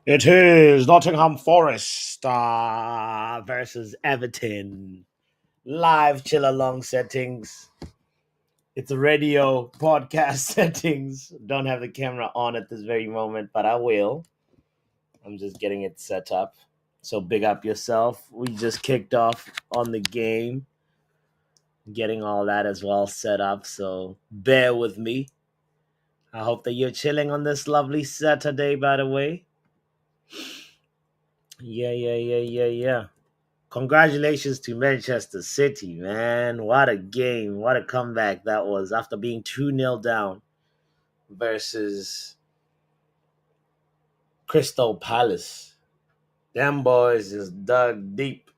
It is Nottingham Forest versus Everton. Live chill along settings. It's a radio podcast settings. Don't have the camera on at this very moment, but I will. I'm just getting it set up. So big up yourself. We just kicked off on the game, getting all that as well set up. So bear with me. I hope that you're chilling on this lovely Saturday, by the way. Yeah. Congratulations to Manchester City, man. What a game. What a comeback that was after being 2-0 down versus Crystal Palace. Them boys just dug deep.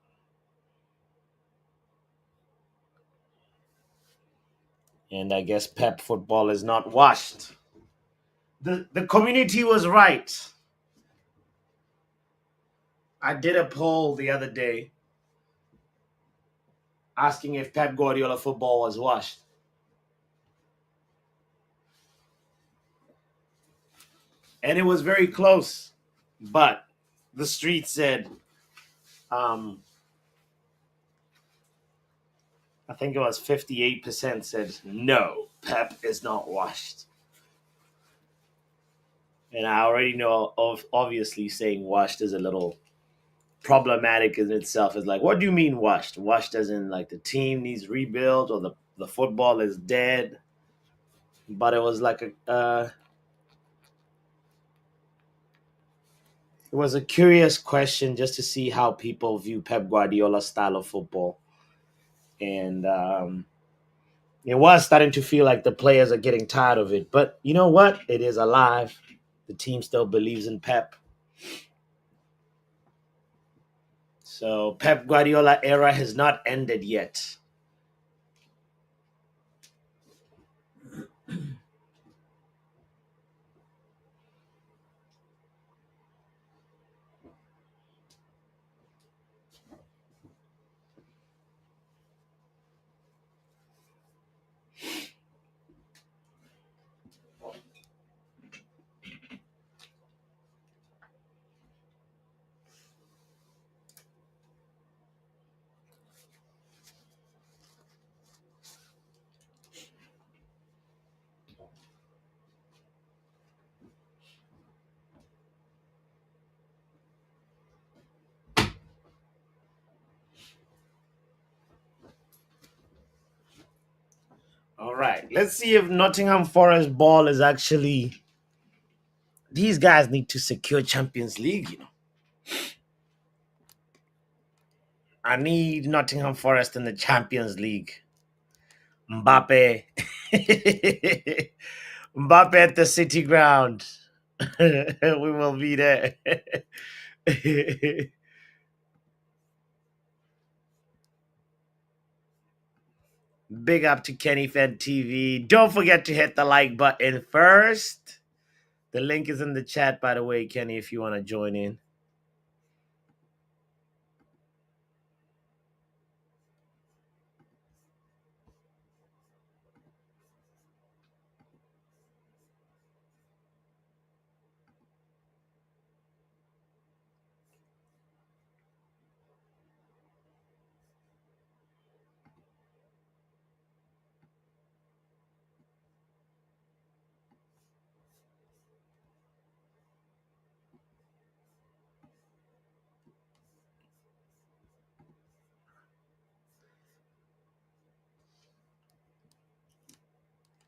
And I guess Pep football is not washed. The community was right. I did a poll the other day asking if Pep Guardiola football was washed. And it was very close. But the street said, I think it was 58% said no, Pep is not washed. And I already know, obviously, saying washed is a little problematic in itself. It's like, what do you mean washed? Washed as in like the team needs rebuild or the football is dead. But it was like it was a curious question just to see how people view Pep Guardiola's style of football. And it was starting to feel like the players are getting tired of it. But you know what? It is alive. The team still believes in Pep. So Pep Guardiola era has not ended yet. All right, let's see if Nottingham Forest ball is actually. These guys need to secure Champions League. I need Nottingham Forest in the Champions League. Mbappe, Mbappe at the City Ground. We will be there. Big up to Kenny Fed TV. Don't forget to hit the like button first. The link is in the chat, by the way, Kenny, if you want to join in.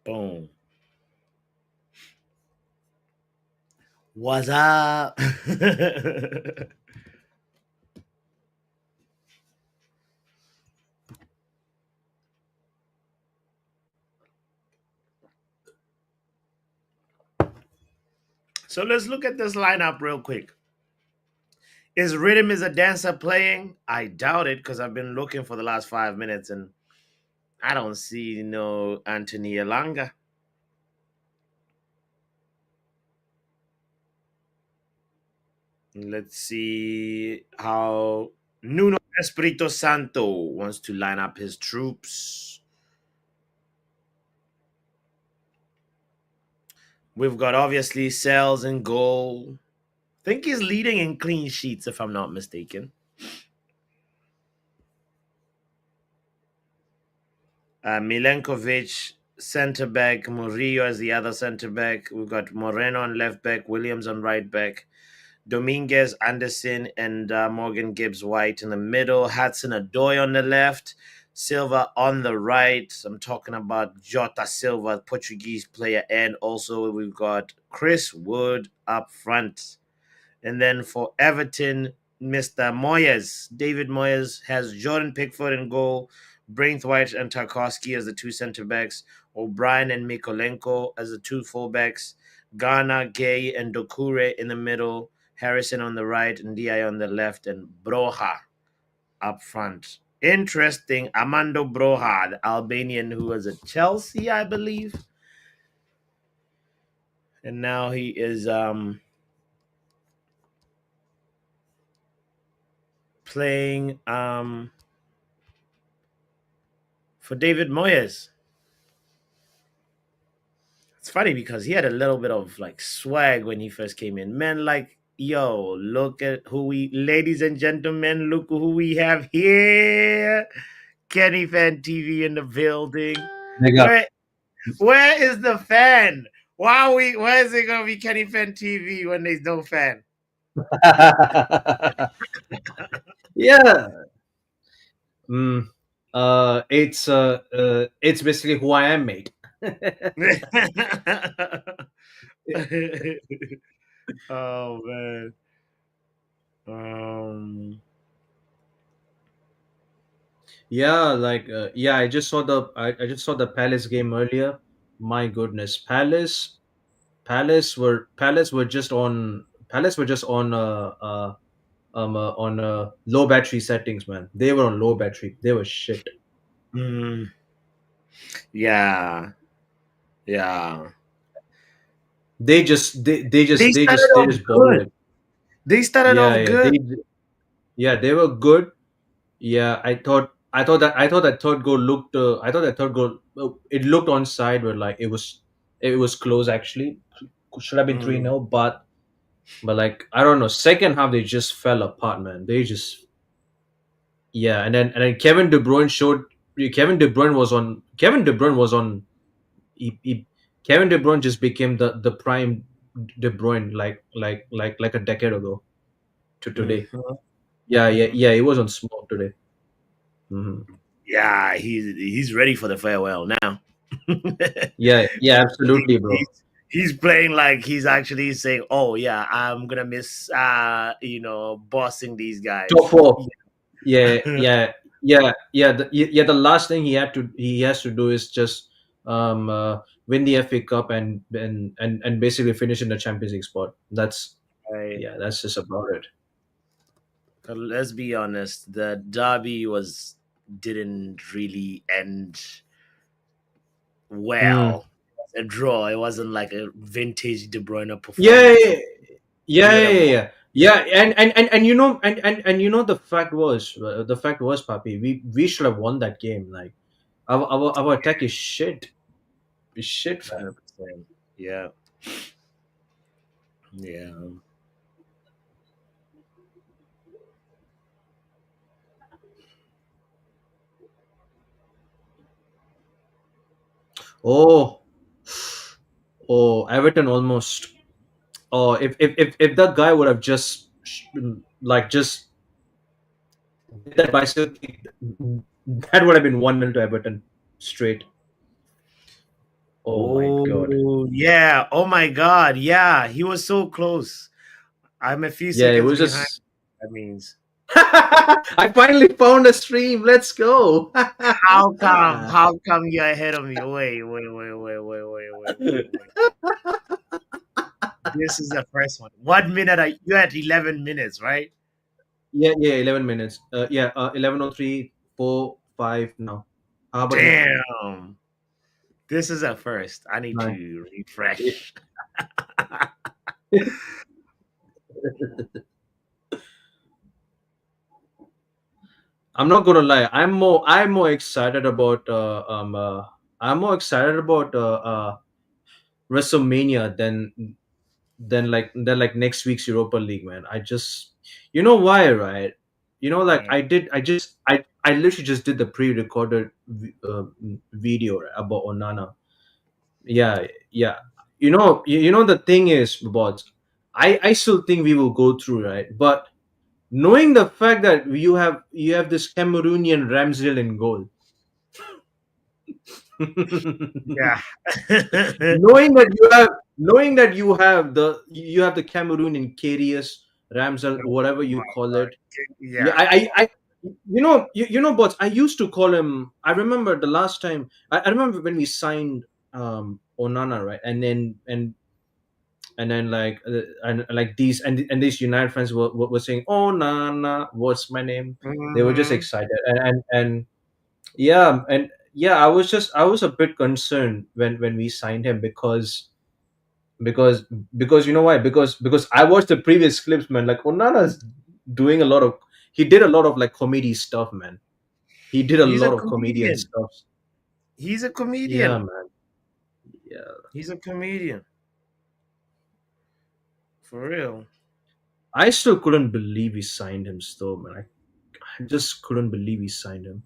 Boom. What's up? So let's look at this lineup real quick. Is Rhythm is a Dancer playing? I doubt it because I've been looking for the last 5 minutes and I don't see no Anthony Elanga. Let's see how Nuno Espirito Santo wants to line up his troops. We've got obviously Sales in goal. think he's leading in clean sheets, if I'm not mistaken. Milenkovic, centre back. Murillo as the other centre back. We've got Moreno on left back. Williams on right back. Dominguez, Anderson, and Morgan Gibbs White in the middle. Hudson Adoy on the left. Silva on the right. I'm talking about Jota Silva, Portuguese player, and also we've got Chris Wood up front. And then for Everton, Mr. Moyes, David Moyes has Jordan Pickford in goal, Braithwaite and Tarkowski as the two centre backs, O'Brien and Mikolenko as the two fullbacks, Ghana, Gay, and Dokure in the middle, Harrison on the right, and Di on the left, and Broha up front. Interesting, Armando Broha, the Albanian who was at Chelsea, I believe, and now he is playing for David Moyes. It's funny because he had a little bit of like swag when he first came in. Man, like, yo, look at who we, ladies and gentlemen, look who we have here. Kenny Fan TV in the building. Big up. Where where is the fan? Where is it gonna be Kenny Fan TV when there's no fan? Yeah. Mm. It's basically who I am, mate. Oh man. Um Yeah, yeah, I just saw the Palace game earlier. My goodness, Palace were just on low battery settings, man. They were on low battery. They were shit. mm, yeah. Yeah. They started They off just ball good. it. They started Yeah, off good. yeah, they were good. Yeah, I thought that third goal it looked onside, but like it was close actually. Should have been 3 Mm, 0 but like I don't know. Second half they just fell apart, man. They just yeah, and then Kevin De Bruyne was on he Kevin De Bruyne just became the prime De Bruyne like a decade ago to today. mhm, Yeah, mhm. yeah, he was on smoke today. Hmm. Yeah, he's ready for the farewell now. Yeah, yeah, absolutely, bro. He's playing like he's actually saying, "Oh yeah, I'm gonna miss bossing these Top guys." four. Yeah, yeah. The last thing he has to do is just win the FA Cup and basically finish in the Champions League spot. That's Right. yeah, that's just about it. But let's be honest, the derby was didn't really end Mm. well. It was a draw. It wasn't like a vintage De Bruyne Yeah, performance. yeah, He yeah, would have yeah, won. yeah. Yeah, and you know and you know the fact was, Papi, we should have won that game. Like our attack is shit. It's shit, fam. 100%. Yeah. Yeah. Oh, oh, Everton almost. Oh, if that guy would have just just did that bicycle kick, that would have been 1-0 to Everton straight. Oh my god. Oh, yeah. Oh my God. Yeah. He was so close. I'm a few Yeah, it seconds was behind. just. That means. I finally found a stream. Let's go. How come? How come you're ahead of me? Wait. This is the first one. What minute are you at? 11 minutes, right? Yeah, yeah, 11 minutes. Yeah, 11:03, 4, 5 now. How about you? Damn. This is a first. I need Nine. to refresh. I'm not gonna lie. I'm more excited about I'm more excited about WrestleMania than than next week's Europa League, man. I just, you know why, right? Like Mm. I literally just did the pre-recorded video, right, about Onana. Yeah, yeah. The thing is, bots. I still think we will go through, right? But knowing the fact that you have this Cameroonian Ramsdale in goal, Yeah. knowing that you have the Cameroonian Karius Ramsdale, Oh whatever you my call God. it. Yeah, Yeah. bots. I used to call him. I remember the last time. I remember when we signed Onana, right? And then like and like these United fans were saying, "Oh, Nana, what's my name?" They were just Hmm. excited, and yeah, I was a bit concerned when we signed him, because because you know why? Because I watched the previous clips, man. Like, Onana's doing a lot of he did a lot of like comedy stuff, man. He did a He's a lot of comedian comedian. stuff. He's a Yeah, comedian. man. Yeah. He's a comedian. For real. I still couldn't believe he signed him still, man. I just couldn't believe he signed him.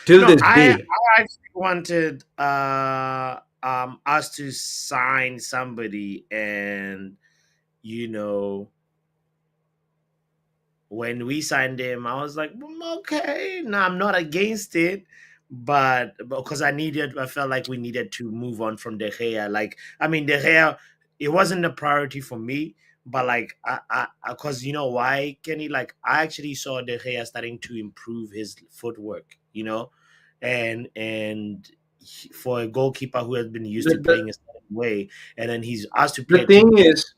Till No, this day. I actually wanted us to sign somebody, and you know when we signed him, I was like, okay, no, I'm not against it, but because I felt like we needed to move on from De Gea. Like, I mean, De Gea, it wasn't a priority for me, but like, because you know why, Kenny? Like, I actually saw De Gea starting to improve his footwork, for a goalkeeper who has been used The, to the, playing a certain way, and then he's asked to the play to thing is,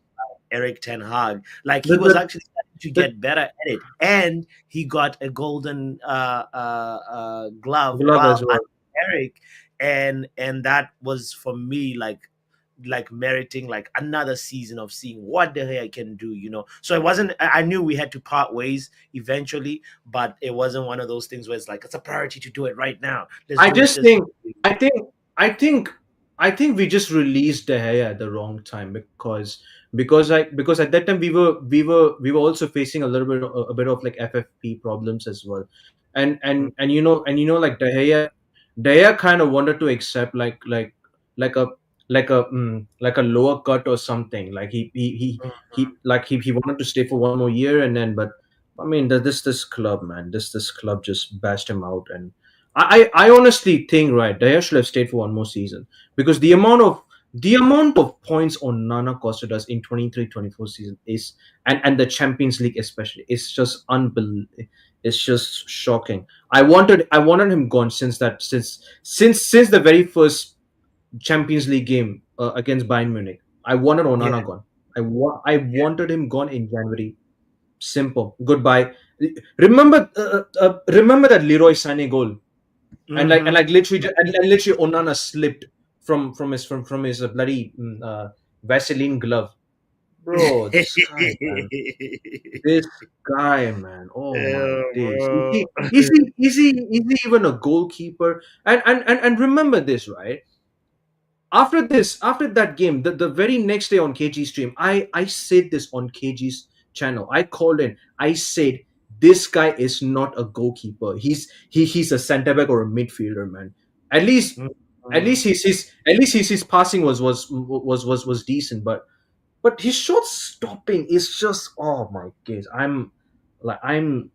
Eric Ten Hag. Like the, he was the, actually starting to the get better at it, and he got a golden glove glove as while well. at Eric, and that was for me like meriting like another season of seeing what the hell I can do, So it wasn't. I knew we had to part ways eventually, but it wasn't one of those things where it's like it's a priority to do it right now. Let's I do it just this. think, I think, I think, I think we just released De Gea at the wrong time, because at that time we were also facing a bit of like FFP problems as well, and like De Gea kind of wanted to accept like a like a lower cut or something. Like he wanted to stay for one more year, and then, but I mean, this club, man, this club just bashed him out. And I honestly think, right, Daya should have stayed for one more season, because the amount of points on Nana costed us in 23-24 season is, and the Champions League especially, is just unbelievable. It's just shocking. I wanted him gone since the very first Champions League game against Bayern Munich. I wanted Yeah. Onana gone. I wanted him gone in January. Simple. Goodbye. Remember that Leroy Sané goal, Mm-hmm. and literally and literally Onana slipped from his bloody Vaseline glove, bro. This guy, man. Oh my Yeah, days. Is bro. he is he is he is he even a goalkeeper? And remember this, right? After that game, the very next day on KG stream, I said this on KG's channel. I called in. I said, this guy is not a goalkeeper. He's a center back or a midfielder, man. At least at Mhm. least his passing was decent, but his shot stopping is just, oh my days. Like I'm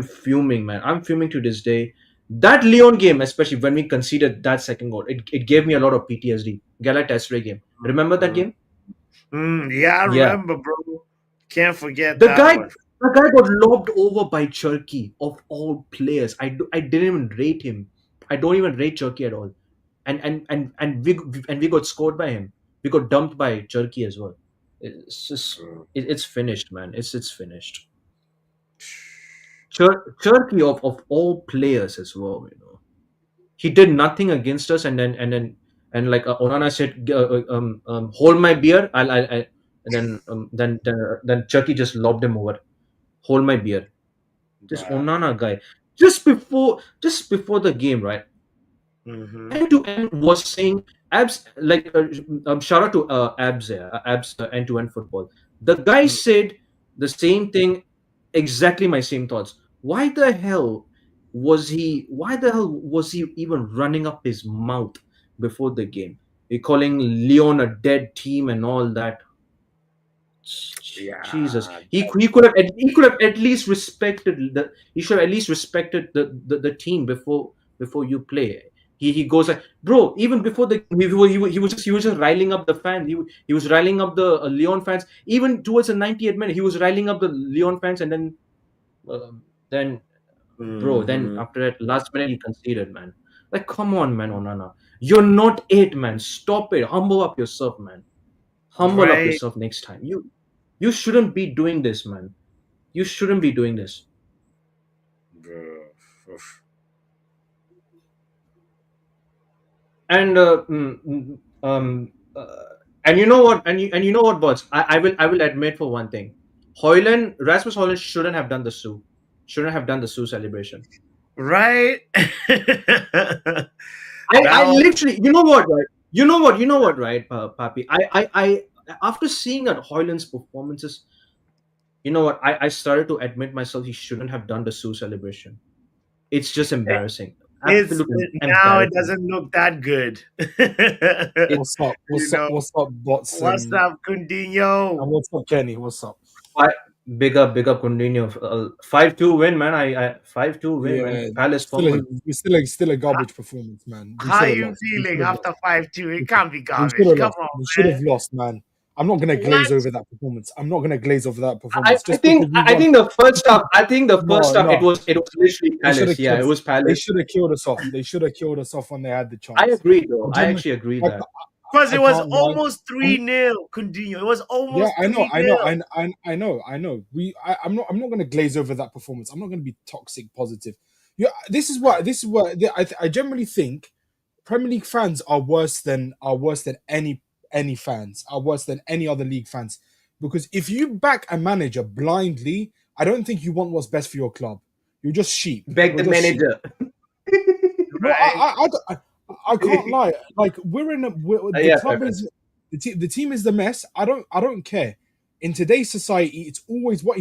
fuming, man. I'm fuming to this day. That Leon game, especially when we conceded that second goal, it gave me a lot of PTSD. Galatasaray game. Remember that Mhm. game? Yeah, I Yeah. remember, bro. Can't forget The that guy one. the guy got lobbed over by Turkey of all players. I didn't even rate him. I don't even rate Turkey at all. And we got scored by him. We got dumped by Turkey as well. It's just it's finished, man. It's finished. Turkey of all players as well, he did nothing against us, and like Onana said, hold my beer. I and then Chucky just lobbed him over. Hold my beer. This Bruh. Onana guy, just before the game, right? Mhm. End to end was saying, Abs, like shout out to Abs end-to-end football. The guy Mm. said the same thing, exactly my same thoughts. Why the hell was he even running up his mouth before the game? He calling Leon a dead team and all that. Jesus, Yeah. he could have at least respected the he should have at least respected the team before you play. He goes like, bro, even before the game, he was just riling up the fans. He was riling up the Leon fans. Even towards the 90th minute, he was riling up the Leon fans, and then bro, then Hmm. after that last minute he conceded, man. Like, come on, man, Onana, you're not it, man. Stop it. Humble up yourself, man. Humble up Right. yourself next time. You shouldn't be doing this, man. You shouldn't be doing this. Bro. Oof. And uh, and you know what? And you know what, boss? I will admit for one thing. Rasmus Hoyland shouldn't have done the Sue. Shouldn't have done the Sue celebration. Right. I That was literally, you know what, right? You know what, right, Papi? After seeing that Hoyland's performances, you know what? I started to admit myself he shouldn't have done the Sue celebration. It's just embarrassing. Absolutely now it embarrassing. doesn't look that good. It's What's up? You What's up? know, What's up, bots what's up, and Coutinho? what's up, Kenny? What's up? fi- big up Coutinho. 5-2 win, man. I 5-2 win, man. Yeah, Palace still a fumble. still a How, garbage performance, man. We how should are have you lost. We feeling should have lost. after 5-2? It can't be We should garbage. have Come lost. on, We should have man. lost, man. I'm not gonna glaze What? over that performance. I'm not gonna glaze over that performance I just think because we I won. think the first half. I think the first No, half no. it was literally They should Palace. have Yeah, killed. it was They Palace. should have killed us off. They should have killed us off when they had the I chance. agree though. I I genuinely, actually agree I, that. Because I it was can't lie. almost 3-0, Coutinho. It was Yeah, almost I know, 3 I know, 0 I know. I'm not going to glaze over that performance. I'm not going to be toxic positive. Yeah, this is what I generally think Premier League fans are worse than any fans are worse than any other league fans because if you back a manager blindly, I don't think you want what's best for your club. You're just sheep. Beg You're the just sheep. manager. No, right? I can't lie. Like the Yeah, fair, club fair. is the team is the mess. I don't care. In today's society, it's always what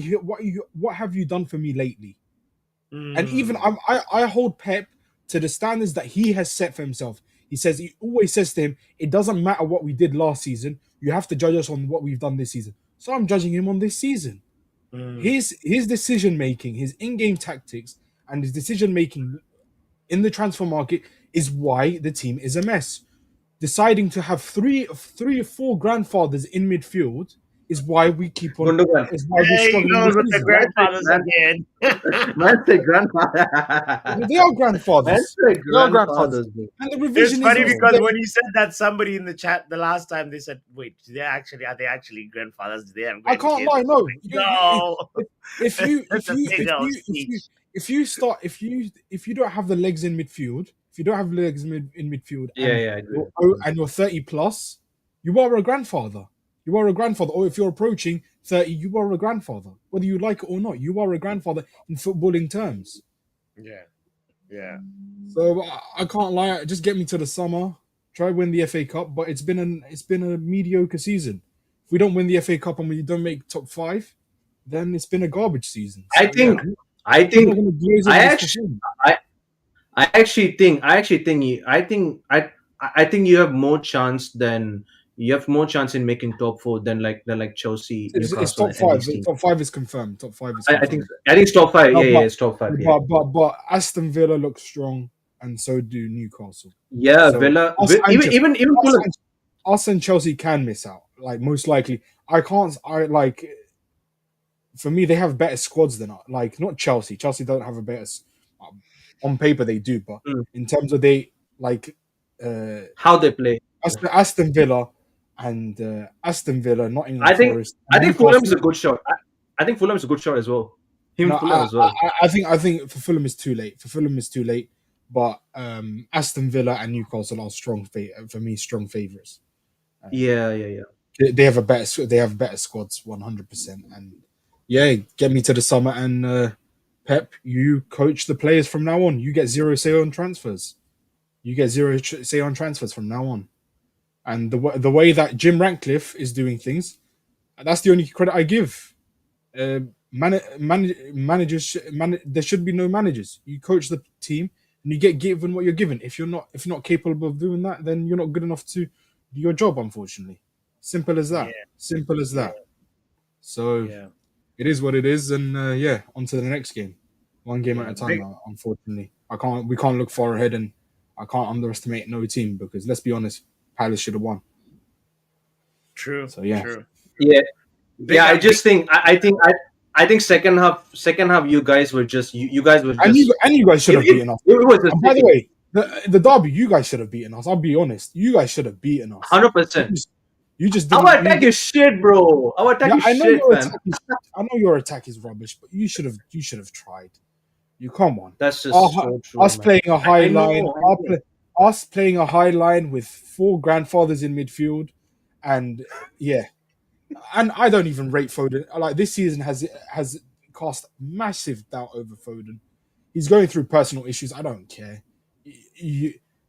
have you done for me lately? And even Mm, I hold Pep to the standards that he has set for himself. He always says to him, it doesn't matter what we did last season. You have to judge us on what we've done this season. So I'm judging him on this season. mm, His decision making, his in-game tactics, and his decision making in the transfer market is why the team is a mess. Deciding to have three or four grandfathers in midfield is why we keep on Gundogan. is why we're there he struggling goes this with the season. Man said grandfathers man, again. man said grandfather. They are Man grandfathers. said They are grandfathers. grandfathers, bro. And the It's funny revisionism because today. when you said that, somebody in the chat the last time they said, "Wait, are they actually grandfathers? Do they have I can't grandkids?" lie. I'm No, like, no, if that's a you big if old you if you speech. if you don't have the legs in midfield, if you don't have legs in midfield, Yeah, yeah, I agree. and you're 30 plus, you are a grandfather. You are a grandfather. Or if you're approaching 30, you are a grandfather. Whether you like it or not, you are a grandfather in footballing terms. Yeah, yeah. So I can't lie. Just get me to the summer. Try win the FA Cup, but it's been a mediocre season. If we don't win the FA Cup and we don't make top five, then it's been a garbage season. I So yeah, think I I'm not think going to glaze I over this actually performance. I I actually think I think you have more chance in making top four than like Chelsea, It's Newcastle, top and five. these teams. Top five is confirmed. Top five is I think confirmed. I think it's top five. No, Yeah, yeah, it's top five. Yeah, but Aston Villa looks strong, and so do Newcastle. yeah. So Villa, us and even us Fulham. and, us and Chelsea can miss out. Like most likely, I can't. I like for me, they have better squads than us. Like not Chelsea. Chelsea don't have a better. On paper, they do, but Mm, in terms of they like uh, how they play. Aston Villa and Aston Villa, Nottingham I think Forest, I and think Fulham is a Newcastle. good shot. I think Fulham is a good shot as well. Even No, Fulham as well. I think for Fulham is too late. For Fulham is too late. But Aston Villa and Newcastle are for me strong favourites. Yeah, yeah, yeah. They have better squads 100%. And yeah, get me to the summer and Pep, you coach the players from now on. You get zero say on transfers. You get zero say on transfers from now on. And the way that Jim Ratcliffe is doing things, that's the only credit I give. There should be no managers. You coach the team and you get given what you're given. If you're not capable of doing that, then you're not good enough to do your job. Unfortunately, simple as that. Yeah. Simple as that. So Yeah. it is what it is, and on to the next game. One game Yeah, at a time. Unfortunately, we can't look far ahead, and I can't underestimate no team because let's be honest, Palace should have won. True. So yeah. True. Yeah, Big yeah. I up, just think I think second half you guys were just you guys were just And you guys should have beaten us. it was just And by the way, the derby, you guys should have beaten us. I'll be honest, you guys should have beaten us. 100%. You just didn't. Our attack is shit, bro. Our attack is I know shit, your man. attack is. I know your attack is rubbish, but you should have tried. You come on. That's just Us so true. us man. playing a high I know, line. I know. Us playing a high line with 4 grandfathers in midfield, and yeah, and I don't even rate Foden. Like this season has cast massive doubt over Foden. He's going through personal issues. I don't care.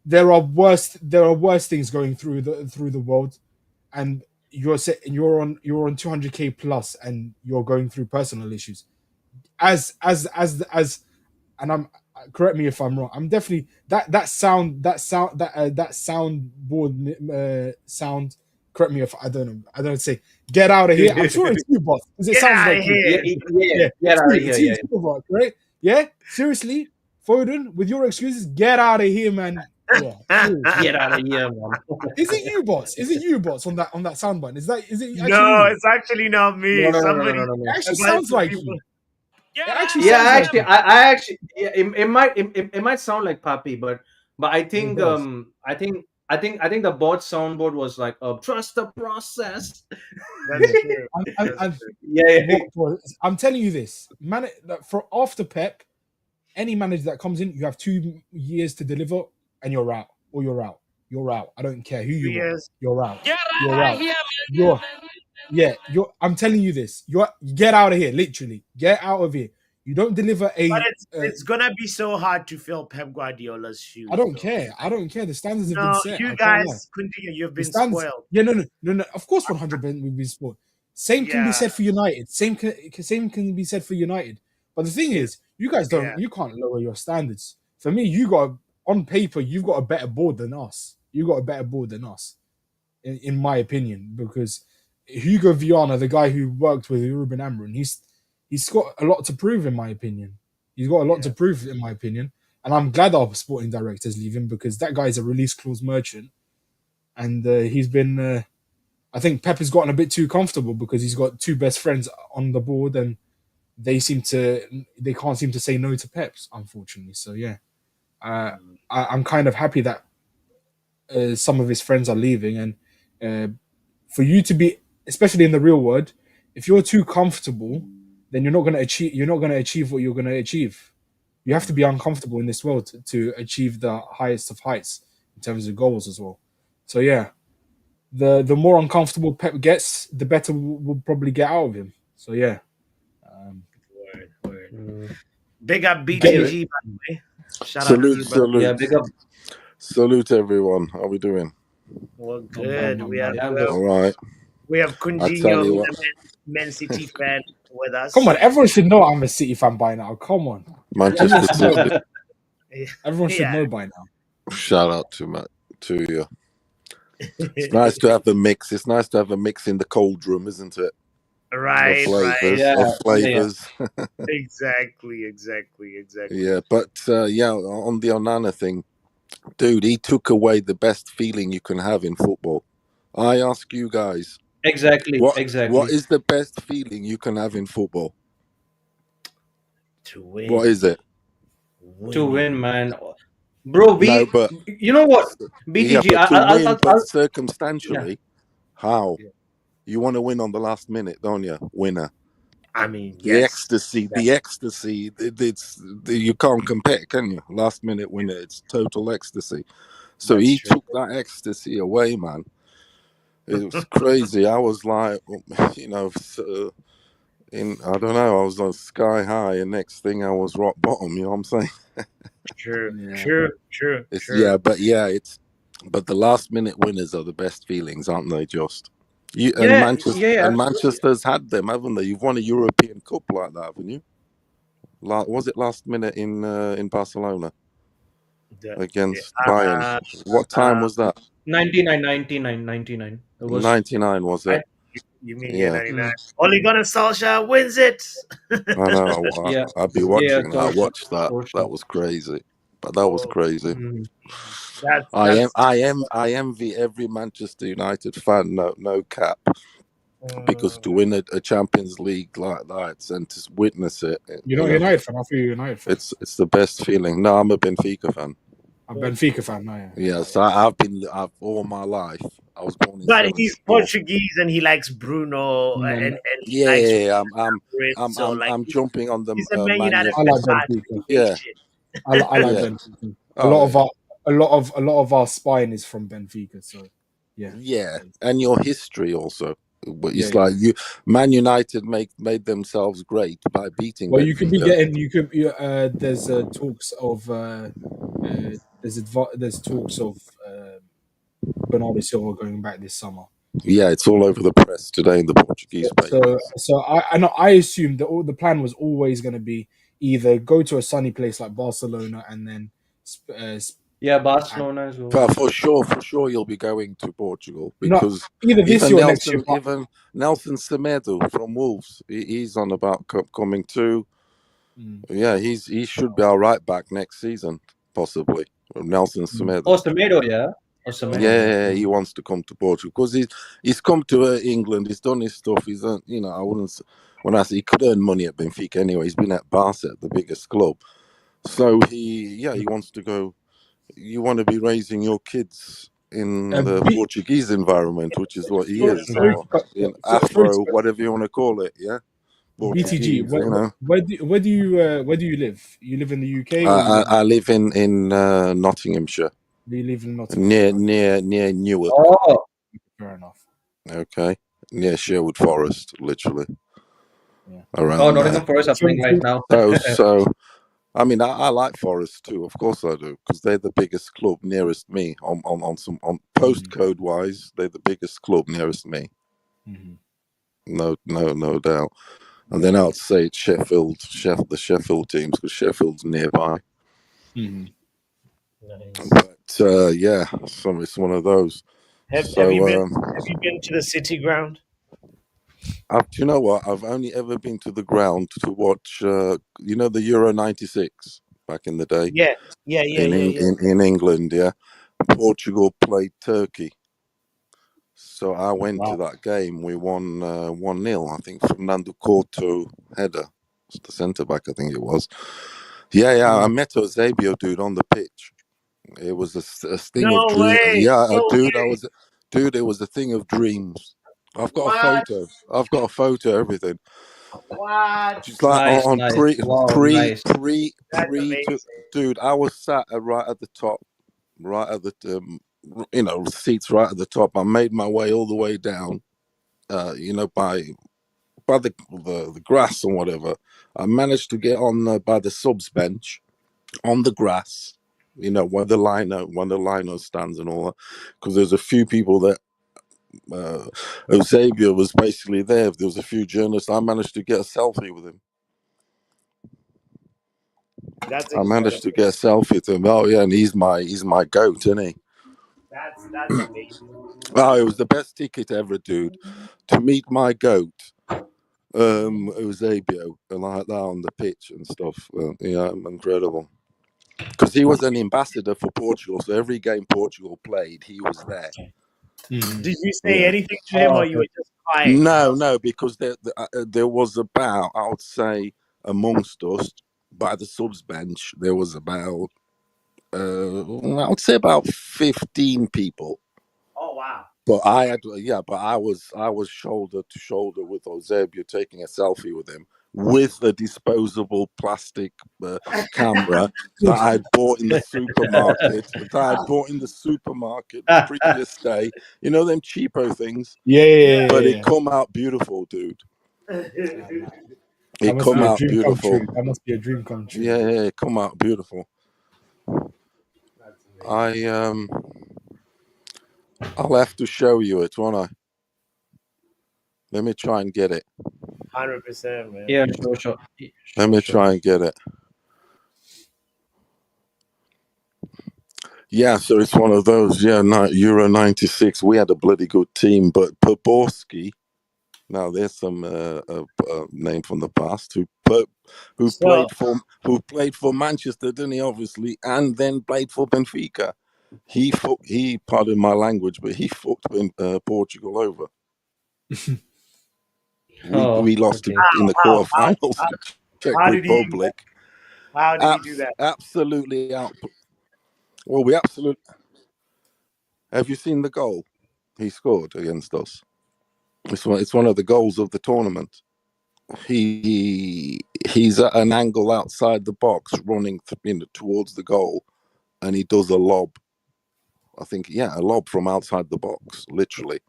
There are worse things going through the world, and you're on 200k plus, and you're going through personal issues. As and I'm correct me if I'm wrong. I'm definitely that soundboard sound. Correct me if I don't know. I don't say get out of here. I'm sure it's you, boss, because it Get sounds outta like you. Yeah, get out of It's here. you, it's you, boss, right? Yeah, seriously, Foden, with your excuses, get out of here, man. Yeah, seriously. Get out of here, man. Is it you, bots? Is it you, bots, on that sound button? Is it actually No, you? it's actually not me. No, no, no, no, Somebody. no, no, no. It actually a bunch sounds of like people- you. It actually Yeah, sounds like actually, you. I actually, yeah, it might sound like Papi, but I think does. I think the bot soundboard was like trust the process. That's true. I'm Yeah. I'm telling you this, man. For after Pep, any manager that comes in, you have 2 years to deliver, and you're out, or you're out. You're out. I don't care who 2 you are. years. You're out. You're out. I'm telling you this. Get out of here. Literally, get out of here. You don't deliver a. But it's gonna be so hard to fill Pep Guardiola's shoes. I don't though. care. I don't care. The standards have been No, set. you I can't lie. guys continue. You've The been stands. spoiled. Yeah, no. Of course, 100% we've been spoiled. Same can be Yeah. said for United. Same can be said for United. But the thing is, you guys don't. Yeah. You can't lower your standards. For me, on paper, you've got a better board than us. You got a better board than us, in my opinion. Because Hugo Viana, the guy who worked with Ruben Amorim, he's got a lot to prove, in my opinion. He's got a lot to prove, in my opinion. And I'm glad our sporting director's leaving, because that guy's a release clause merchant. And he's been, I think Pep has gotten a bit too comfortable, because he's got 2 best friends on the board, and they can't seem to say no to Pep's, unfortunately. So yeah, I'm kind of happy that some of his friends are leaving, and for you to be, especially in the real world, if you're too comfortable, then you're not going to achieve what you're going to achieve. You have to be uncomfortable in this world to achieve the highest of heights in terms of goals as well. So yeah, the more uncomfortable Pep gets, the better we'll probably get out of him. So yeah. Word. Big up BTG, by the way. Shout out to you, brother. Yeah, big up. Salute everyone. How are we doing? Well, good. We have All right. Coutinho, tell you what. the Man City fan, with us. Come on, everyone should know I'm a City fan by now. Come on, Manchester City. everyone should Yeah. know by now. Shout out to you. It's nice to have a mix. It's nice to have a mix in the cold room, isn't it? Right, Of flavors. right. Yeah. Of flavors. Exactly. Yeah, but on the Onana thing, dude, he took away the best feeling you can have in football. I ask you guys, Exactly. what Exactly. is the best feeling you can have in football? To win. What is it? To win, man. Bro, No, but you know what? BTG, yeah, but to win, but I'll circumstantially, how? You want to win on the last minute, don't you? Winner. I mean, The yes. ecstasy, you can't compare, can you? Last minute winner, it's total ecstasy. So That's he true. took that ecstasy away, man. It was crazy. I was like, I don't know, I was on sky high, and next thing I was rock bottom. You know what I'm saying? True. Yeah. True. Yeah, but yeah, But the last minute winners are the best feelings, aren't they? Just you and Yeah, Manchester yeah, and absolutely. Manchester's had them, haven't they? You've won a European Cup like that, haven't you? Was it last minute in Barcelona The, against Bayern? uh, What time was that? 99, 99, 99. It was. 99 was I, it? you mean Yeah, 99? mm, Ole Gunnar Solskjaer wins it. I know. yeah, I'd be yeah, watching. I Solskjaer, watched that. That Solskjaer. was crazy. But that was Oh, crazy. Mm. that's I envy every Manchester United fan. No cap, because mm, to win a Champions League like that and to witness it, You're not a United fan. I feel you're a United fan. it's the best feeling. No, I'm a Benfica fan. I'm Benfica fan. No, yeah. Yes, I've all my life. I was born in but he's '74. Portuguese and he likes Bruno No, and no. he likes Yeah, Madrid, so like I'm jumping on the he's a Man Man United U. I like fan. Benfica. He hates Yeah, shit. I like yeah. Benfica. A Oh lot of yeah, our spine is from Benfica. So yeah, yeah. And your history also. But yeah, it's yeah. like Man United made themselves great by beating Well, you could be Benfica. getting. You could. There's talks of. There's talks of Bernardo Silva going back this summer. Yeah, it's all over the press today in the Portuguese papers. So I know I assumed that all the plan was always going to be either go to a sunny place like Barcelona and then Yeah, and Barcelona as well. But for sure, you'll be going to Portugal not because either this year or next year. But, Even Nelson Semedo from Wolves, he's on about coming too. mm, Yeah, he should be our right back next season, possibly. Nelson Semedo. Oh, Semedo, yeah. Oh, Semedo, yeah. Yeah, he wants to come to Portugal because he's come to England. He's done his stuff. He's I wouldn't. When I say he could earn money at Benfica anyway, he's been at Barca, the biggest club. So he wants to go. You want to be raising your kids in the B, Portuguese environment, which is what he sorry, is, sorry, or so, in sorry, Afro, whatever you want to call it. Yeah, BTG. Portuguese. You know, Where do you live? You live in the UK or you live I live in Nottinghamshire, do you live in Nottingham? near Newark. Oh, Fair enough. Okay, near Sherwood Forest, literally Yeah. around there. Nottingham Forest are playing right now. So I mean, I like Forest too. Of course I do, because they're the biggest club nearest me. On postcode wise, they're the biggest club nearest me. Mm-hmm. No doubt. And then I'd say it's the Sheffield teams, because Sheffield's nearby. Mm-hmm. Nice. But yeah, so it's one of those. Have So you been to the City Ground? do you know what? I've only ever been to the ground to watch. The Euro '96 back in the day. Yeah. In England, yeah. Portugal played Turkey. So I went to that game. We won 1-0. I think Fernando Couto header, the centre back. I think it was. Yeah. I met Eusebio, dude, on the pitch. It was a thing of No dreams. way. Yeah, No dude. way. It was a thing of dreams. I've got a What? photo. I've got a photo. Everything. What? Just like Nice, on nice. Wow, nice. That's pre to, amazing. dude. I was sat right at the top, right at the seats right at the top. I made my way all the way down. By the grass and whatever. I managed to get on by the subs bench on the grass. Where the liner stands and all that, because there's a few people that Eusebio was basically there. There was a few journalists. I managed to get a selfie with him. That's I managed incredible. to get a selfie with him. Oh yeah, and he's my goat, isn't he? That's amazing. Oh, it was the best ticket ever, dude. To meet my goat, Eusebio, like that on the pitch and stuff. Yeah, incredible. Because he was an ambassador for Portugal, so every game Portugal played, he was there. Mm-hmm. Did you say Yeah. anything to him, or you were just quiet? No, because there was about, I would say, amongst us, by the subs bench, there was about, I would say about 15 people. Oh wow. But I was shoulder to shoulder with Eusebio, taking a selfie with him with a disposable plastic camera that I had bought in the supermarket. The previous day. You know them cheapo things. Yeah. But it come out beautiful, dude. It must come be a out dream beautiful. come true. That must be a dream come true. Yeah, it come out beautiful. That's amazing. I'll have to show you it, won't I? Let me try and get it. 100%, man. Yeah, sure. Let me try and get it. Yeah, so it's one of those. Yeah, Euro '96. We had a bloody good team, but Poborski. Now there's some name from the past who So, played for Manchester, didn't he? Obviously, and then played for Benfica. He pardon my language, but he fucked Portugal over. We lost Okay. in the quarterfinals to Czech how did he? Republic. How did he do that? Absolutely out. Well, we absolutely. Have you seen the goal he scored against us? It's one of the goals of the tournament. He's at an angle outside the box, running towards the goal, and he does a lob. I think, a lob from outside the box, literally,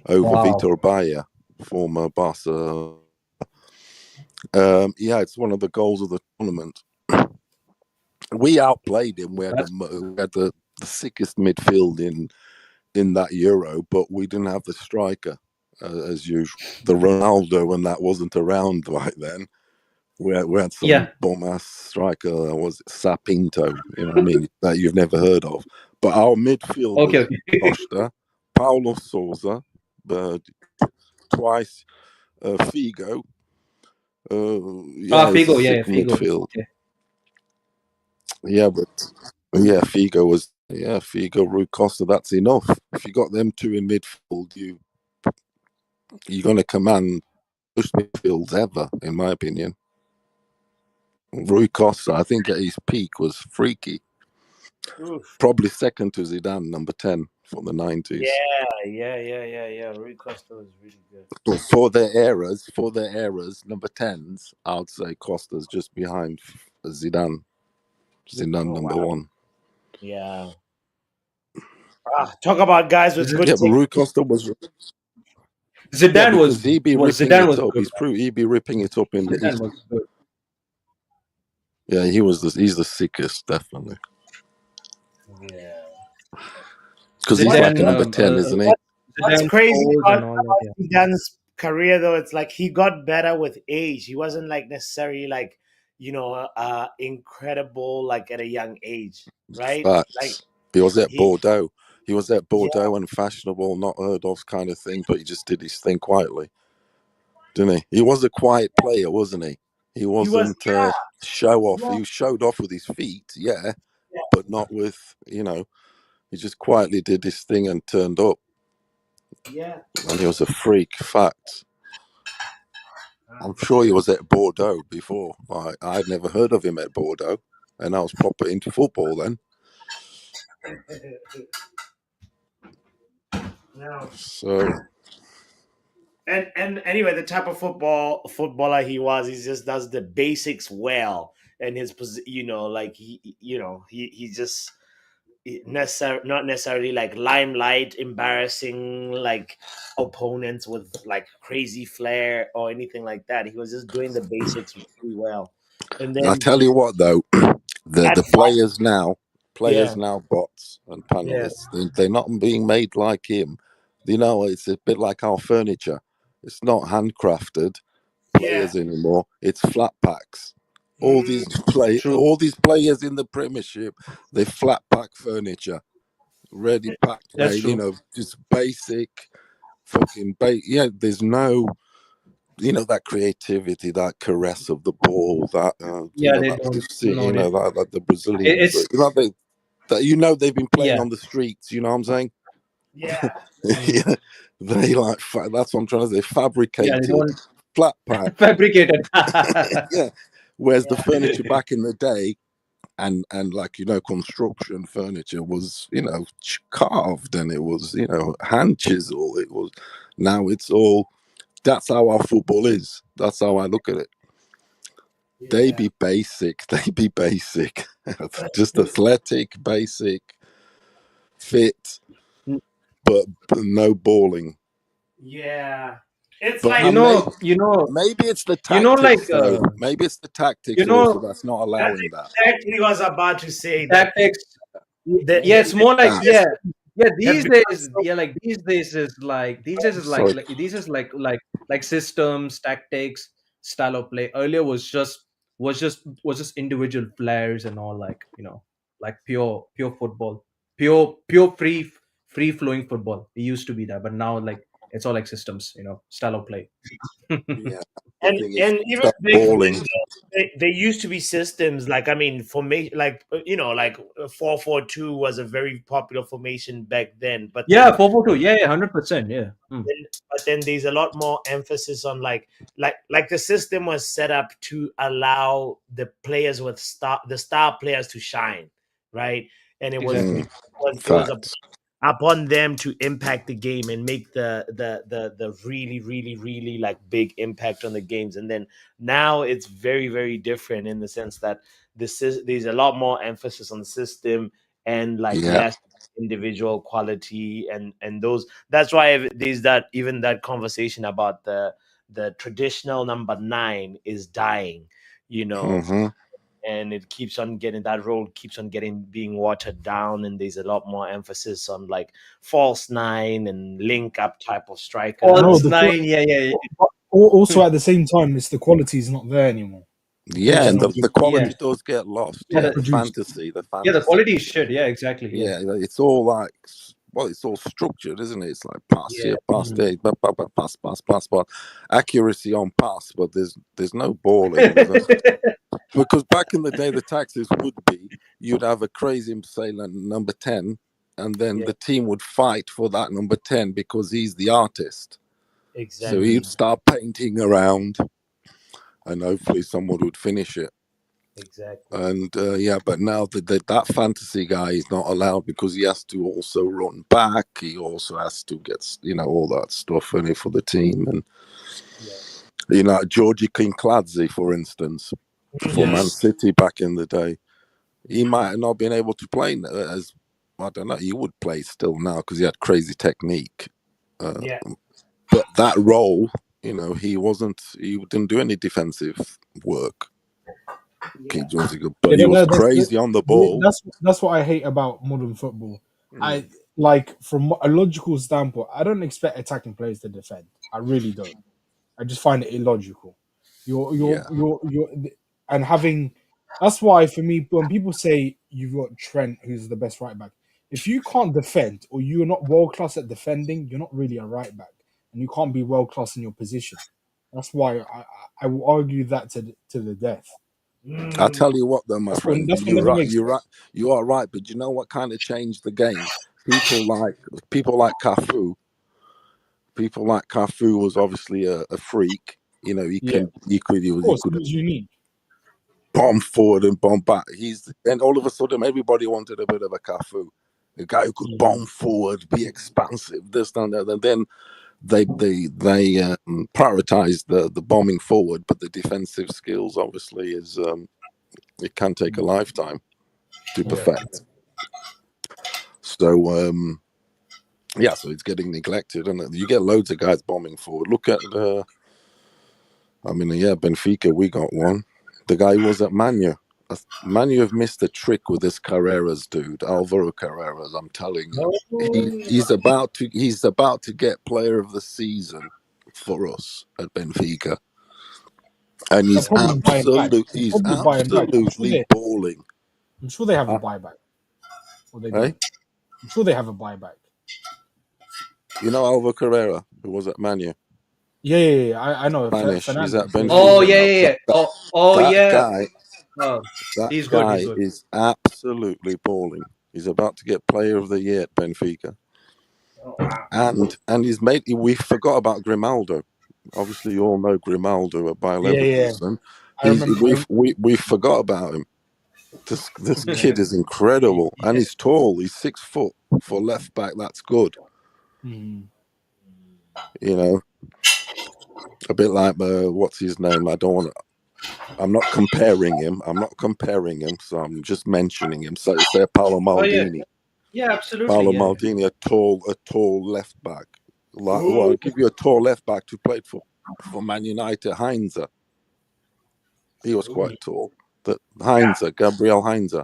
over Vitor Baia, former Barca. It's one of the goals of the tournament. We outplayed him. We had the sickest midfield in that Euro, but we didn't have the striker as usual. The Ronaldo, and that wasn't around right then. We had some bomb ass striker. Was it Sapinto? You know what I mean? That you've never heard of. But our midfield was Costa, Paulo Sousa, twice Figo. Figo, midfield. Okay. Yeah, but Figo was Figo, Rui Costa. That's enough. If you got them two in midfield, you're going to command most midfields ever, in my opinion. Rui Costa, I think at his peak was freaky. Oof. Probably second to Zidane, number 10 from the 90s. Yeah. Rui Costa was really good. But for their eras, number 10s, I would say Costa's just behind Zidane. Number 1. Yeah. Talk about guys with good. Yeah, but Rui Costa was. Zidane was. He'd be ripping Zidane it was up. good. He'd be ripping it up in Zidane was good. Yeah, he's the sickest, definitely. Yeah. Because he's like a number 10, isn't he? What's crazy about that, Zidane's career, though, it's like he got better with age. He wasn't like necessarily like, incredible like at a young age, right? Facts. Like he was at Bordeaux. He was at Bordeaux and fashionable, not heard of kind of thing, but he just did his thing quietly, didn't he? He was a quiet player, wasn't he? He wasn't show off. He showed off with his feet, but not with, he just quietly did his thing and turned up. Yeah. And he was a freak, fact. I'm sure he was at Bordeaux before. I'd never heard of him at Bordeaux, and I was proper into football then. No. So. And anyway, the type of footballer he was, he just does the basics well, and his like he just not necessarily like limelight, embarrassing like opponents with like crazy flair or anything like that. He was just doing the basics really well. And then I tell you what, though, the players now, bots and panelists, they're not being made like him. It's a bit like our furniture. It's not handcrafted players anymore. It's flat packs. All these players in the Premiership, they flat pack furniture, ready packed. That's true. Just basic, fucking there's no. That creativity, that caress of the ball, that that the Brazilians, they've been playing on the streets. You know what I'm saying? Yeah. They that's what I'm trying to say. Fabricated, flat pack, fabricated. Whereas the furniture back in the day, and like construction furniture was carved, and it was hand chisel. It was now it's all. That's how our football is. That's how I look at it. Yeah. They be basic. Just athletic, basic, fit, but no balling. Yeah. It's maybe it's the tactics, though. Maybe it's the tactics also that's not allowing that. Exactly what I was about to say. Tactics. It's more like Yeah, have these become days, so these days is like Sorry. these is like systems, tactics, style of play. Earlier was just individual players and all, like, like pure football, pure free flowing football. It used to be that, but now, like, it's all like systems, style of play. Yeah, the thing is, and even stop back balling. then, they used to be systems like, I mean, formation, like, like 4-4-2 was a very popular formation back then. But Yeah, 4-4-2. Yeah, 100%. Yeah. then there's a lot more emphasis on like the system was set up to allow the players with the star players to shine, right? And it was Exactly. Mm, it was facts. upon them to impact the game and make the really really really like big impact on the games. And then now it's very very different in the sense that there's a lot more emphasis on the system and like Yeah. less individual quality. And those, that's why there's that, even that conversation about the traditional number 9 is dying, you know hmm and it keeps on getting, that role keeps on getting being watered down, and there's a lot more emphasis on like false 9 and link up type of No, False strikers. nine. Yeah, yeah, but also at the same time, it's the quality is not there anymore. The Yeah, quality is and not the being yeah, quality does get lost. yeah. Yeah, The, the produced. fantasy, the yeah, the fantasy. quality is shit. Yeah, exactly. Yeah, Yeah, it's all like, well, it's all structured, isn't it? It's like pass yeah. here, pass there, pass, pass, pass, pass. Accuracy on pass, but there's no balling. Because back in the day, the taxes would be, you'd have a crazy, say, like number 10, and then Yeah, the team would fight for that number 10 because he's the artist. So exactly, he'd start painting around, and hopefully someone would finish it. exactly. And yeah, but now that fantasy guy is not allowed because he has to also run back. He also has to get, all that stuff for the team. And, Georgie Kinkladze, for instance, for Man Yes. City back in the day, he might have not been able to play as, I don't know, he would play still now because he had crazy technique. Yeah. But that role, he didn't do any defensive work. Yeah. But Yeah, he was crazy on the ball. that's what I hate about modern football. Mm. I like, from a logical standpoint, I don't expect attacking players to defend. I really don't. I just find it illogical. Yeah. You're and having, that's why for me, when people say you've got Trent, who's the best right back, if you can't defend or you're not world class at defending, you're not really a right back, and you can't be world class in your position. That's why I will argue that to the death. I'll tell you what, though, my That's when friend, that's what you're never right. makes You're sense. right. You are right. But you know what kind of changed the game? People like Cafu. People like Cafu was obviously a freak. He Yeah, can he could of he course, could it was unique. bomb forward and bomb back. And all of a sudden everybody wanted a bit of a Cafu, a guy who could bomb forward, be expansive, this and that. And then they prioritize the bombing forward, but the defensive skills obviously is it can take a lifetime to Yeah. perfect. So yeah, so it's getting neglected, and you get loads of guys bombing forward. Look at Benfica, we got one. The guy who was at Manu. Manu have missed a trick with this Carreras dude, Alvaro Carreras. I'm telling you, he's about to get Player of the Season for us at Benfica, and They'll probably buy him back. They'll he's probably buy him back. absolutely balling. I'm sure they have a Uh, buyback, or they eh? don't. I'm sure they have a buyback. You know Alvaro Carrera, who was at Manu. Yeah. I know. Spanish. He's at Fernandez. Yeah. Oh, Benfica yeah, now. yeah, yeah. Oh, That yeah. guy, Oh, that he's good. He's guy good. is absolutely balling. He's about to get Player of the Year at Benfica, and he's made. We forgot about Grimaldo. Obviously, you all know Grimaldo at Bayer Yeah. Leverkusen. I remember. We forgot about him. This kid is incredible, and he's tall. He's 6 foot for left back. That's good. Mhm. A bit like what's his name? I don't want to. I'm not comparing him. So I'm just mentioning him. So say Paolo Oh, yeah. Maldini. Yeah, absolutely. Paolo Yeah. Maldini, a tall left back. I'll give you a tall left back who played for Man United. Heinze. He was quite tall. Gabriel Heinze.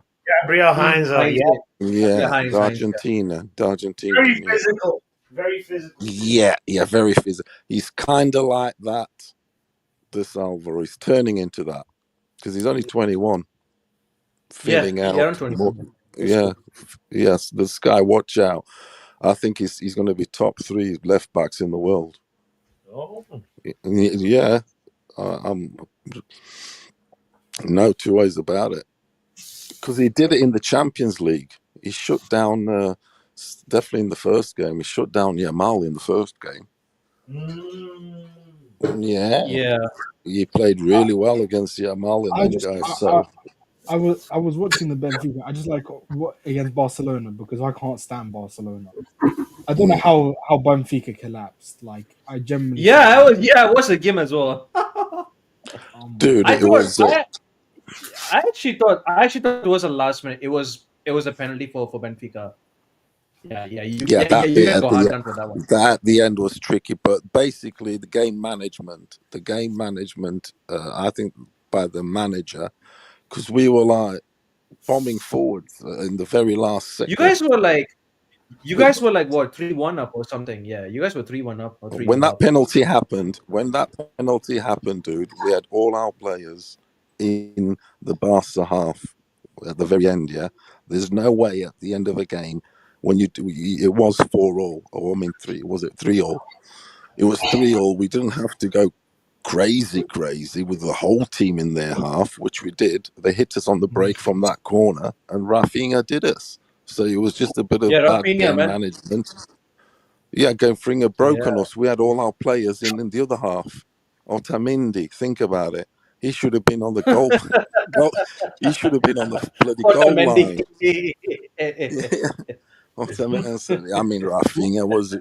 Gabriel Heinz, Heinz, yeah, yeah, Yeah, Heinz, the Heinz. very Argentinian. Yeah, physical, very physical. yeah, very physical. He's kind of like that. This Alvaro, he's turning into that because he's only 21, filling Yeah, out around more. 21. That's Yeah, cool. yes, this guy. Watch out. I think he's going to be top 3 left backs in the world. Oh, Yeah, I'm no two ways about it. Because he did it in the Champions League. He shut down, definitely in the first game. He shut down Yamal in the first game. mm. Yeah, Yeah. he played really well against Yamal and I them just guys. So I was watching the Benfica. I just like what against Barcelona because I can't stand Barcelona. I don't know how Benfica collapsed. Like I genuinely Yeah, thought, I watched the game as well. oh my dude, I god. it thought was I actually thought it was a last minute. It was a penalty for Benfica. yeah, that You bit guys at got hard done for that one. the end was tricky. But basically, the game management, I think by the manager, because we were like bombing forward in the very last You second. guys were like you guys were like what 3-1 up or something. Yeah, you guys were 3-1 up or 3 When 0 that up. penalty happened, dude, we had all our players in the Barca half at the very end. Yeah, there's no way at the end of a game when you do it was 4-all, or I mean 3. Was it 3-all? It was 3-all. We didn't have to go crazy with the whole team in their half, which we did. They hit us on the break from that corner, and Rafinha did us. So it was just a bit Yeah, of bad Rafinha, game man. management. Yeah, Fringer broke Yeah. on us. We had all our players in the other half. Otamendi, think about it. He should have been on the goal. He should have been on the bloody goal Otamendi. line. Yeah, Otamendi. I mean, Rafinha was.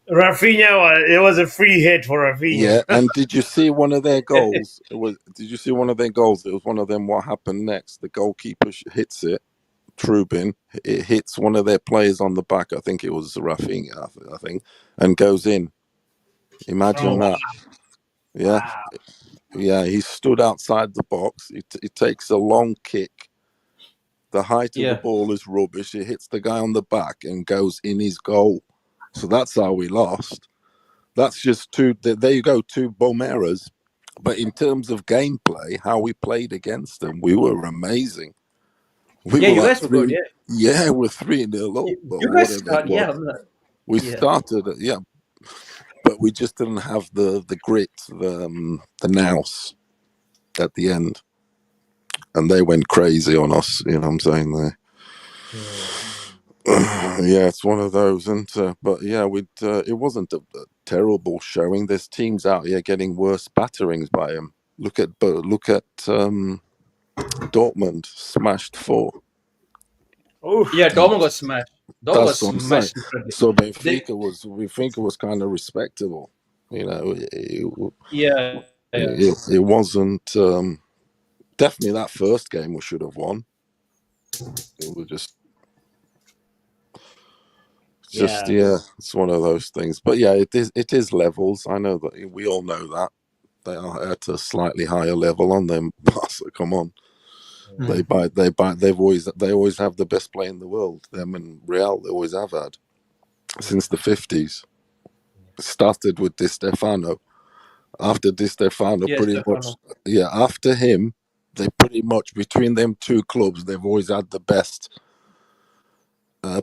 Rafinha, it was a free hit for Rafinha. Yeah, and did you see one of their goals? Did you see one of their goals? It was one of them. What happened next? The goalkeeper hits it. Trubin. It hits one of their players on the back. I think it was Rafinha. I think, and goes in. Imagine Oh, that. Yeah, wow. yeah. He stood outside the box. It takes a long kick. The height of the Yeah. ball is rubbish. It hits the guy on the back and goes in his goal. So that's how we lost. That's just two. There you go, two Bomeras. But in terms of gameplay, how we played against them, we were amazing. We Yeah, were you like guys were good. 3. Yeah. Yeah, we're 3-0 up, or You guys whatever it start. was. Yeah. I'm not- We Yeah. started, yeah, but we just didn't have the grit, the nous at the end, and they went crazy on us. You know what I'm saying? There, yeah, it's one of those, and but yeah, it wasn't a terrible showing. There's teams out here getting worse batterings by them. Look at Dortmund, smashed 4. Oof. Yeah, Dortmund got smashed. Dortmund got That's what I'm saying. smashed differently. So They, Benfica was kind of respectable. You know, yeah. Yeah. it wasn't definitely that first game we should have won. It was just Yeah. yeah, it's one of those things. But yeah, it is levels. I know that we all know that they are at a slightly higher level on them. Come on, they always have the best player in the world. Them and Real, they always have had since the 50s. Started with Di Stefano. After Di Stefano, Yeah, pretty much, Stefano. yeah. After him, they pretty much between them two clubs, they've always had the best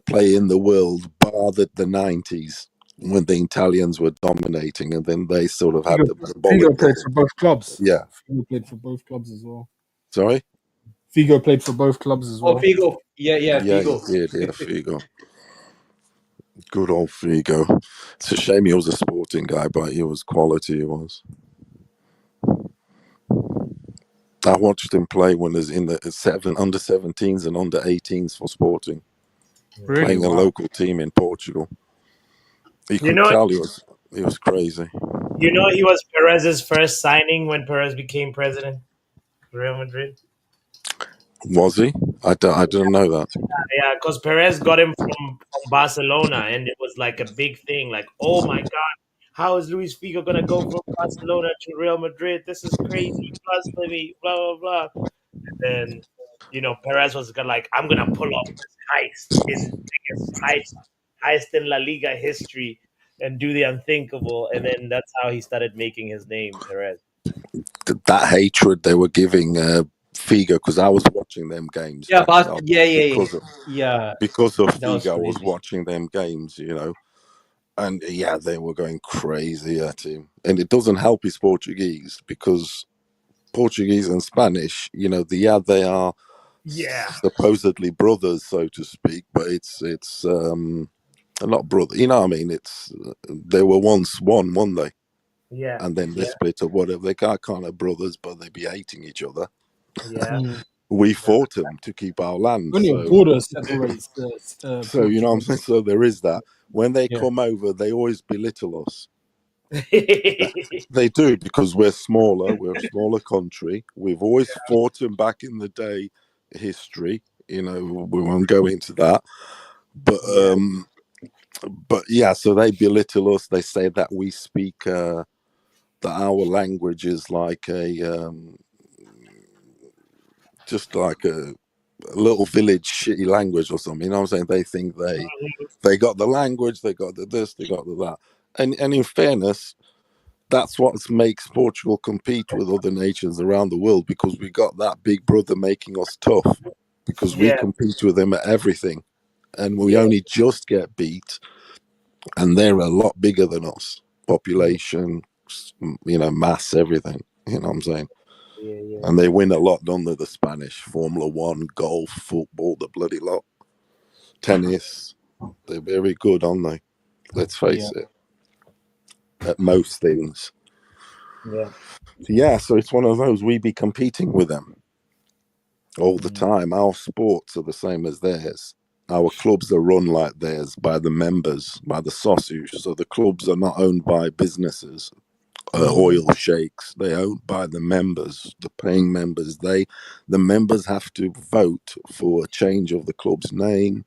play in the world, bar the 90s when the Italians were dominating, and then they sort of had Figo, the bullet Figo played bubble. for both clubs. Yeah, Figo played for both clubs as well. sorry. Figo played for both clubs as Oh, well. Figo. Yeah, Yeah, he Figo. did. Yeah, Figo. Good old Figo. It's a shame he was a sporting guy, but he was quality. He was. I watched him play when he was in the under 17s and under 18s for Sporting, Really? playing a Wow. local team in Portugal. You You could know, tell he was crazy. he was Perez's first signing when Perez became president of Real Madrid. Was he? I didn't know that. Yeah, because Perez got him from Barcelona, and it was like a big thing. Like, oh my God, how is Luis Figo gonna go from Barcelona to Real Madrid? This is crazy, blasphemy, blah blah blah. And Perez was like, I'm gonna pull off this heist in biggest heist in La Liga history and do the unthinkable, and then that's how he started making his name, Perez. That hatred they were giving Figo, because I was watching them games. Yeah, but Because of that was Figo, I was crazy. watching them games, and yeah, they were going crazy at him. And it doesn't help his Portuguese, because Portuguese and Spanish, they are Yeah, supposedly brothers, so to speak, but it's not brother. You know what I mean? It's they were once one, weren't they? yeah, And then they yeah, split or whatever. They kind of brothers, but they be hating each other. yeah. We fought them to keep our land, Only a so border separates you know what I'm Portugal. saying. So there is that. When they Yeah. come over, they always belittle us. They do, because we're smaller. We're a smaller country. We've always fought them back in the day. History, we won't go into that. But Yeah, yeah, so they belittle us. They say that we speak that our language is like just like a little village shitty language or something. You know what I'm saying? They think they got the language, they got the this, they got the that. And in fairness, that's what makes Portugal compete with other nations around the world, because we got that big brother making us tough, because we yeah, compete with them at everything, and we yeah, only just get beat, and they're a lot bigger than us, population, mass, everything. You know what I'm saying? yeah, yeah. And they win a lot, don't they? The Spanish, Formula One, golf, football, the bloody lot, tennis. They're very good, aren't they? Let's face it, at most things. Yeah. Yeah, so it's one of those, we be competing with them all the time. Our sports are the same as theirs. Our clubs are run like theirs by the members, by the sausage. So the clubs are not owned by businesses, oil sheikhs. They're owned by the members, the paying members. The members have to vote for a change of the club's name,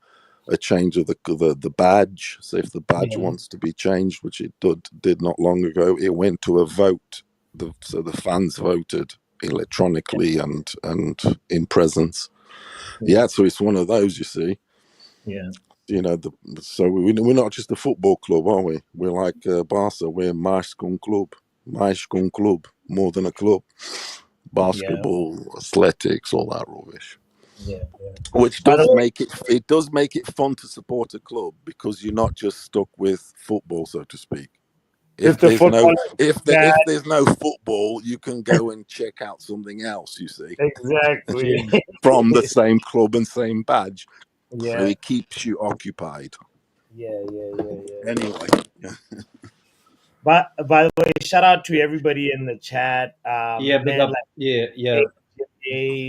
a change of the badge. So if the badge wants to be changed, which it did not long ago, it went to a vote. So the fans voted electronically and in presence. Yeah, so it's one of those, you see. Yeah. So we're not just a football club, are we? We're like Barca. We're mais que um club, more than a club. Basketball, athletics, all that rubbish. Yeah. Which By the does way, make it fun to support a club, because you're not just stuck with football, so to speak. if the football is bad, If there's no football, you can go and check out something else. You see, exactly. from the same club and same badge, so Yeah. it keeps you occupied. Yeah. Anyway, But by the way, shout out to everybody in the chat. Yeah, big Man, up. like Yeah.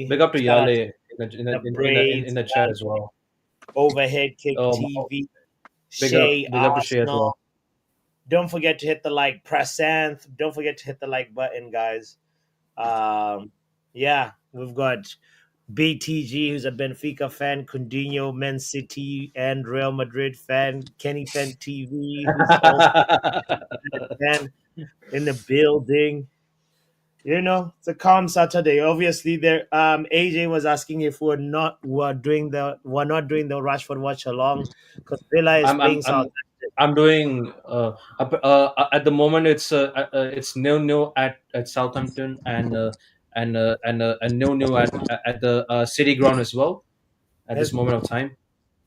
Big up to shout out to Yale the Braids, in the chat as well. Overhead Kick Oh, TV, Shay big up to Shay as well. Arsenal. Don't forget to hit the like, Prasanth. Don't forget to hit the like button, guys. Yeah, we've got BTG, who's a Benfica fan, Coutinho, Man City, and Real Madrid fan, Kenny Fan TV, who's also a fan in the building. It's a calm Saturday. Obviously, there. AJ was asking if we're not doing the Rashford watch along, because Villa is I'm I'm playing I'm South. I'm doing at the moment it's 0-0 at Southampton and 0-0 at the City ground as well at this moment of time.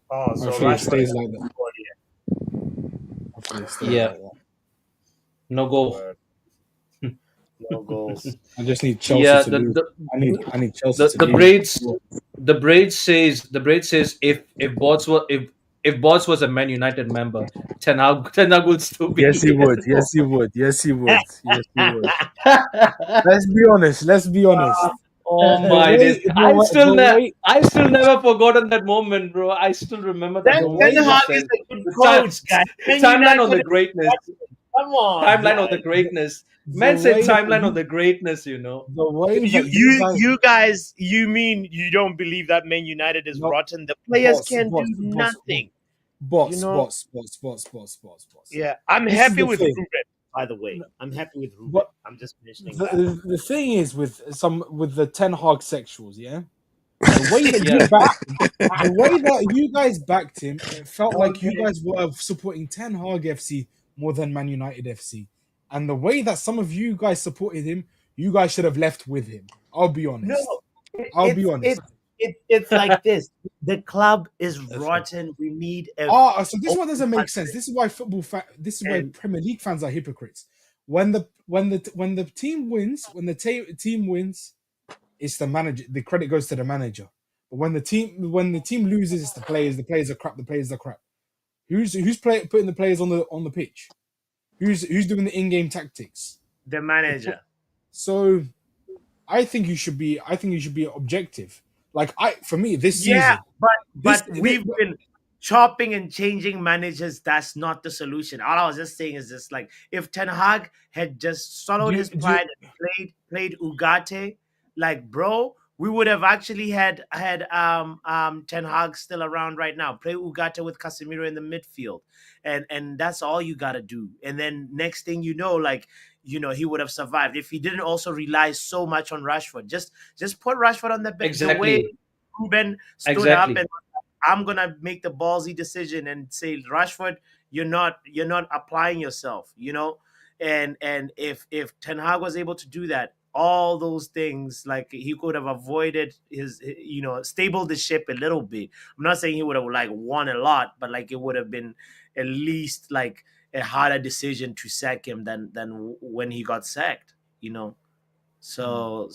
Oh, so Hopefully it Rashford stays has like that. scored yet. Hopefully it stays Yeah, like that. no goal. Word. No goals. I just need Chelsea Yeah, to lose. I need Chelsea to the lose. the braid says if Bots was a Man United member, Ten Hag would still be Yes, he here. would. Yes, he would. Yes, he would. Yes, he would. Let's be honest. Let's be honest. Oh The my days! way, the way, I still never forgotten that moment, bro. I still remember that Ten the moment. way Hag is 100%. a good The coach, guys. Man timeline on United the is greatness. come on, Timeline of the guys. greatness. the Man said way that timeline of the greatness. You know. the way You that you you guys, you guys, you mean you don't believe that Man United is no, rotten? The players boss, can do boss, boss, nothing. boss, boss, boss, boss, boss, boss, boss. Yeah, I'm This is happy the with thing. Ruben. By the way, I'm happy with Ruben. But I'm just mentioning that. the thing is with the Ten Hag sexuals, yeah. The way that Yeah. you backed him, the way that you guys backed him, it felt like you Okay. guys were supporting Ten Hag FC more than Man United FC. And the way that some of you guys supported him, you guys should have left with him. I'll be No, honest. I'll be honest. it's like this. The club is That's right. rotten. We need a So this one doesn't make sense. This is why this is why and Premier League fans are hypocrites. When the team wins, when the team wins, it's the manager. The credit goes to the manager. But when the team loses, it's the players. The players are crap. The players are crap. Who's putting the players on the pitch? Who's doing the in-game tactics? the manager. So I think you should be objective. Like for me this Yeah, season, but we've been chopping and changing managers. That's not the solution. All I was just saying is just like if Ten Hag had just swallowed his pride and played Ugarte, like bro, we would have actually had Ten Hag still around right now. Play Ugarte with Casemiro in the midfield, and that's all you gotta do. And then next thing you know, like he would have survived if he didn't also rely so much on Rashford. Just put Rashford on the bench. The way Exactly. Ruben stood Exactly. up and I'm gonna make the ballsy decision and say, Rashford, you're not applying yourself, and if Ten Hag was able to do that, all those things, like he could have avoided stable the ship a little bit. I'm not saying he would have like won a lot, but like it would have been at least like a harder decision to sack him than when he got sacked, So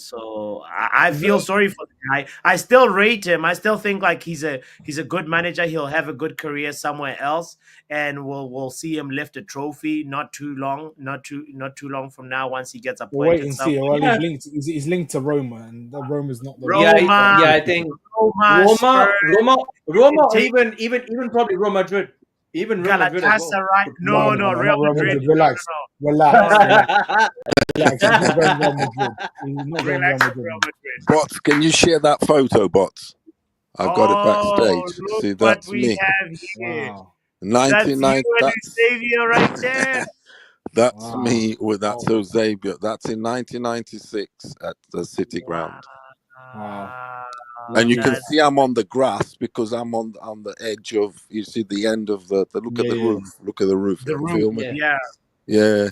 I feel sorry for the guy. I still rate him. I still think like he's a good manager. He'll have a good career somewhere else, and we'll see him lift a trophy not too long from now once he gets we'll wait appointed and somewhere. see. Well, Yeah. he's linked to Roma, and Roma's not the Yeah. Roma, Yeah. I think Roma, Spurs, Roma, or take even probably Real Madrid, even Real Madrid as well. Galatasaray. No, No, no, no, no, Real not Real Madrid. Madrid. No, no, Relax, no, no, relax, no, no. relax. He's not going Real Madrid. He's not going Real Relax, Madrid. Real Madrid. Bots, can you share that photo, Bots? I've got it Oh, backstage. look See, what that's we me. have here. Wow, That's you 99. and Xavier right there. That's wow. me with that's Oh, Eusebio. That's in 1996 at the City Ground. wow. And you can That's see I'm on the grass because I'm on the edge of. You see the end of the look at the Yeah. roof. Look at the roof. the You can roof. feel me? Yeah. Yeah. Yeah.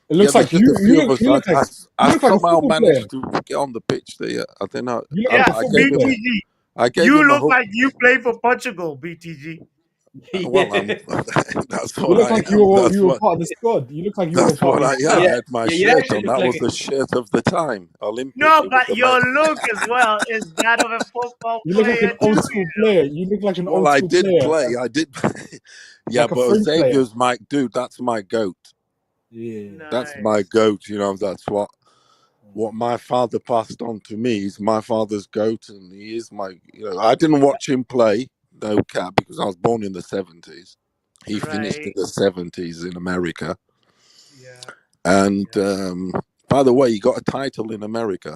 It Yeah, looks there's like just a few of us. you look like I a somehow football player. managed to get on the pitch there. I don't know. You look I, like a Yeah, I football gave him. player. BTG. I gave You him a look hook. like you play for Portugal, BTG. Well, I'm. That's You what look I like am. That's you were what. part of the squad. You look like you were That's part what of I. the Yeah, squad. I Yeah. had my Yeah. You shirt actually on. look That like was it. the shirt of the time. Olympic. No, It was but the your look as well is that of a football You look like player an old too. school player. You look like an Well, old I school did player, play. I did. Yeah, like a but French player. Xavier's my dude. That's my goat. Yeah. That's my Nice. goat. That's what my father passed on to me. He's my father's goat, and he is my. I didn't watch him play, no cap, because I was born in the 70s. He finished in Right. the 70s in America, Yeah. and Yeah. by the way, he got a title in America.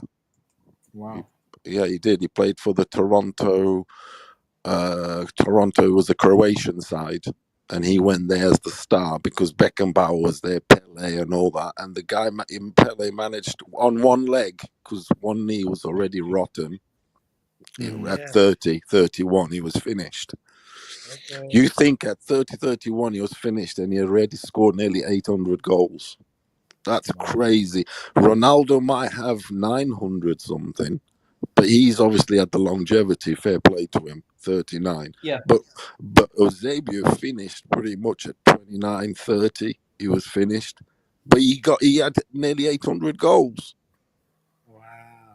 Wow. Yeah, he did. He played for the Toronto. Toronto was a Croatian side, and he went there as the star because Beckenbauer was there, Pele, and all that. And the guy in Pele managed on one leg because one knee was already rotten. At Yeah. 30, 31, he was finished. Okay. You think at 30, 31, he was finished, and he already scored nearly 800 goals. That's crazy. Ronaldo might have 900 something. But he's obviously had the longevity. Fair play to him. 39. Yeah. But Eusebio finished pretty much at 29, 30. He was finished. But he had nearly 800 goals. Wow.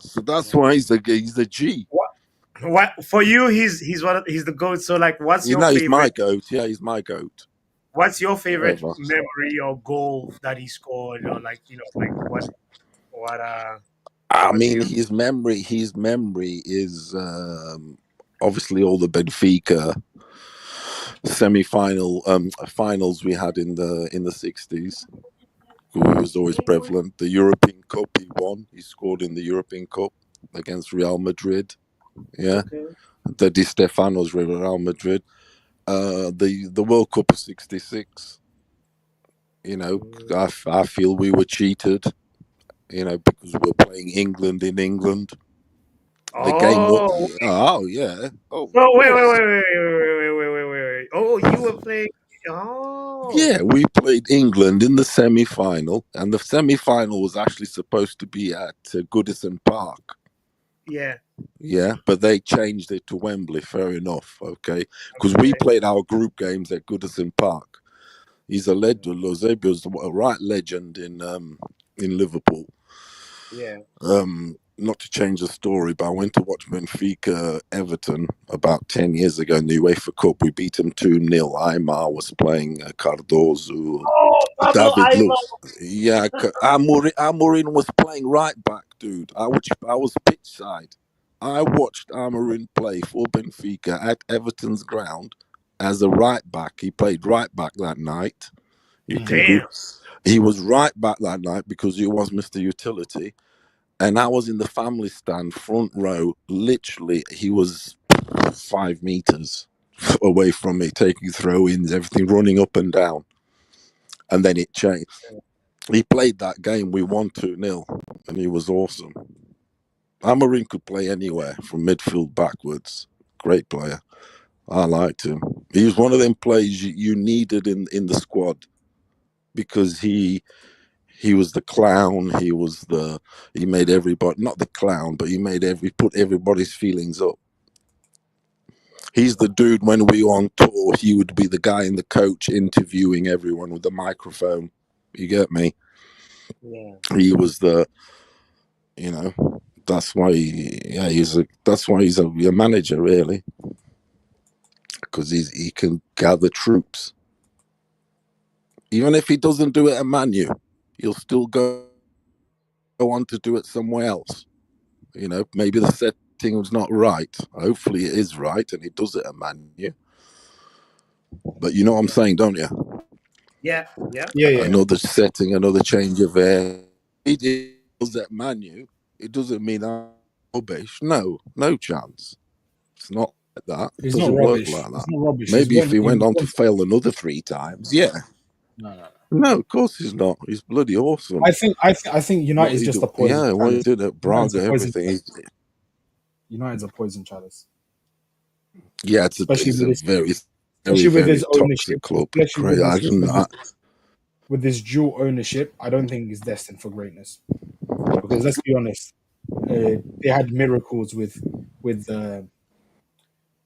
So that's why he's a G. What for you? He's the goat. So like, what's your He's my favorite? goat. Yeah, he's my goat. What's your favorite Forever. memory or goal that he scored, or like like what I what's mean, your his memory is obviously all the Benfica semi-final finals we had in the 60s. Who was always prevalent. The European Cup he won. He scored in the European Cup against Real Madrid. Yeah, the Di Stefano's Real Madrid. The World Cup of '66. I feel we were cheated. Because we're playing England in England. The game was. Oh, Oh yeah. Oh, of oh, wait, wait, course. wait, wait, wait, wait, wait, wait, wait, wait. Oh, you were playing. Oh, Yeah, we played England in the semi-final, and the semi-final was actually supposed to be at Goodison Park. yeah. Yeah, but they changed it to Wembley. Fair enough. Okay, because we played our group games at Goodison Park. He's a legend. Eusebio's a right legend in Liverpool. Yeah. Not to change the story, but I went to watch Benfica Everton about 10 years ago in the UEFA Cup. We beat them 2-0. Aymar was playing Cardozo. Oh, Pablo David Aiba. Luz. Yeah, Amorin was playing right back, dude. I was pitch side. I watched Amorin play for Benfica at Everton's ground as a right back. He played right back that night. You can Damn. he was right back that night because he was Mr. Utility. And I was in the family stand, front row. Literally, he was 5 meters away from me, taking throw-ins, everything, running up and down. And then it changed. He played that game. We won 2-0, and he was awesome. Amorim could play anywhere from midfield backwards. Great player. I liked him. He was one of them players you needed in the squad because he was the clown. He made everybody, not the clown, but he put everybody's feelings up. He's the dude when we were on tour, he would be the guy in the coach interviewing everyone with the microphone. You get me? Yeah. He was that's why he's a manager really. Because he can gather troops. Even if he doesn't do it at Man U, he'll still go on to do it somewhere else. Maybe the setting was not right. Hopefully it is right and he does it at Man U. But you know what I'm saying, don't you? Yeah. Yeah. Yeah. Another setting, another change of air. He does at Man U. It doesn't mean I'm rubbish. No chance. It's not like that. It He's not doesn't work rubbish. like that. He's not rubbish. Maybe if he went on to fail another 3 times, yeah. No. No, of course he's not. He's bloody awesome. I think United's just a poison. Yeah, what he did at Braga, everything. United's a poison chalice. Yeah, it's a very, especially with very his toxic ownership, club. With this dual ownership, I don't think he's destined for greatness. Because let's be honest, they had miracles with they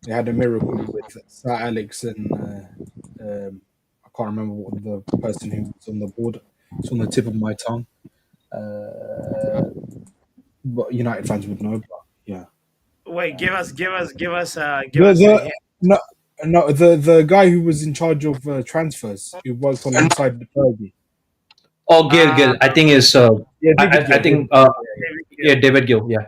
had a miracle with Sir Alex and I can't remember what the person who was on the board. It's on the tip of my tongue. But United fans would know. But yeah. Wait, give us a No, the guy who was in charge of transfers, who worked alongside the Fergie. Oh, Gil. I think is I think David Gill. Yeah.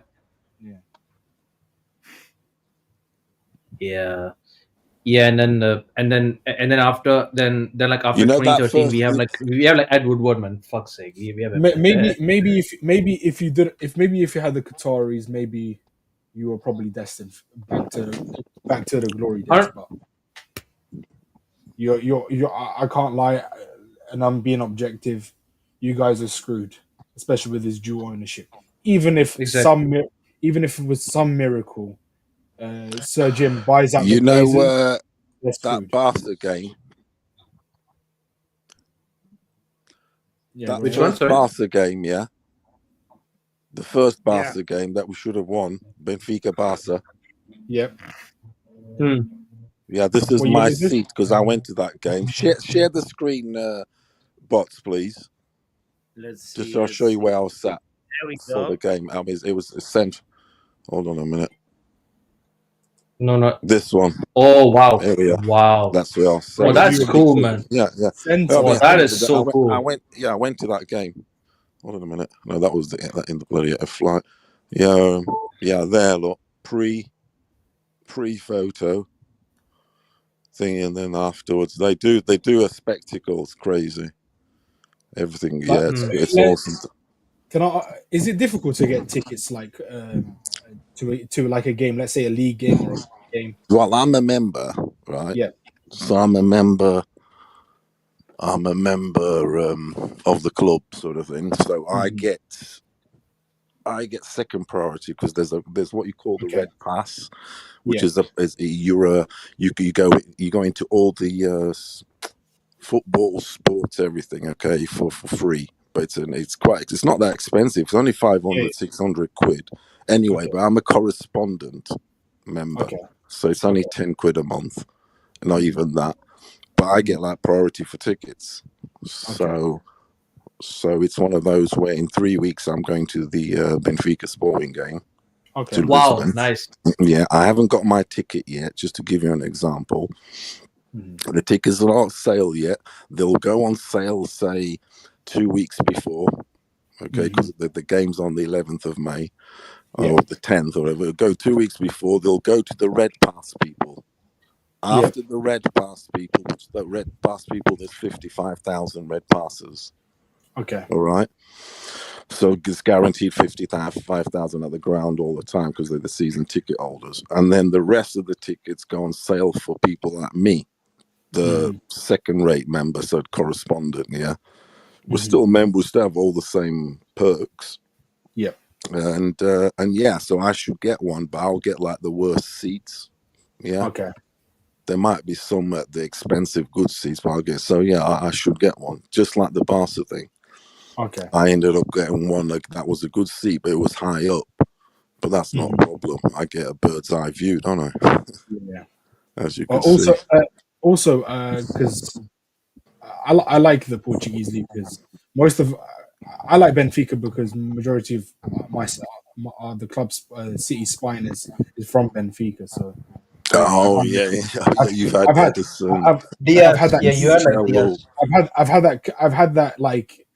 And then after like after 2013 we have like Ed Woodward, man. Fuck's sake. We have maybe if you had the Qataris, maybe you were probably destined back to the glory days. But I can't lie, and I'm being objective. You guys are screwed, especially with this dual ownership. Even if it was some miracle, Sir Jim buys out. That Barca game. Yeah, which one? Sorry? Barca game, yeah. The first Barca game that we should have won, Benfica Barca. Yep. Yeah, this is my seat because I went to that game. Share the screen, bots, please. Let's see. Just I'll show you where I was sat. There we for go. the game. I mean, it was sent. Hold on a minute. No. This one. Oh wow! There we are. Wow. That's where I was. Oh, that's cool, man. Yeah. That is so cool. I went to that game. Hold on a minute. No, that was in the bloody flight. Yeah. There, look, pre-photo thing, and then afterwards they do a spectacle. It's crazy. Everything. Yeah, it's awesome. Is it difficult to get tickets like to like a game, let's say a league game or a game? Well, I'm a member, right? Yeah. So I'm a member of the club, sort of thing. So I get I get second priority because there's what you call the Okay. red pass, which Yeah. you go into all the football, sports, everything, okay, for free. But it's not that expensive. It's only 500, Yeah. 600 quid. Anyway, Okay. but I'm a correspondent member, Okay. so it's only Okay. 10 quid a month, not Mhm. even that. But I Mhm. get like priority for tickets. Okay. So it's one of those where in 3 weeks I'm going to the Benfica Sporting game Okay. to Wow, Lisbon. nice. Yeah, I haven't got my ticket yet. Just to give you an example, Mhm. the tickets are not on sale yet. They'll go on sale, say, 2 weeks before. Okay, because the game's on the 11th of May Yeah. or the 10th or whatever. It'll go 2 weeks before. They'll go to the red pass people. Yeah. After the red pass people, which the red pass people, there's 55,000 red passes. Okay. All right. So it's guaranteed 55,000 at the ground all the time because they're the season ticket holders. And then the rest of the tickets go on sale for people like me, the second rate member, so correspondent. Yeah. We're still members, we still have all the same perks. Yeah. And yeah, so I should get one, but I'll get like the worst seats. Yeah. Okay. There might be some at the expensive good seats, but I'll get I should get one. Just like the Barca thing. Okay. I ended up getting one that was a good seat, but it was high up. But that's not a problem. I get a bird's eye view, don't I? Yeah. As you can Also, see. because I like the Portuguese league because most of I like Benfica because majority of the club's city spine is from Benfica. So I Oh kind yeah, of yeah. You've had I've had Edison, I've had Diaz, that yeah, you are like Cello. Diaz. I've had that like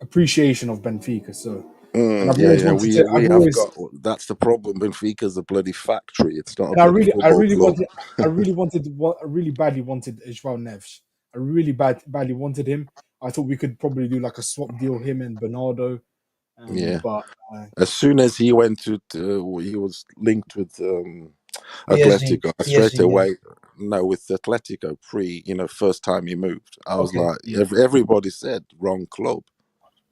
appreciation of Benfica. So and I've Yeah, always yeah. wanted to. We I've have always got. That's the problem. Benfica's a bloody factory. It's not a and I bloody really, football club. I really badly wanted Joao Neves. I really badly wanted him. I thought we could probably do like a swap deal, him and Bernardo. Yeah. But As soon as he went he was linked with PSG, Atletico straight PSG, yeah. away. No, with Atletico first time he moved. I was Okay. like, everybody said wrong club.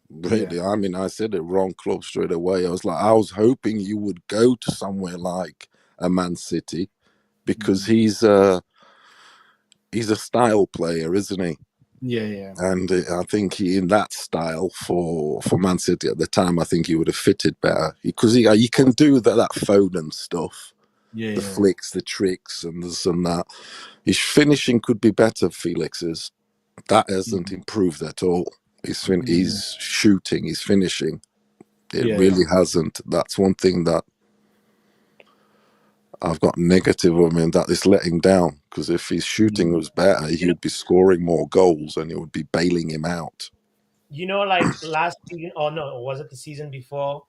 yeah, Really, I mean, I said it wrong club straight away. I was hoping you would go to somewhere like a Man City because he's a style player, isn't he? yeah, And I think in that style for Man City at the time, I think he would have fitted better because he can do that Foden stuff, the yeah, flicks, the tricks, and this and that. His finishing could be better. Felix's that hasn't improved at all. His shooting, his finishing, it yeah. really hasn't. That's one thing that I've got negative of him, that is letting down. Because if his shooting was better, he would be scoring more goals, and it would be bailing him out. You know, like last season, or no, was it the season before?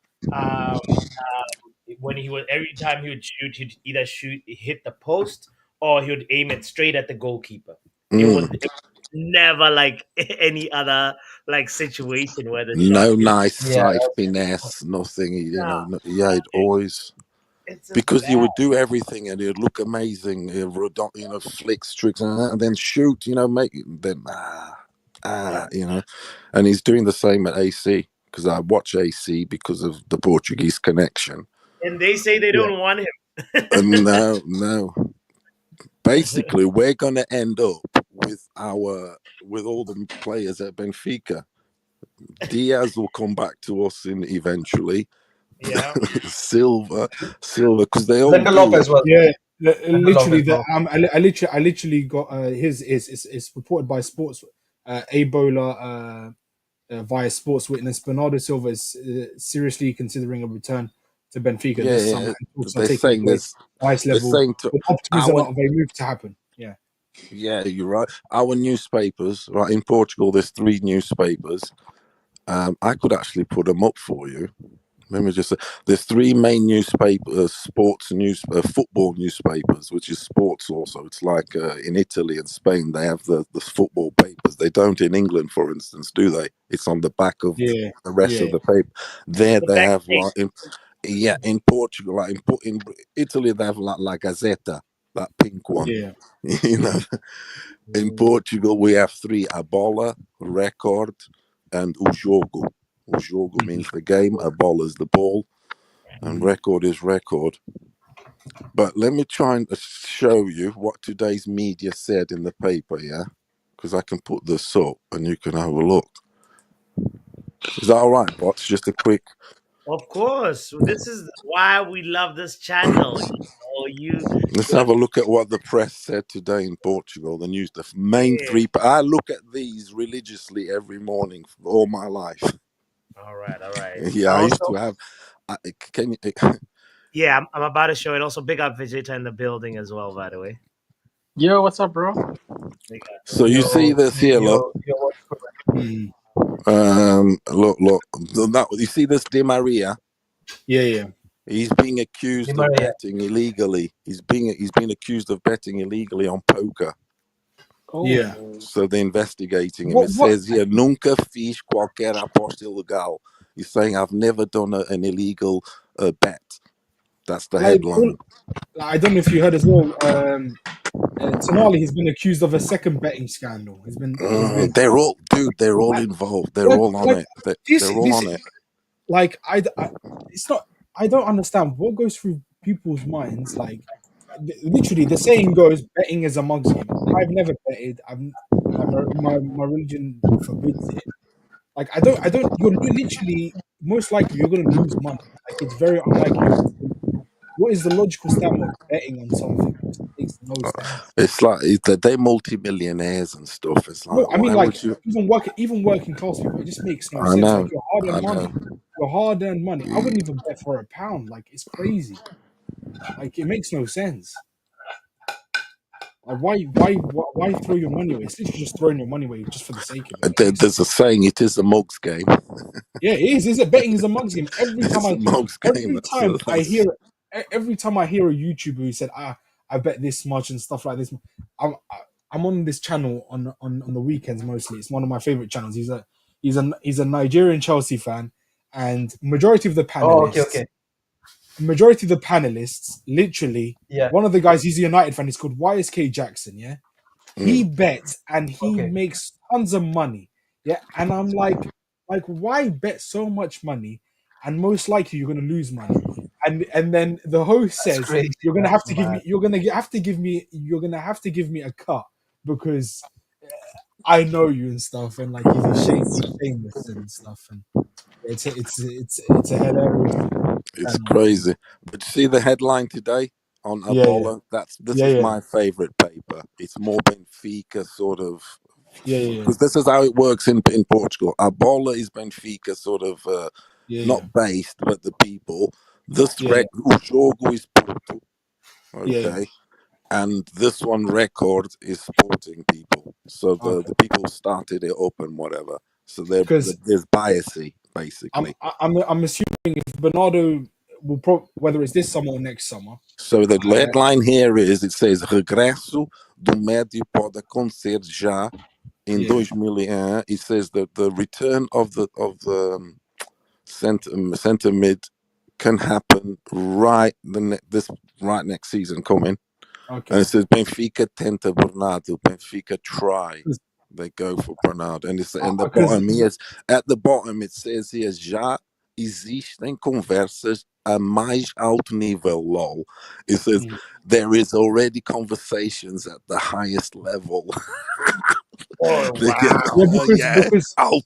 When he would every time he would shoot, he'd either hit the post, or he would aim it straight at the goalkeeper. Mm. It was never like any other like situation where the shot No hit. nice Yeah. side finesse, nothing. Nah, Yeah, it always it's just because he bad. would do everything and he'd look amazing. Flicks, tricks, and then shoot. Make then Yeah. and he's doing the same at AC because I watch AC because of the Portuguese connection. And they say they Yeah. don't want him. No. Basically, we're gonna end up with all the players at Benfica. Diaz will come back to us in eventually. Yeah. Silver, because they all Lindelof do. as well. Yeah, Lindelof literally. as well. I literally got his is reported by Sports Ebola via Sports Witness. Bernardo Silva is seriously considering a return to Benfica this Yeah. summer, and talks are They're taking saying place this. highest They're level saying to with optimism our of a move to happen. Yeah, yeah, you're right. Our newspapers, right in Portugal, there's 3 newspapers. I could actually put them up for you. Let me just say, there's 3 main newspapers, football newspapers, which is sports also. It's like in Italy and Spain, they have the football papers. They don't in England, for instance, do they? It's on the back of yeah, the rest yeah, of the paper. There The they back have page. like, in Portugal, like in Italy, they have like La Gazzetta, that pink one. yeah, you know, in Portugal, we have 3: A Bola, Record, and O Jogo, O jogo means the game, a ball is the ball, and record is record. But let me try and show you what today's media said in the paper, yeah? Because I can put this up and you can have a look. Is that all right, bots? Just a quick... Of course, this is why we love this channel. Let's have a look at what the press said today in Portugal. The news, the main three... I look at these religiously every morning for all my life. All right. Yeah, I used to have... Can you... Yeah, I'm about to show it. Also, big up Vegeta in the building as well, by the way. Yo, what's up, bro? So you see this here, look. Look. You see this Di Maria? Yeah. He's being accused of betting illegally. He's been accused of betting illegally on poker. Oh. Yeah. So they're investigating him. It says here, nunca fiz qualquer aposta ilegal. He's saying, I've never done an illegal bet. That's the headline. I don't know if you heard as well. Tonali has been accused of a second betting scandal. They're all involved. They're all on it. They're all on it. Like it's not. I don't understand what goes through people's minds. Like literally, the saying goes, "Betting is a mugs game." I've never betted. My religion forbids it. Like I don't. You're literally most likely you're going to lose money. Like it's very unlikely. What is the logical stem of betting on something? It makes no sense. It's like they're multi-millionaires and stuff. It's like, No, I mean, like you... even working class people, it just makes no I sense. know. Like your hard-earned money. I wouldn't even bet for £1. Like it's crazy. Like it makes no sense. Like why throw your money away? It's literally just throwing your money away just for the sake of it. There's a saying, it is a mugs game. Yeah, it is. Is it betting is a mugs game? Every time I hear a YouTuber who said, I bet this much and stuff like this. I'm on this channel on the weekends mostly. It's one of my favorite channels. He's a Nigerian Chelsea fan, and majority of the panelists. Majority of the panelists, literally, one of the guys, he's a United fan. He's called YSK Jackson. Yeah, he bets and he makes tons of money. Yeah, and I'm like, why bet so much money? And most likely you're going to lose money. And then the host says you're going to have to give me a cut because I know you and stuff, and like he's famous and stuff, and it's a hilarious. It's crazy. But you see the headline today on Ebola? This is my favorite paper. It's more Benfica sort of. Because this is how it works in Portugal. Ebola is Benfica sort of not based, but the people. This o jogo is Porto. Okay. And this one record is Sporting people. So the people started it up and whatever. So there's biasy, basically. I'm assuming if Bernardo will whether it's this summer or next summer. So the headline here is, it says, regresso do médio pode acontecer já in 2001. It says that the return of the centre mid can happen right next season coming. Okay. And it says Benfica tenta Bernardo. Benfica try. They go for Bernardo. And it's at the bottom it says here, já existem conversas a mais alto nível, lol. It says there is already conversations at the highest level. Oh, wow.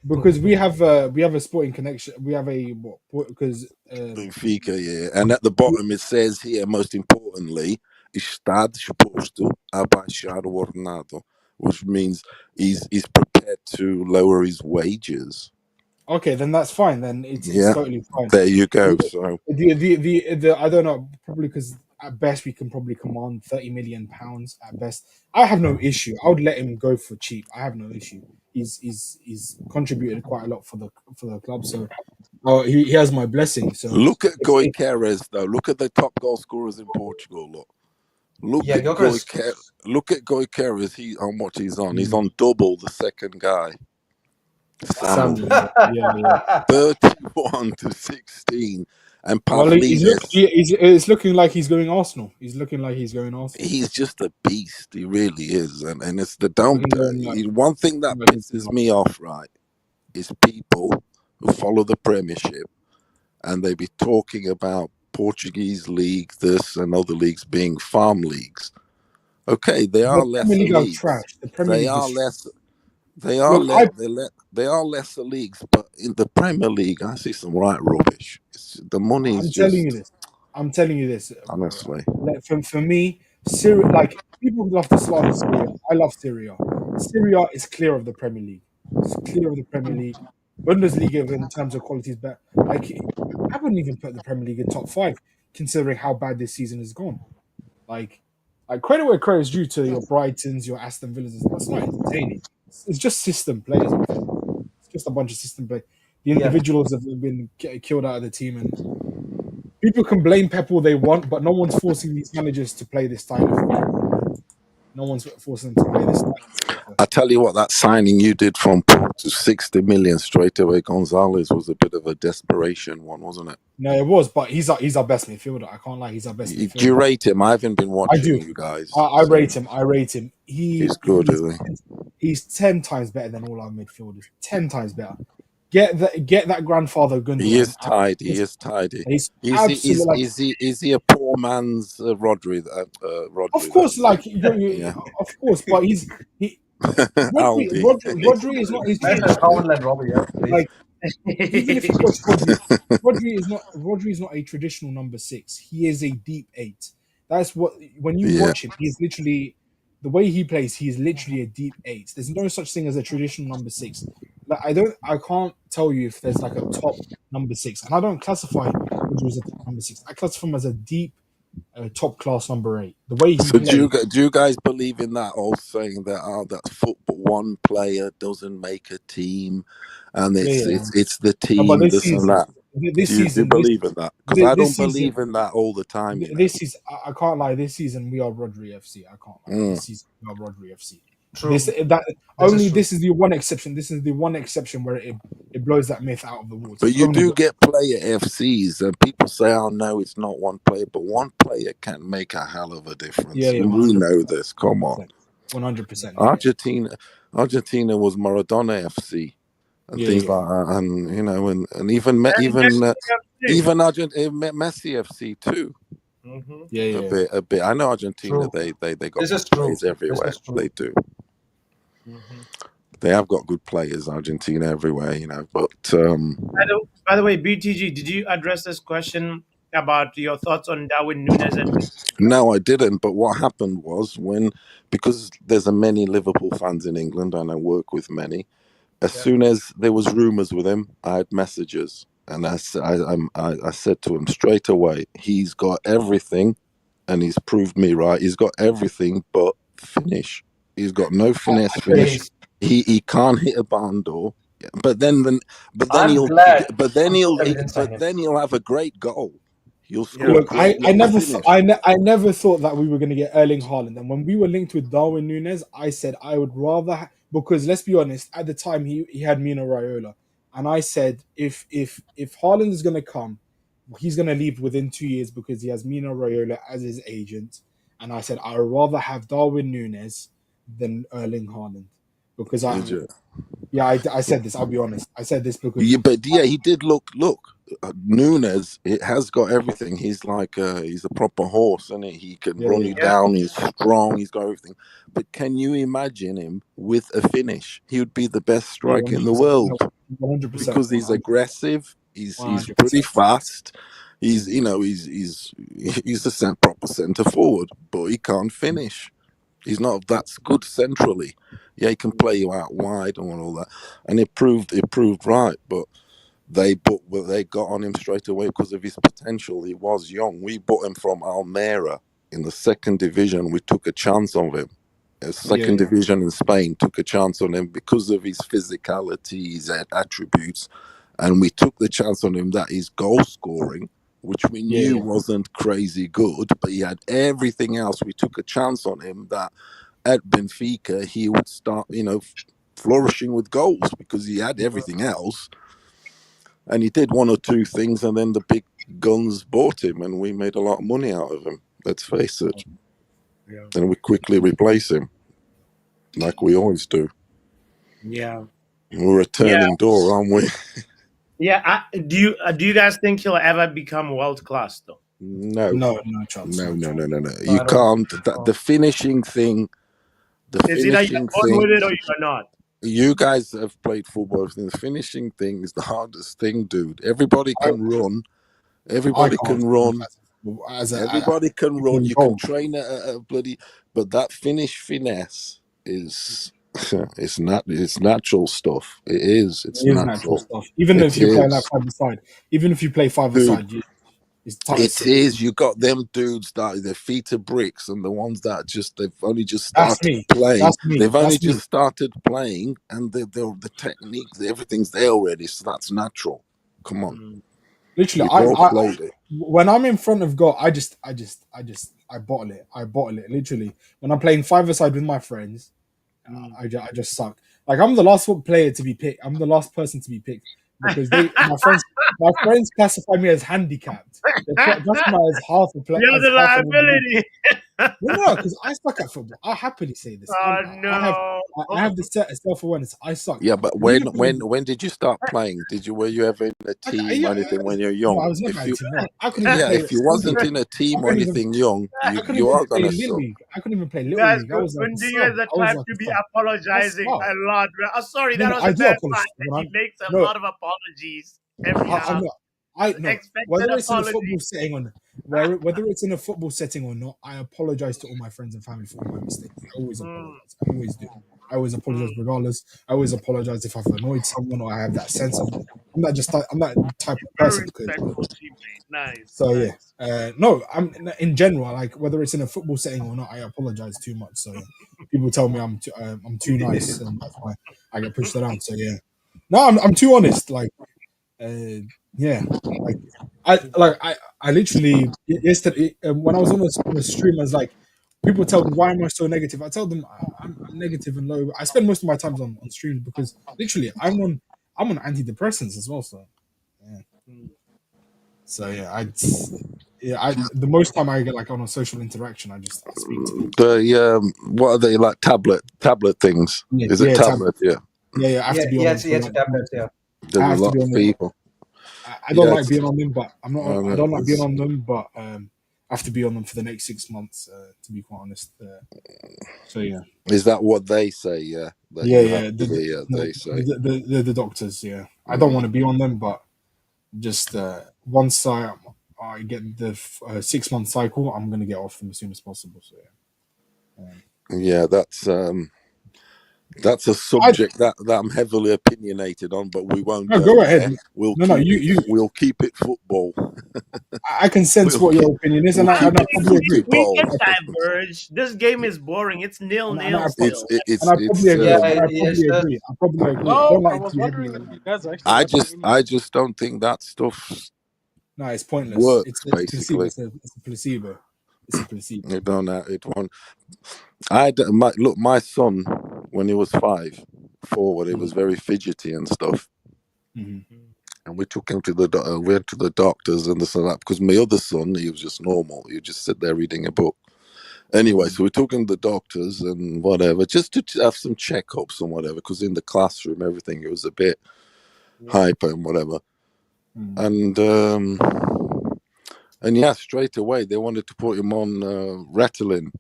Because we have a sporting connection. We have because Benfica, yeah. And at the bottom it says here, most importantly, está disposto a baixar o ordenado, which means he's prepared to lower his wages. Okay, then that's fine. Then it's totally fine. There you go. So the I don't know, probably because at best we can probably command £30 million at best. I have no issue. I would let him go for cheap. I have no issue. He's contributed quite a lot for the club, so he has my blessing. So look at Goicoechea though. Look at the top goal scorers in Portugal. Look at Goicoechea. He on what he's on. He's on double the second guy. Samuel. 31 to 16, Well, Pavlidis, it's looking like he's going Arsenal. He's looking like he's going Arsenal. he's just a beast. He really is. And it's the He's don't. looking going like One thing that like pisses me off, right, is people who follow the Premiership and they be talking about Portuguese league, this and other leagues being farm leagues. Okay, they are the Premier lesser League are leagues. trash. The Premier They League are is less. They are look. they are lesser leagues, but in the Premier League, I see some right rubbish. The money is I'm telling you just this. I'm telling you this. honestly. Like for me, Syria. Like people love to slander Syria. I love Syria. Syria is clear of the Premier League. It's clear of the Premier League. Bundesliga in terms of quality is better. Like I wouldn't even put the Premier League in top five, considering how bad this season has gone. Like, like credit where credit is due to your Brightons, your Aston Villas. That's not entertaining. It's just system players. Unfortunately, it's just a bunch of system play. The Yeah. individuals have been killed out of the team, and people can blame Pep all they want, but no one's forcing these managers to play this style of football. No one's forcing them to play this style of football. I tell you what, that signing you did from Porto, 60 million straight away, Gonzalez, was a bit of a desperation one, wasn't it? No, it was, but he's our best midfielder. I can't lie, he's our best Do you midfielder. rate him? I haven't been I watching do. you guys. I so rate him. I rate him. he's good, isn't he? He's 10 times better than all our midfielders. 10 times better. Get that grandfather Gundogan. He is out. tidy. He is tidy. He's Is absolutely like, is he a poor man's Rodri? Rodri. of course, like Yeah. of course, but he Aldi. Rodri is not a traditional Like Robbie, yeah, please. like even if you watch Rodri is not a traditional number 6. He is a deep 8. That's what when you Yeah. watch him, he's literally the way he plays. He's literally a deep 8. There's no such thing as a traditional number 6. Like I can't tell you if there's like a top number 6, and I don't classify Rodri as a top number 6. I classify him as a deep, top class number 8. The way he So plays. do you guys believe in that old saying that that football one player doesn't make a team, and it's the No, but team this and that? this Do you season, believe in that? Because I this don't season, believe in that all the time. You know. this is I can't lie. This season we are Rodri FC. I can't lie. This season we are Rodri FC. True. This is the one exception. This is the one exception where it blows that myth out of the water. But you Only do get player FCs, and people say, "Oh no, it's not one player," but one player can make a hell of a difference. Yeah, And we know this. Come on, 100%. Argentina was Maradona FC and Yeah, things yeah. like that, and you know, and even Messi FC too. Mhm. A bit. I know Argentina. True. They got This is good true. players everywhere. This is true. They do. Mhm. They have got good players, Argentina, everywhere. You know, but By the way, BTG, did you address this question about your thoughts on Darwin Nunes and no, I didn't. But what happened was because there's a many Liverpool fans in England, and I work with many. As soon as there was rumours with him, I had messages, and I said to him straight away, he's got everything, and he's proved me right. He's got everything but finish. He's got no finesse finish. He can't hit a barn door. But then I'm he'll glad but then some he'll evidence on him. he'll have a great goal. He'll score. Look, I great never finish. I never thought that we were going to get Erling Haaland. And when we were linked with Darwin Nunes, I said I would rather because let's be honest, at the time he had Mino Raiola, and I said if Haaland is going to come, he's going to leave within 2 years because he has Mino Raiola as his agent. And I said I would rather have Darwin Nunes than Erling Haaland because I said this. I'll be honest. I said this because he did look. Nunes, it has got everything. He's like he's a proper horse, and he can run you down. He's strong. He's got everything. But can you imagine him with a finish? He would be the best striker in the world 100%, because he's 100%. aggressive. He's 100%. pretty fast. He's a proper centre forward, but he can't finish. He's not that good centrally. Yeah, he can play you out wide and all that, and it proved right. But they got on him straight away because of his potential. He was young. We bought him from Almeria in the second division. We took a chance on him. Second division in Spain took a chance on him because of his physicality, his attributes, and we took the chance on him that his goal scoring, which we knew wasn't crazy good, but he had everything else. We took a chance on him that at Benfica he would start, flourishing with goals because he had everything else. And he did one or two things, and then the Guns bought him, and we made a lot of money out of him. Let's face it. Yeah. And we quickly replace him, like we always do. Yeah. We're a turning door, aren't we? Yeah. Do you guys think he'll ever become world class though? No, No chance. no. No, You I don't can't. think so. The finishing thing. It's either you're born with it or you're not. You guys have played football. The finishing thing is the hardest thing, dude. Everybody can run. Everybody I can can't run. Everybody can run. You can train a bloody, but that finesse is it's not. It's natural stuff. It is. It's natural stuff. Even if you play is. like five-a-side, even if you play five-a-side, it's tough. It is. You got them dudes that their feet are bricks, and the ones that they've only just started playing. That's me. They've only That's me. just started playing, and the technique, everything's there already. So that's natural. Come on. Literally, played it. When I'm in front of goal, I bottle it. I bottle it. Literally, when I'm playing five-a-side with my friends, I just suck. Like I'm the last player to be picked. I'm the last person to be picked because my friends classify me as handicapped. They classify me as half a player. You're the liability. No, because I suck at football. I'll happily say this. Oh no! I have this self-awareness. I suck. Yeah, but when did you start playing? Were you ever in a team or anything when you're young? No, I was never in a team. No. I couldn't yeah, play if you wasn't in a team or anything young, you are gonna suck. I couldn't even play little guys, league. I was like, you guys are trying to be apologizing a lot. I'm sorry, that was a bad line. He makes a lot of apologies every now. Whether it's in a football setting or whether it's in a football setting or not, I apologize to all my friends and family for all my mistakes. I always apologize. I always do. I always apologize regardless. I always apologize if I've annoyed someone or I have that sense of. I'm that type of person. Nice. So yeah, no. I'm in general, like whether it's in a football setting or not, I apologize too much. So people tell me I'm too nice, and that's why I get pushed around. So yeah, no, I'm too honest. Like. Yeah, I literally yesterday when I was on a stream, I was like, people tell me why am I so negative? I tell them I'm negative and low. I spend most of my time on streams because literally I'm on antidepressants as well. So the most time I get like on a social interaction, I speak to them. What are they like? Tablet things? Is it tablet? Yeah. Yeah. I have to be on tablets. Yeah. There's a lot of people. I don't like being on them, but I'm not. I don't like being on them, but I have to be on them for the next 6 months. To be quite honest. So yeah. Is that what they say? Yeah. They say the doctors. Yeah. I don't want to be on them, but just once I get the 6 month cycle, I'm gonna get off them as soon as possible. So yeah. Yeah, that's a subject that I'm heavily opinionated on, but we won't. Go ahead. We'll keep it football. I can sense what your opinion is, and I probably agree. We can diverge. This game is boring. It's 0-0. I probably agree. Oh, I was wondering if you guys actually. I just don't think that stuff. No, it's pointless. Works basically. It's a placebo. It's a placebo. It won't. My son, when he was 4, he was very fidgety and stuff. Mm-hmm. And we took him to the doctors and this and that, because my other son, he was just normal. He would just sit there reading a book. Anyway, so we took him to the doctors and whatever, just to have some checkups and whatever, because in the classroom, everything, it was a bit hyper and whatever. And yeah, straight away, they wanted to put him on Ritalin,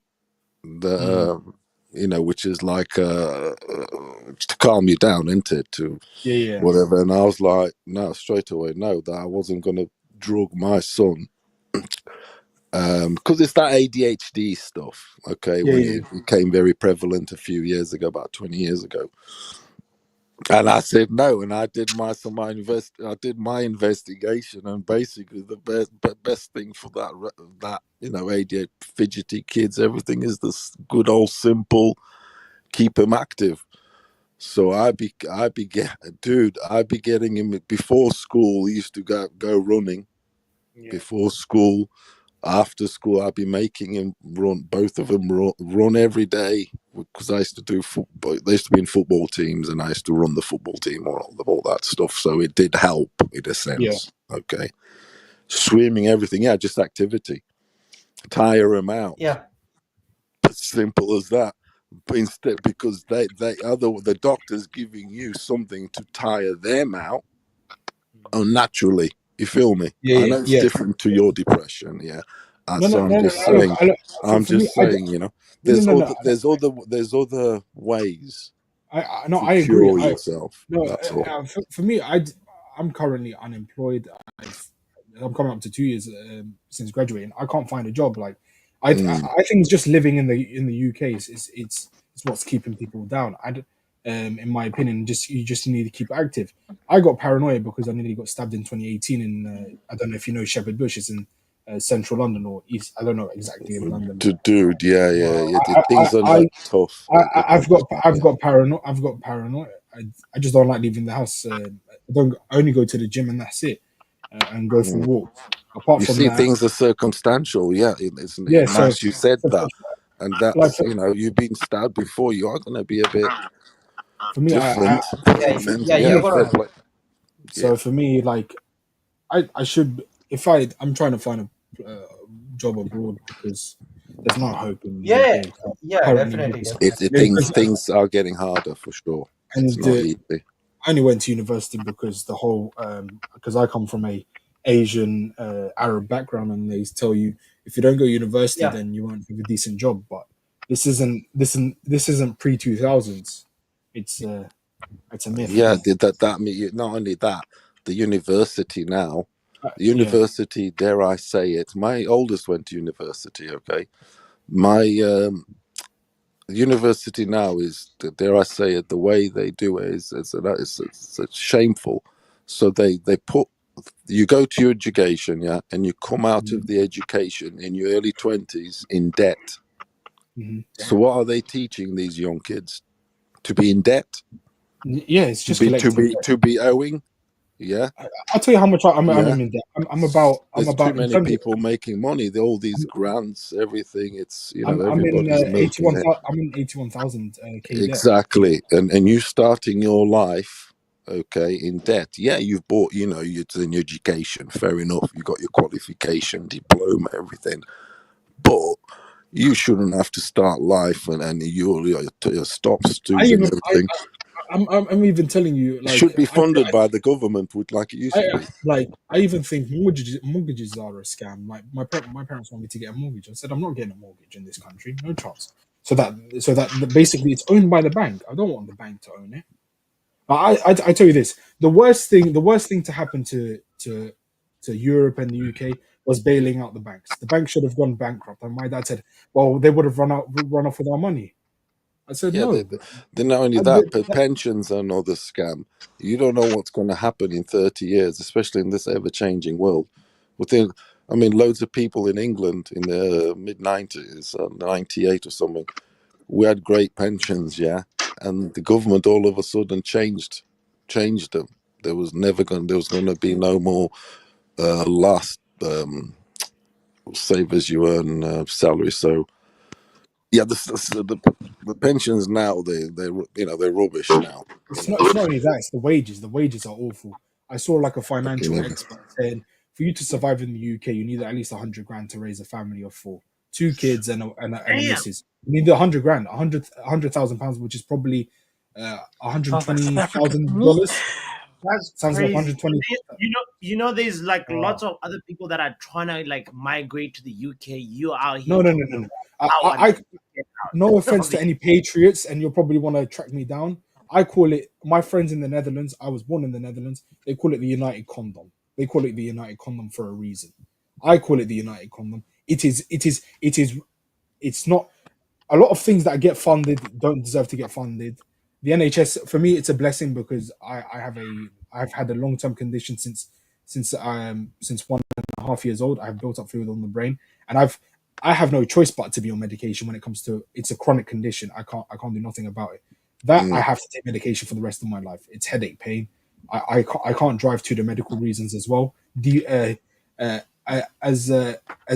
which is like to calm you down, isn't it? Whatever. And I was like, no, straight away, no, that I wasn't going to drug my son. Because it's that ADHD stuff, okay, it became very prevalent a few years ago, about 20 years ago. And I said no, and I did my investigation, and basically the best thing for that ADHD fidgety kids, everything is this good old simple, keep them active. So I'd be getting him before school. He used to go running before school. After school, I'd be making him run. Both of them run every day, because I used to do football. They used to be in football teams, and I used to run the football team or all that stuff. So it did help in a sense. Okay. swimming, everything. Yeah, just activity. Tire them out. Yeah. Simple as that. But instead, because the doctor's giving you something to tire them out unnaturally. You feel me? I know it's Yeah. different to your depression. Yeah. No, no, So I'm no, no. just saying. I'm For me, just saying. You know, no, there's no, no, there's other ways no. to I agree. cure yourself. No, That's all. for me, I'm currently unemployed. I'm coming up to 2 years since graduating. I can't find a job. Like, I think just living in the UK is what's keeping people down. In my opinion, you just need to keep active. I got paranoid because I nearly got stabbed in 2018 in I don't know if you know Shepherd Bush. It's in central London or east. I don't know exactly in London. Dude, yeah. Things are I, not tough. I've got paranoia. I've got paranoia. I just don't like leaving the house. I only go to the gym and that's it, and go for walks. Apart You from see, that, things are circumstantial. Yeah, it's yeah. So, nice you said so that, and like that's you've been stabbed before. You are going to be a bit for me, different. And Yeah, yeah, you fair gotta. play. Yeah, so for me, like I should if I'm trying to find a job abroad because there's no hope in the Yeah, UK. yeah, Currently, definitely, because things are getting harder for sure. It's and not easy. I only went to university because the whole because I come from a Asian Arab background, and they tell you if you don't go to university, yeah, then you won't have a decent job. But this isn't pre 2000s. It's a myth. Yeah, did that mean not only that, the university now, the Yeah. university, dare I say it, my oldest went to university, okay? My university now is, dare I say it, the way they do it it's shameful. So they put, you go to your education, yeah, and you come out of the education in your early 20s in debt. Mm-hmm. So what are they teaching these young kids? To be in debt? Yeah, it's To just be to collecting. be to be owing? Yeah. I'll tell you how much I'm Yeah, in debt. I'm there's too about in many terms of people making money. All these grants, everything. It's I'm in everybody's making it. I'm in 81,000 k debt. Exactly, and you starting your life, okay, in debt. Yeah, you've bought. It's an education. Fair enough. You got your qualification, diploma, everything. But you shouldn't have to start life and your stop I stos and even everything. I'm even telling you It like should be funded by the government, like it used to be. I even think mortgages are a scam. Like my parents want me to get a mortgage. I said I'm not getting a mortgage in this country, no chance. So that basically it's owned by the bank. I don't want the bank to own it. I tell you this: the worst thing to happen to Europe and the UK was bailing out the banks. The bank should have gone bankrupt, and my dad said, "Well, they would have run off with our money." I said, Yeah, "No." they're not only I- that, the- but pensions are another scam. You don't know what's going to happen in 30 years, especially in this ever-changing world. Within, I mean, loads of people in England in the mid-90s, 98 or something, we had great pensions, yeah, and the government all of a sudden changed them. There was going to be no more last save as you earn salary. So yeah, the pensions now they're rubbish now. It's not only that; it's the wages. The wages are awful. I saw like a Fucking financial hell. expert saying for you to survive in the UK, you need at least 100 grand to raise a family of four, two kids and a Damn. missus. You need 100 grand, 100,000 pounds, which is probably $120,000. That's Sounds like crazy. 120. There's like Uh, lots of other people that are trying to like migrate to the UK. You out here no, no, no, talking no, no. about I want to get No out offense of to the any patriots, and you'll probably want to track me down. I call it my friends in the Netherlands. I was born in the Netherlands. They call it the United Condom. They call it the United Condom for a reason. I call it the United Condom. It's not a lot of things that get funded don't deserve to get funded. The NHS for me, it's a blessing because I've had a long term condition since 1.5 years old. I've built up fluid on the brain, and I have no choice but to be on medication when it comes to it's a chronic condition. I can't do nothing about it. That I Mm. have to take medication for the rest of my life. It's headache pain. I can't drive to the medical reasons as well. Uh, as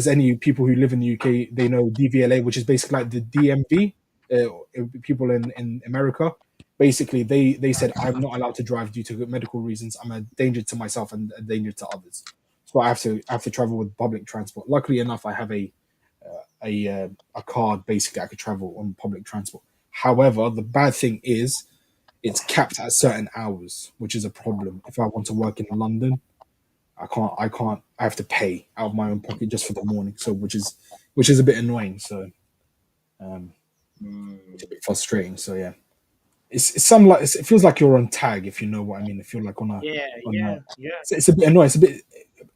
any people who live in the UK, they know DVLA, which is basically like the DMV. People in America, basically, they said I'm not allowed to drive due to medical reasons. I'm a danger to myself and a danger to others. So I have to travel with public transport. Luckily enough, I have a card basically I could travel on public transport. However, the bad thing is it's capped at certain hours, which is a problem. If I want to work in London, I can't. I have to pay out of my own pocket just for the morning. So which is a bit annoying. So um, it's a bit frustrating. So yeah, it's some like it feels like you're on tag, if you know what I mean. If you're like on a Yeah, on a, yeah, yeah. it's a bit annoying. It's a bit.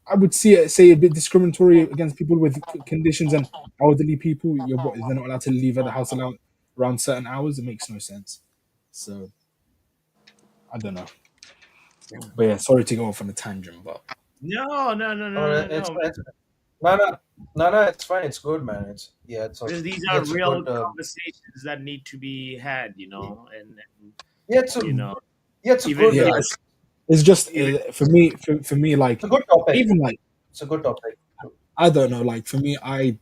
I would say a bit discriminatory against people with conditions and elderly people. They're not allowed to leave at the house around certain hours. It makes no sense. So I don't know. But yeah, sorry to go off on a tangent, but No, no, no, Oh, no, no, it's no. no, no, no, no. It's fine. It's good, man. Because these are It's a real good. conversations that need to be had, and Yeah, it's a you know, yeah, it's a even good. yeah, even it's just even for me It's a like good topic. even like It's a good topic. I don't know like for me I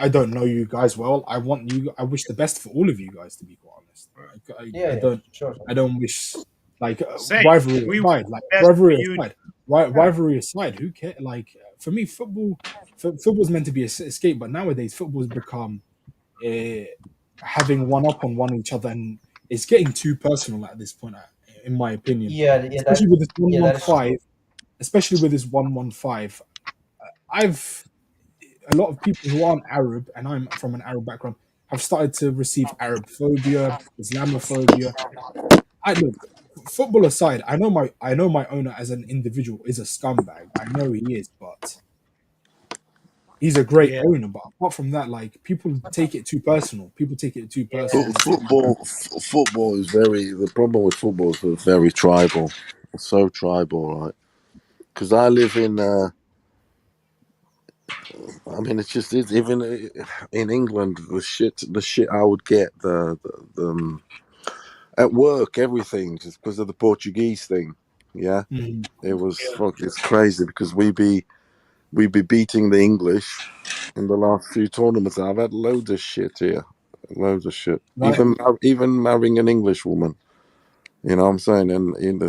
don't know you guys well. I wish the best for all of you guys, to be quite honest. Like, Yeah, I yeah, don't sure. I don't wish like say rivalry we want aside, like the best for you. Yeah, rivalry aside, who cares? Like for me, football's meant to be a escape, but nowadays football's become uh, having one up on one each other, and it's getting too personal at this point, in my opinion. Yeah, yeah. Especially with this one Yeah, one that is five, true. especially with this 115. I've a lot of people who aren't Arab, and I'm from an Arab background, have started to receive Arab phobia, Islamophobia. I look, football aside, I know my owner as an individual is a scumbag. I know he is, but he's a great yeah, owner. But apart from that, like people take it too personal. People take it too personal, yeah, and Football is very. The problem with football is it's very tribal. It's so tribal, right? Because I live in. I mean, it's even in England. The shit I would get at work, everything just because of the Portuguese thing. Yeah, Mhm. it was fuck. It's crazy because we be beating the English in the last few tournaments. I've had loads of shit here, loads of shit. Right? Even marrying an English woman, you know what I'm saying? And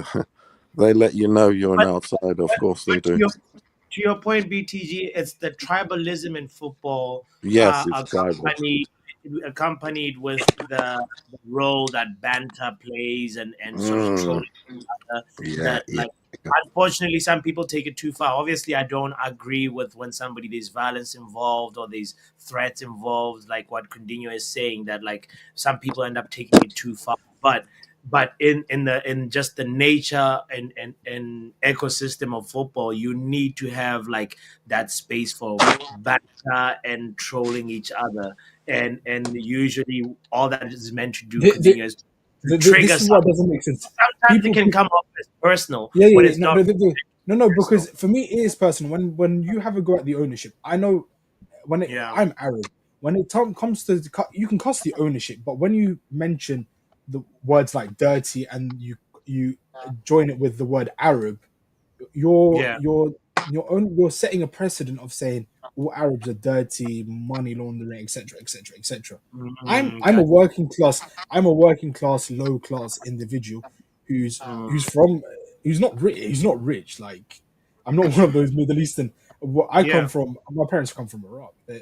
they let you know you're an but outsider. Of course they but do. to your point, BTG, it's the tribalism in football, Yes, it's tribal. accompanied with the role that banter plays and sort of Mm, trolling yeah, that, yeah. like, unfortunately some people take it too far. Obviously I don't agree with when somebody there's violence involved or there's threats involved, like what Coutinho is saying, that like some people end up taking it too far. But in just the nature and ecosystem of football, you need to have like that space for banter and trolling each other, and usually all that is meant to do, The, the, Coutinho, is to trigger this is what something. doesn't make sense. Sometimes it People, can come off as personal yeah, when yeah, yeah. it's not No, personal. because for me it is personal. When you have a go at the ownership, I know Yeah, I'm Arab. When it comes to you can cuss the ownership, but when you mention the words like dirty and you join it with the word Arab, you're yeah, you're you're setting a precedent of saying all Arabs are dirty, money laundering, etc., etc., etc. I'm a got I'm a working class, low class individual who's from who's not rich. Like I'm not one of those Middle Eastern. What I come yeah, from, my parents come from Iraq. They're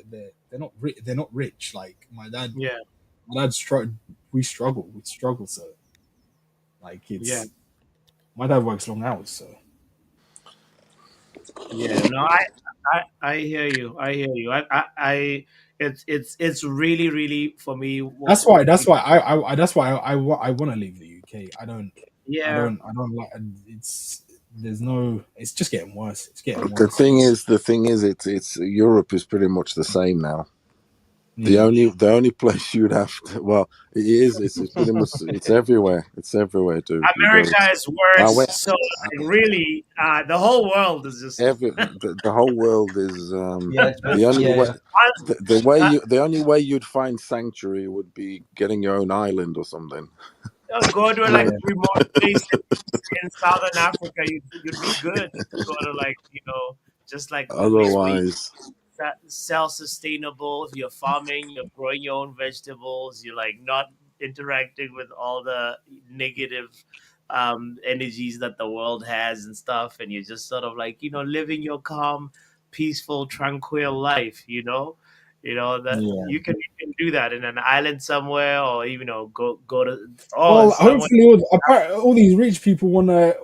not they're not rich. Like yeah, my dad we struggle. So like yeah, it's my dad works long hours. So yeah. No, I hear you. I hear you. It's really, really for me. that's why that's why I want to leave the UK. Yeah, I don't like it's there's no it's just getting worse. It's getting The worse. thing is, it's Europe is pretty much the same now. Yeah. The only place you'd have to, well, it is. It's pretty much it's everywhere. It's everywhere, dude. You go. America is I worse. went. So like really, the whole world is just The whole world is Yeah, it's the only yeah, way. yeah. The only way you'd find sanctuary would be getting your own island or something. go to Yeah, like yeah. remote place in Southern Africa. You'd be good. Go to like just like a place where Otherwise, self-sustainable. You're farming, you're growing your own vegetables, you're like not interacting with all the negative energies that the world has and stuff, and you're just sort of like, living your calm, peaceful, tranquil life. That Yeah. you can do that in an island somewhere, or even go to Well, somewhere. hopefully, all these rich people wanna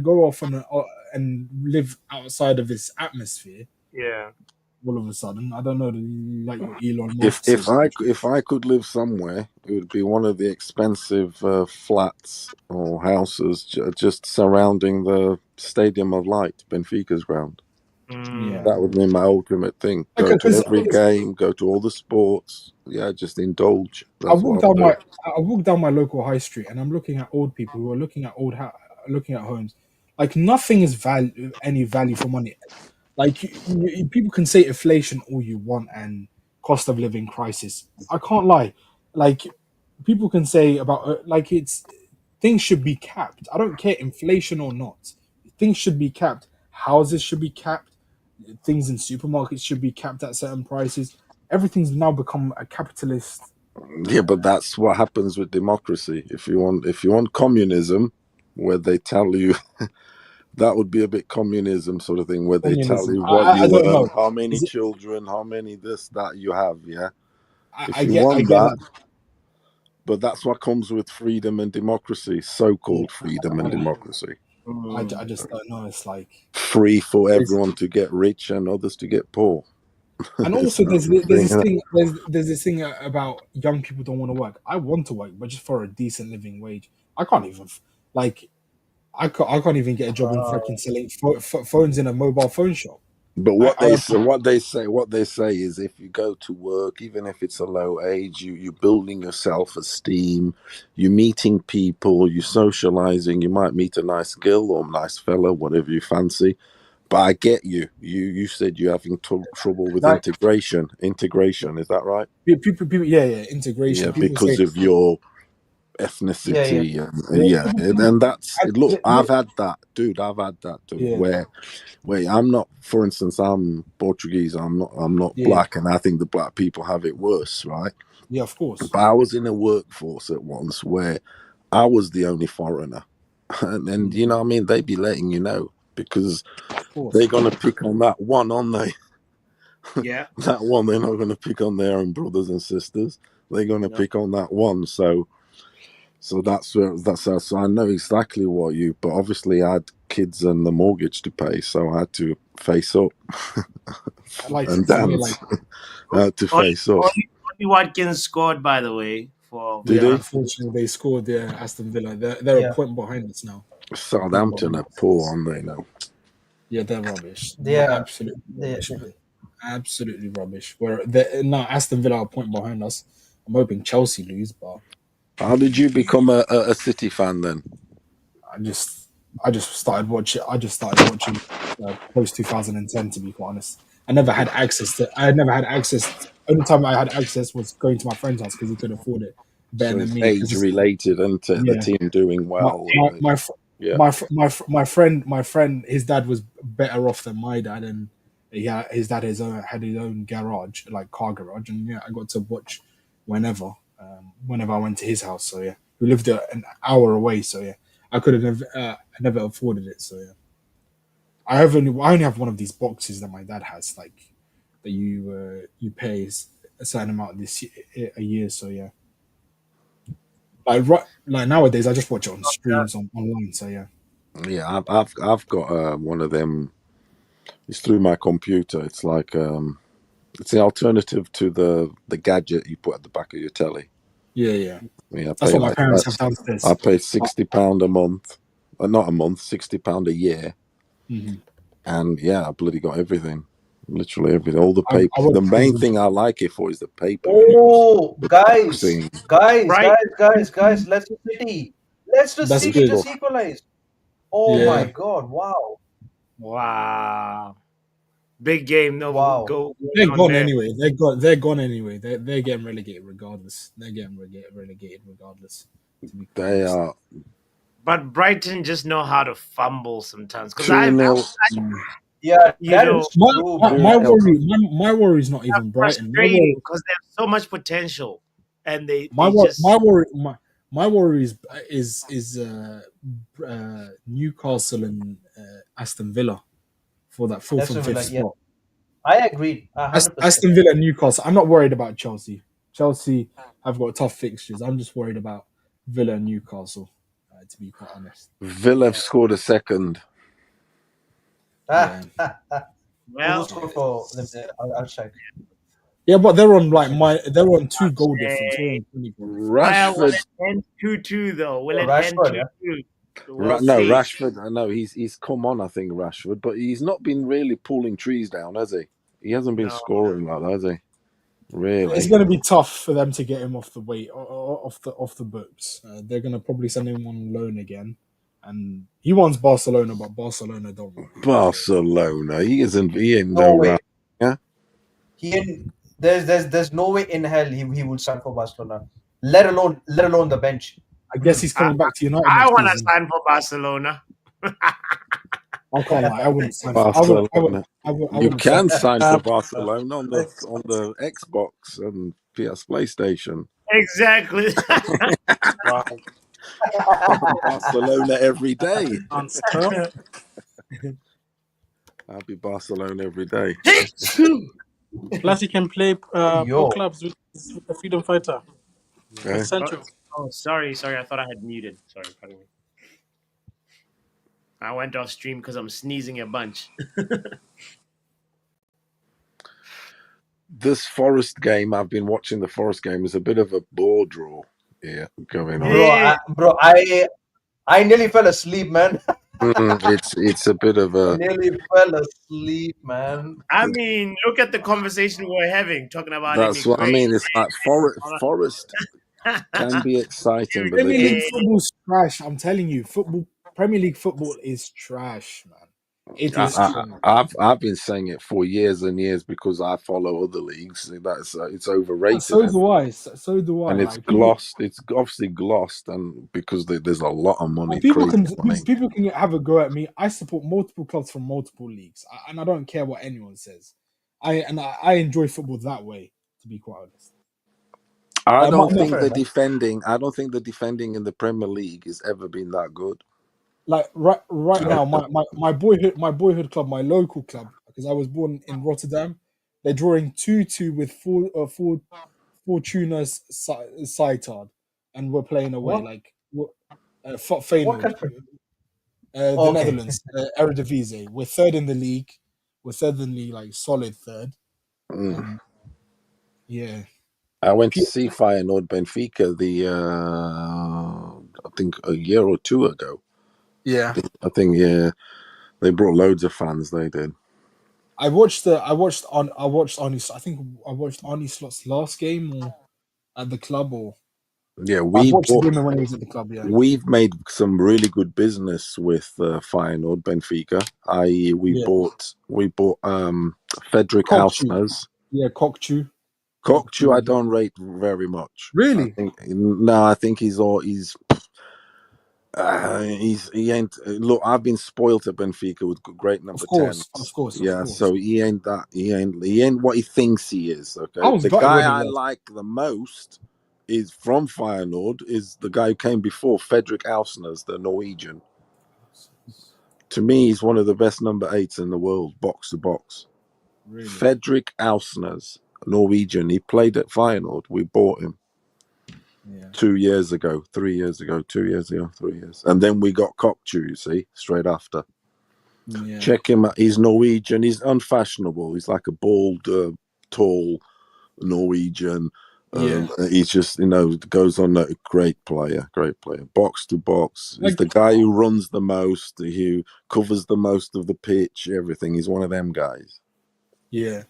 go off and live outside of this atmosphere. Yeah. All of a sudden, I don't know, like what Elon If Musk if says. I if I could live somewhere, it would be one of the expensive flats or houses just surrounding the Stadium of Light, Benfica's ground. Yeah, That would be my ultimate thing. Go to because every game, go to all the sports. Yeah, just indulge. I That's walk what I'll down do. my local high street, and I'm looking at old people who are looking at homes. Like nothing is any value for money. Like people can say inflation all you want and cost of living crisis. I can't lie. Like people can say about like it's things should be capped. I don't care inflation or not. Things should be capped. Houses should be capped. Things in supermarkets should be capped at certain prices. Everything's now become a capitalist Yeah, but that's what happens with democracy. If you want communism, where they tell you that would be a bit communism sort of thing, where they tell communism. you what I you don't earn, know. how many Is it? children, how many this that you have. Yeah, if I you get. I want get that, that. but that's what comes with freedom and democracy, so-called freedom and Yeah. democracy. I just don't know. It's like Free for there's, everyone to get rich and others to get poor. and It's also not the there's thing, this innit? thing there's this thing about young people don't want to work. I want to work, but just for a decent living wage. I can't even like I can't even get a job in freaking selling phones in a mobile phone shop. But I, what I they say is, if you go to work, even if it's a low age, you're building your self-esteem, you're meeting people, you're socializing. You might meet a nice girl or a nice fella, whatever you fancy. But I get you. You said you're having trouble with Guy, integration. Integration, is that right? people yeah, Yeah, integration. People because say of your yeah, yeah. ethnicity, and yeah, yeah, and that's I- it. Look, I've had that, dude. I've had that too. yeah, Where I'm not, for instance, I'm Portuguese. I'm not yeah, black, and I think the black people have it worse, right? yeah, of course, But I was in a workforce at once where I was the only foreigner, and you know what I mean. They be letting you know, because of course. they're gonna pick on that one, aren't they? Yeah. That one, they're not gonna pick on their own brothers and sisters. They're gonna No. pick on that one. So so I know exactly what you. But obviously, I had kids and the mortgage to pay, so I had to face up Like and for me, like dance. I had to Only, face up. only Watkins scored, by the way, for Did yeah, he? unfortunately, they scored their Aston Villa. They're a Yeah, point behind us now. A point Southampton behind are us. poor, aren't they? Now. Yeah, they're rubbish. they They're are. absolutely They, rubbish, man. Absolutely rubbish. Where they now Aston Villa are a point behind us. I'm hoping Chelsea lose, but How did you become a City fan then? I just I just started watching. I just started watching post 2010. To be quite honest, I never had access to. I never had access. Only time I had access was going to my friend's house because he could afford it better So than it's me. age Because related, and the yeah, team doing my well. my my fr- Yeah. my friend his dad was better off than my dad, and his dad had his own garage, like car garage, and yeah, I got to watch whenever whenever I went to his house. So yeah, we lived an hour away. So yeah, I could have never afforded it. So yeah, I only have one of these boxes that my dad has, like that you pay a certain amount a year. So yeah, like nowadays I just watch it on streams online. So yeah. Yeah, I've got one of them. It's through my computer. It's like it's the alternative to the gadget you put at the back of your telly. Yeah, yeah. I mean, I That's pay what my like parents that. have I downstairs. pay £60 a month, not a month, £60 a year, Mm-hmm. and yeah, I bloody got everything, literally everything, all the I papers. watch The main prison. thing I like it for is the pay-per-views, oh, the guys, boxing. guys, Right. guys, guys, guys. Let's the That's Who City good. just scored? equalize. Oh my Yeah, God! Wow, Wow. Big game. No, wow. go they're on gone there. anyway. They're gone anyway. They're getting relegated regardless. They're getting relegated regardless. To be quite They honest. are But Brighton just know how to fumble sometimes. Because 2-0. Mm. Yeah, you that know, is true, bro. My worry is not even Brighton. frustrating because they have so much potential, and they My they wor- just my worry My worry is Newcastle and Aston Villa for that fourth and Aston fifth Villa, yeah. spot. I agreed 100%. Aston Villa and Newcastle. I'm not worried about Chelsea. Chelsea have got tough fixtures. I'm just worried about Villa and Newcastle, to be quite honest. Villa have scored a second. Yeah. Who Well, scored for them there? I'll check. Yeah, but they're on they're on 2 goal difference. We're on 20 goal difference. well, will Rashford, it end 2-2 though? Will Oh, it end Rashford, yeah. 2-2? We'll no, see. Rashford. I know he's come on. I think Rashford, but he's not been really pulling trees down, has he? He hasn't been No. scoring like that, has he? It's Really? going to be tough for them to get him off the off the books. They're going to probably send him on loan again, and he wants Barcelona, but Barcelona don't want him. Barcelona. He isn't. He ain't No way. right. Yeah. There's no way in hell he would sign for Barcelona. Let alone the bench. I guess he's coming back to United I next want to season. sign for Barcelona. I can't lie. I wouldn't sign. Barcelona. I You wouldn't can sign. sign for Barcelona on the Xbox and PS PlayStation. Exactly. Wow. Barcelona every day. Sounds tough. I'll be Barcelona every day. Plus, he can play Yo. pro clubs with the freedom fighter. Okay. Sancho. Oh, sorry. I thought I had muted. Sorry, pardon me. I went off stream because I'm sneezing a bunch. This Forest game, I've been watching the Forest game, is a bit of a bore draw here going on. I nearly fell asleep, man. It's a bit of I a. nearly fell asleep, man. I mean, look at the conversation we're having, talking about That's what I mean. It's like Forest can be exciting, but Premier League football's trash. I'm telling you, Premier League football is trash, man. It is trash. I've been saying it for years and years because I follow other leagues. That's it's overrated. So do I. So do I. And it's glossed. It's obviously glossed, and because there's a lot of money. People can have a go at me. I support multiple clubs from multiple leagues, and I don't care what anyone says. I enjoy football that way, to be quite honest. I don't think the defending in the Premier League has ever been that good. Like right now, my boyhood club, my local club, because I was born in Rotterdam, they're drawing 2-2 with Fortuna Sittard, and we're playing away. Feyenoord, the Netherlands, Eredivisie. We're third in the league. We're third in the like solid third. Yeah. I went to see Feyenoord Benfica I think a year or two ago. Yeah. I think they brought loads of fans. They did. I watched Arnie Slot's last game or at the club or yeah, I watched the game when he was at the club. Yeah, we've made some really good business with Feyenoord Benfica. I.e., we bought Fredrik Ausnes. Yeah, Kokchu. I don't rate very much. Really? I think he ain't. Look, I've been spoiled at Benfica with great number 10. Of course. So he ain't that. He ain't what he thinks he is. Okay, the guy I like the most is from Feyenoord. Is the guy who came before Fredrik Ausnes, the Norwegian. To me, he's one of the best number 8s in the world, box to box. Really? Fredrik Ausnes, Norwegian. He played at Feyenoord. We bought him. 2 years ago, 3 years ago, 2 years ago, 3 years. And then we got Kokchu, you see, straight after. Yeah. Check him out. He's Norwegian. He's unfashionable. He's like a bald, tall Norwegian. He's just, goes on a great player. Box to box. He's the guy who runs the most, who covers the most of the pitch, everything. He's one of them guys. Yeah.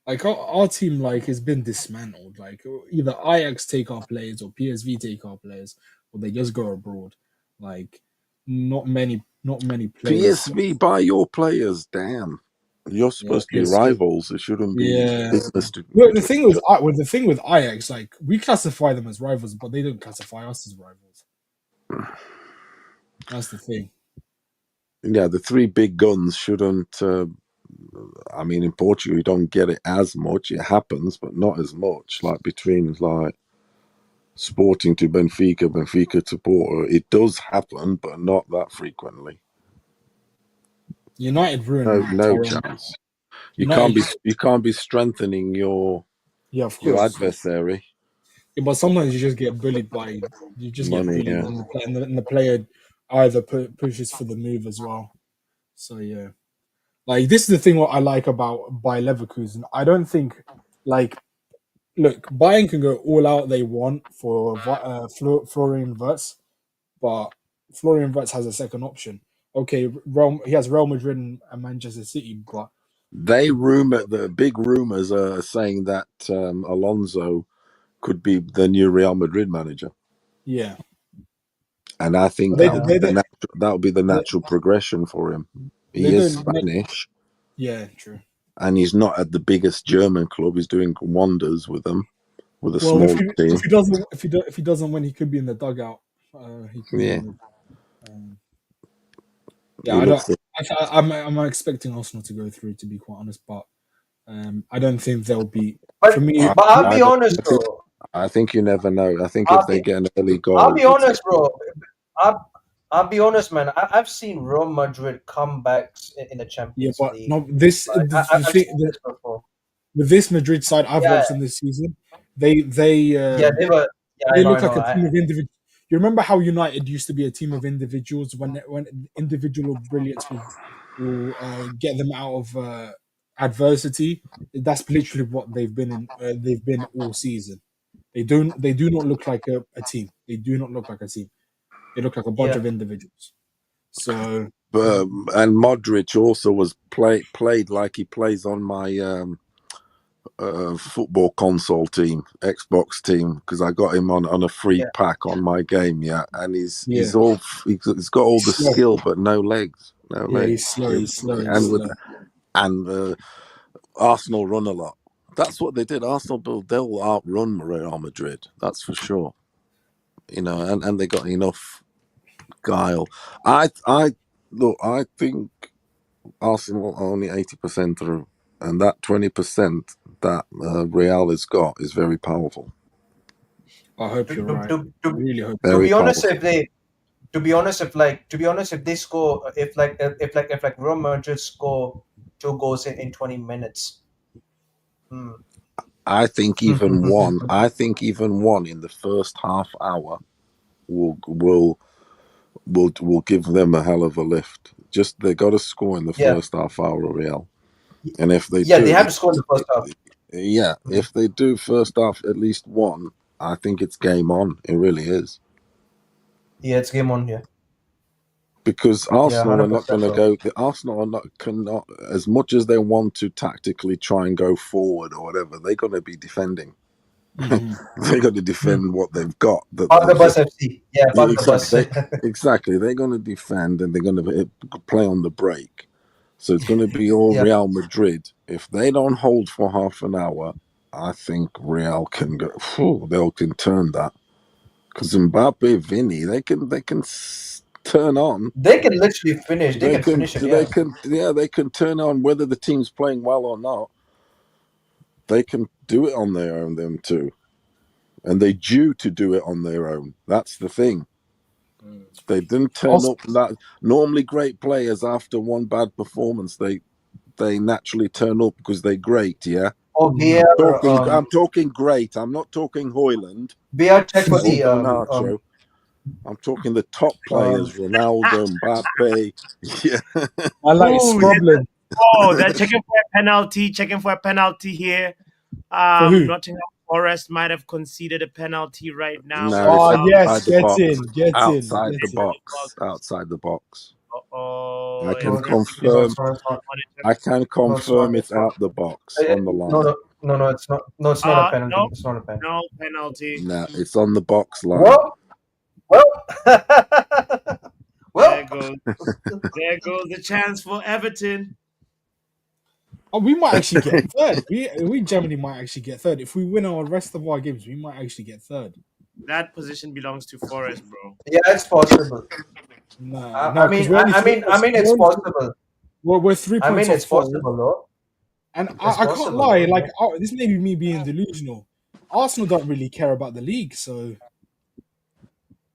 Like our team, like has been dismantled. Like either Ajax take our players or PSV take our players, or they just go abroad. Like not many players. PSV buy your players. Damn, you're supposed to be rivals. It shouldn't be business. Well, the thing with Ajax, like we classify them as rivals, but they don't classify us as rivals. That's the thing. Yeah, the three big guns shouldn't. I mean, in Portugal, you don't get it as much. It happens, but not as much. Like between Sporting to Benfica, Benfica to Porto. It does happen, but not that frequently. United ruined No Tyrone. chance. United, You can't be strengthening your yeah, of course. adversary. Yeah, but sometimes you just get bullied by Money, yeah. and the player either pushes for the move as well. So yeah, like this is the thing what I like about Bayer Leverkusen. I don't think like look Bayern can go all out they want for Florian Wirtz, but Florian Wirtz has a second option. Okay, he has Real Madrid and Manchester City, but The big rumors are saying that Alonso could be the new Real Madrid manager. yeah, And I think they, that would be the natural progression for him. He is Spanish. Yeah, true. And he's not at the biggest German club. He's doing wonders with them, with a small team. If he doesn't win, he could be in the dugout. I'm expecting Arsenal to go through, to be quite honest, but I don't think they'll be. But, for me, but I'll be honest, bro. I think you never know. I think if they get an early goal, I'll be honest, bro. I'll be honest, man. I've seen Real Madrid comebacks in the Champions League. No, with this Madrid side I've watched them this season, they look like a team of individuals. You remember how United used to be a team of individuals when individual brilliance will get them out of adversity. That's literally what they've been in. They've been all season. They do not look like a team. They do not look like a team. They look like a bunch of individuals. So, and Modric also was played like he plays on my football console team, Xbox team, because I got him on a free pack on my game, and he's got all the skill but no legs. He's slow. And Arsenal run a lot. That's what they did. Arsenal, they'll outrun Real Madrid. That's for sure. And they got enough guile. I think Arsenal are only 80% through, and that 20% that Real has got is very powerful. I hope you're right. Really hope. To be honest, if they score, if Real Madrid score 2 goals in 20 minutes. I think even one. I think even one in the first half hour will give them a hell of a lift. Just they got to score in the first half hour, Real. And if they they have to score in the first half. Yeah, if they do first half at least one, I think it's game on. It really is. Yeah, it's game on here. Because Arsenal are not going to go. The Arsenal cannot, as much as they want to tactically try and go forward or whatever. They're going to be defending. They're going to defend what they've got. Exactly. They're going to defend and they're going to play on the break. So it's going to be all Real Madrid. If they don't hold for half an hour, I think Real can go. They can turn that. Because Mbappe, Vinny, they can turn on. They can literally finish. They can finish it. They can turn on whether the team's playing well or not. They can do it on their own, them too. And they're due to do it on their own. That's the thing. They didn't turn up. Normally, great players after one bad performance, they naturally turn up because they're great. Yeah. I'm talking great. I'm not talking Hoyland. Nacho. I'm talking the top players: Ronaldo, Mbappe. Yeah. I like Scrubland. They're checking for a penalty here. Nottingham Forest might have conceded a penalty right now. No, yes, get outside the box. I can confirm. I can confirm it's out the box on the line. No, it's not. No, it's not a penalty. No, it's not a penalty. No penalty. No, it's on the box line. There goes the chance for Everton. We might actually get third. We Germany might actually get third. If we win our rest of our games, we might actually get third. That position belongs to Forest, bro. Yeah, it's possible. I mean, it's possible. We're 3 points. It's possible, though. And I can't lie. Like, this may be me being delusional. Arsenal don't really care about the league, so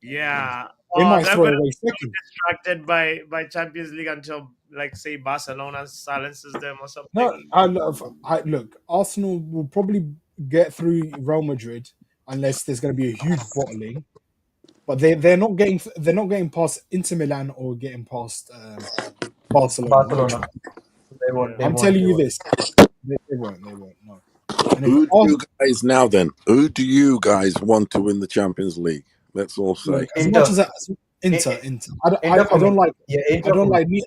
Yeah. they might They're throw gonna away be second. distracted by Champions League until, like, say, Barcelona silences them or something. No, look. Arsenal will probably get through Real Madrid unless there's going to be a huge bottling. But they're not getting past Inter Milan or getting past Barcelona. No Barcelona. chance. They won't. I'm telling you this. They won't. They won't. No. And if Who do Arsenal, you guys now then? Who do you guys want to win the Champions League? Let's all say. look, as Inter. much as Inter. Inter for I don't me. like. Yeah, Inter I don't for like me.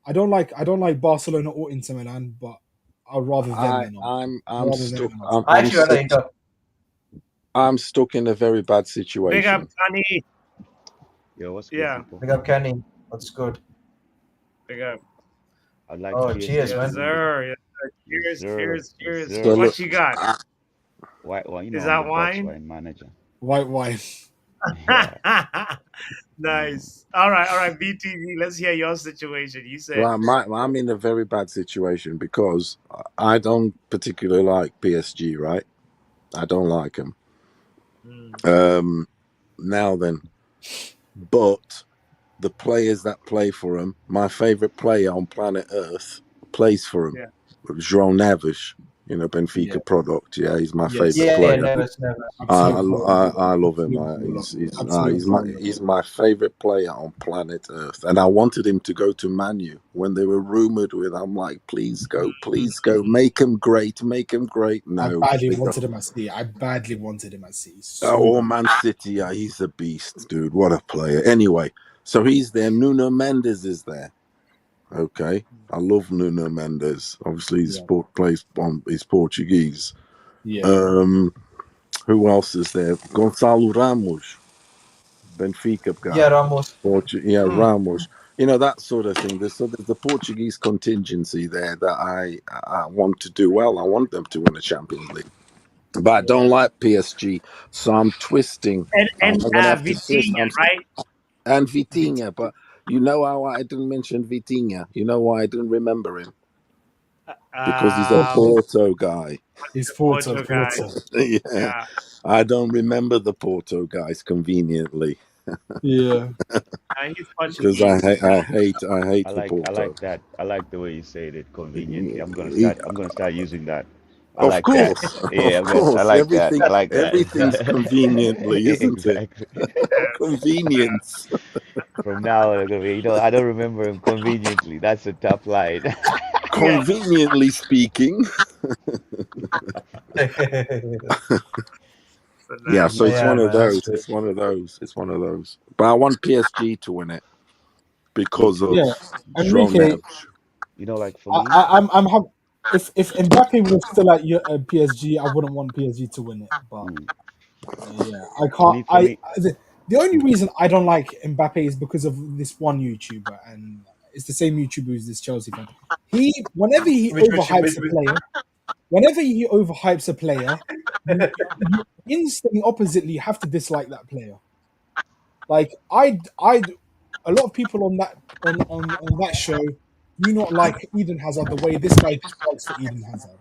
I don't like Barcelona or Inter Milan, but I'd rather them than I'm stuck. I actually rather Inter. I'm stuck in a very bad Big situation. up, Kani. Yo, what's good, Yeah. people? Big up Kenny. That's good. Big up. I'd like Oh, PSG cheers, to man. Yes, win. sir. Yes, sir. Cheers, Yes, sir. cheers, Yes, cheers. sir. So What look, you got? White wine, you know, Is I'm that the box wine? wine manager. White wine. Yeah. Nice. All right, BTV. Let's hear your situation. You said well, I'm in a very bad situation because I don't particularly like PSG, right? I don't like them. Now then, but the players that play for them, my favorite player on planet Earth plays for them. Yeah. João Neves, Benfica Yeah. product. Yeah, he's my Yes. favorite Yeah, player. never. I love him. Absolute He's my favorite player on planet Earth, and I wanted him to go to Man U when they were rumored with. I'm like, please go, make him great, No, I badly they wanted don't. him at City. Or Man City, yeah, he's a beast, dude. What a player. Anyway, so he's there. Nuno Mendes is there. Okay, I love Nuno Mendes. Obviously, he's Portuguese. Yeah. Who else is there? Gonçalo Ramos, Benfica guy. Yeah, Ramos. Ramos. That sort of thing. There's the Portuguese contingency there that I want to do well. I want them to win the Champions League. But I don't like PSG, so I'm twisting. and I'm gonna have to twist. Vitinha, right? And Vitinha, but you know how I didn't mention Vitinha? You know why I didn't remember him? Because he's a Porto guy. He's Porto guy. Yeah. I don't remember the Porto guys conveniently. Yeah. He's Portuguese. Because I hate the Porto. I like that. I like the way you said it conveniently. I'm gonna start using that. I Of like course, that. Yeah, of course. I like that. I like that. Everything's conveniently, isn't Exactly. it? Convenience. From now on, I don't remember him conveniently. That's a tough line. Conveniently speaking. Yeah, so it's one of those. It's one of those. But I want PSG to win it because of Enrique. Like for me, I'm happy. If Mbappe was still at PSG, I wouldn't want PSG to win it. But yeah, I can't. The only reason I don't like Mbappe is because of this one YouTuber, and it's the same YouTuber who's this Chelsea fan. Whenever he overhypes a player, you instantly oppositely have to dislike that player. Like a lot of people on that show do not like Eden Hazard the way this guy fights for Eden Hazard.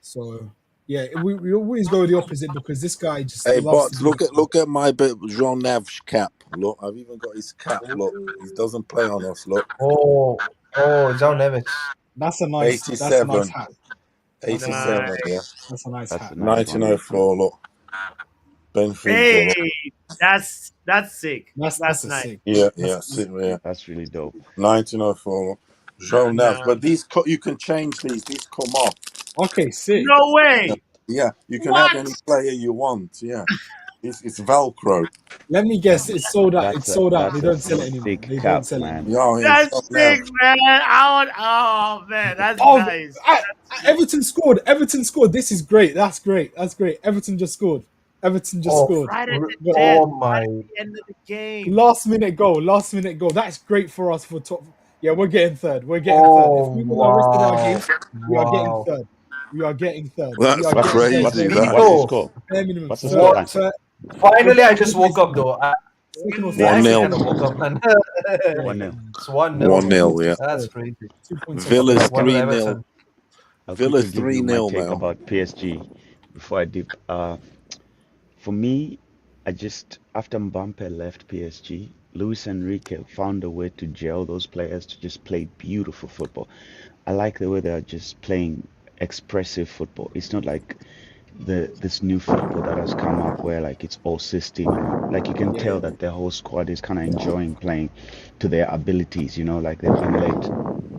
So yeah, we always go the opposite because this guy just loves to look at my Jean Neves cap. Look, I've even got his cap. Look, he doesn't play on us. Look. Oh, João Neves. That's a nice 87. hat. 87, yeah. That's a nice hat. 1904, look. Benfica. Hey, that's sick. That's nice. Sick. Yeah. That's really dope. 1904. Jean Neves. But these you can change these. These come off. Okay, sick. No way. Yeah, you can have any player you want. Yeah. It's Velcro. Let me guess, it's sold out. It's sold out. They don't sell it Sick anymore. They cap, don't sell it man. anymore. That's sick, man. Oh man, that's nice. Everton scored. This is great. That's great. Everton just scored. Scored. Right at the end of the game. Last minute goal. That's great for us for top. Yeah, we're getting third. If we win the rest of our games, we are getting third. That's crazy. What's the score? What's the score? Finally, I just woke up though. 1-0. Woke up, man. 1-0. It's 1-0. 1-0, yeah. That's crazy. Villa's Like 3-0. I'll Villa's quickly give you my 3-0 take now. about PSG before I dip. For me, I just after Mbappe left PSG, Luis Enrique found a way to gel those players to just play beautiful football. I like the way they are just playing expressive football. It's not like this new football that has come up where like it's all system and like you can Yeah, tell yeah, that the whole squad is kind of enjoying playing to their abilities, like they've been let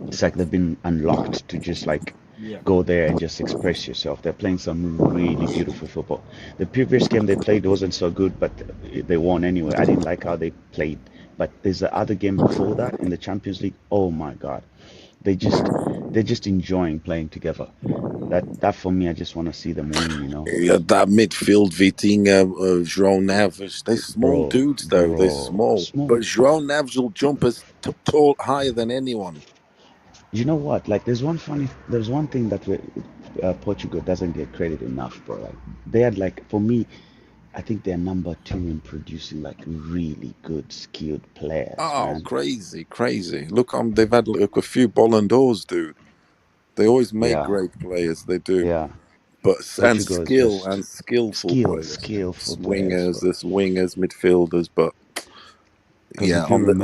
it's like they've been unlocked to just like yeah. go there and just express yourself. They're playing some really beautiful football. The previous game they played wasn't so good, but they won anyway. I didn't like how they played. But there's the other game before that in the Champions League. Oh my God. They just they're just enjoying playing together. That for me, I just want to see them win. Yeah, that midfield, Vitinha, João Neves, they're small Bro, dudes though. They're bro, small, but small. João Neves will jump as tall, higher than anyone. You know what? Like, there's one thing that Portugal doesn't get credit enough, bro. Like, they had like, for me, I think they're number two in producing like really good, skilled players, Oh, man. crazy, crazy! Look, they've had like a few Ballon d'Ors, dude. They always make Yeah, great players. They do, yeah. but and Portugal is skill just and skillful players, skillful players, swingers, bro. there's wingers, midfielders. But Because yeah, if you on the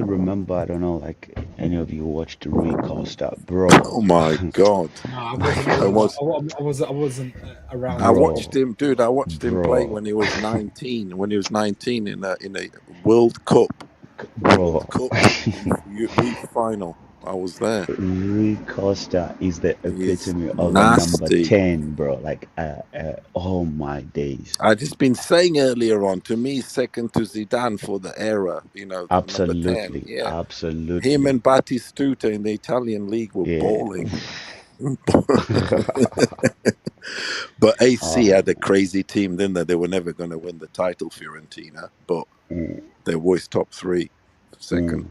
remember, I don't know, like any of you watched Rui Costa, bro, oh my god, No, I wasn't I around. was I wasn't around I that watched era. bro, him, dude. I watched him play bro, when he was 19. When he was 19 in a World Cup, World bro. Cup youth final. I was there. Rui Costa is the He's epitome of a number nasty. 10, bro. Like, oh my days. I just been saying earlier on. To me, second to Zidane for the era. The number 10. Absolutely, Yeah, him absolutely. and Batistuta in the Italian league were Yeah. balling. But AC Oh, had a crazy team, didn't they? They were never going to win the title, Fiorentina, but mm, they were always top three, mm. second.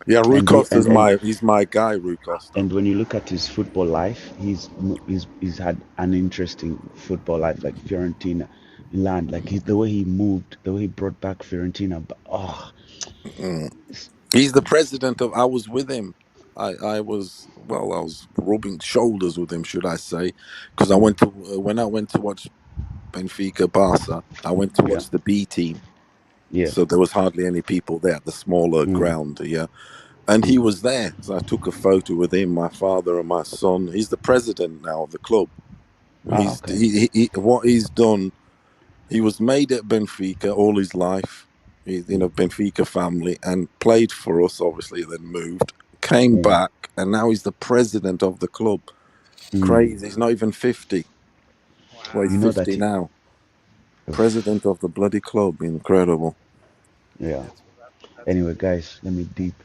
Yeah, Rui And the Costa's he's my guy, Rui Costa. and when you look at his football life, he's had an interesting football life, like Fiorentina, Milan, like the way he moved, the way he brought back Fiorentina. But Mm. it's- He's the president of. I was with him. I was I was rubbing shoulders with him, should I say? Because I mm, went to when I went to watch Benfica Barca, I went to yeah, watch the B team. yeah, So there was hardly any people there at the smaller mm, ground. Yeah, and he mm. was there. So I took a photo with him, my father and my son. He's the president now of the club. Ah, okay. What he's done. He was made at Benfica all his life. He's in Mm, a Benfica family and played for us, obviously, then moved, came mm, back, and now he's the president of the club. mm. Crazy. He's not even 50. Well, he's You know that 50 he, now. oof, President of the bloody club. Incredible. yeah. Anyway, guys, let me deep.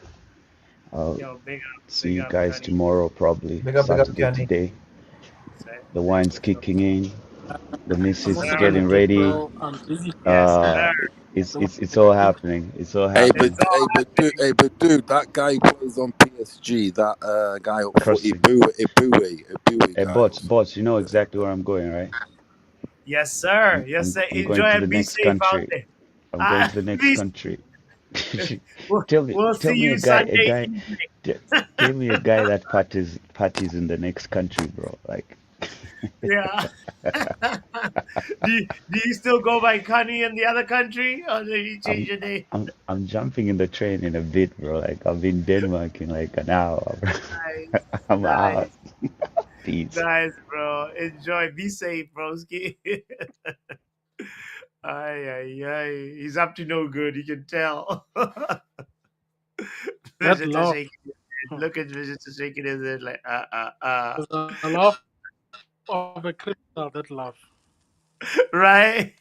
I'll Yo, see big you up, guys Johnny. tomorrow, probably Big up, Saturday Kenny. today. Say, The wine's kicking in. The I'm missus is also sir. gonna getting get ready. well. I'm busy. Yes, Uh, sir. it's all happening. It's all Hey, happening. but dude, that guy who plays on PSG, that guy up for Crossing. Ibui Hey, guy. bots, you know exactly where I'm going, right? Yes, sir. Yes, sir. I'm going Enjoy to and the be next safe out country. there. I'm going to the next Be country. we'll, Tell me, we'll tell see me you a Sunday guy, evening. t- tell me a guy that parties in the next country, bro. Like, Yeah. Do you still go by Connie in the other country, or did you change I'm your name? I'm jumping in the train in a bit, bro. Like, I'll be in Denmark in like an hour, bro. Nice, I'm out. nice, Peace. nice, bro. Enjoy. Be safe, broski. Ay, ay, ay. He's up to no good. You can tell. That Visitor laugh. shaking his head. Look at visitor shaking his head like, There's a laugh of a criminal. That laugh right?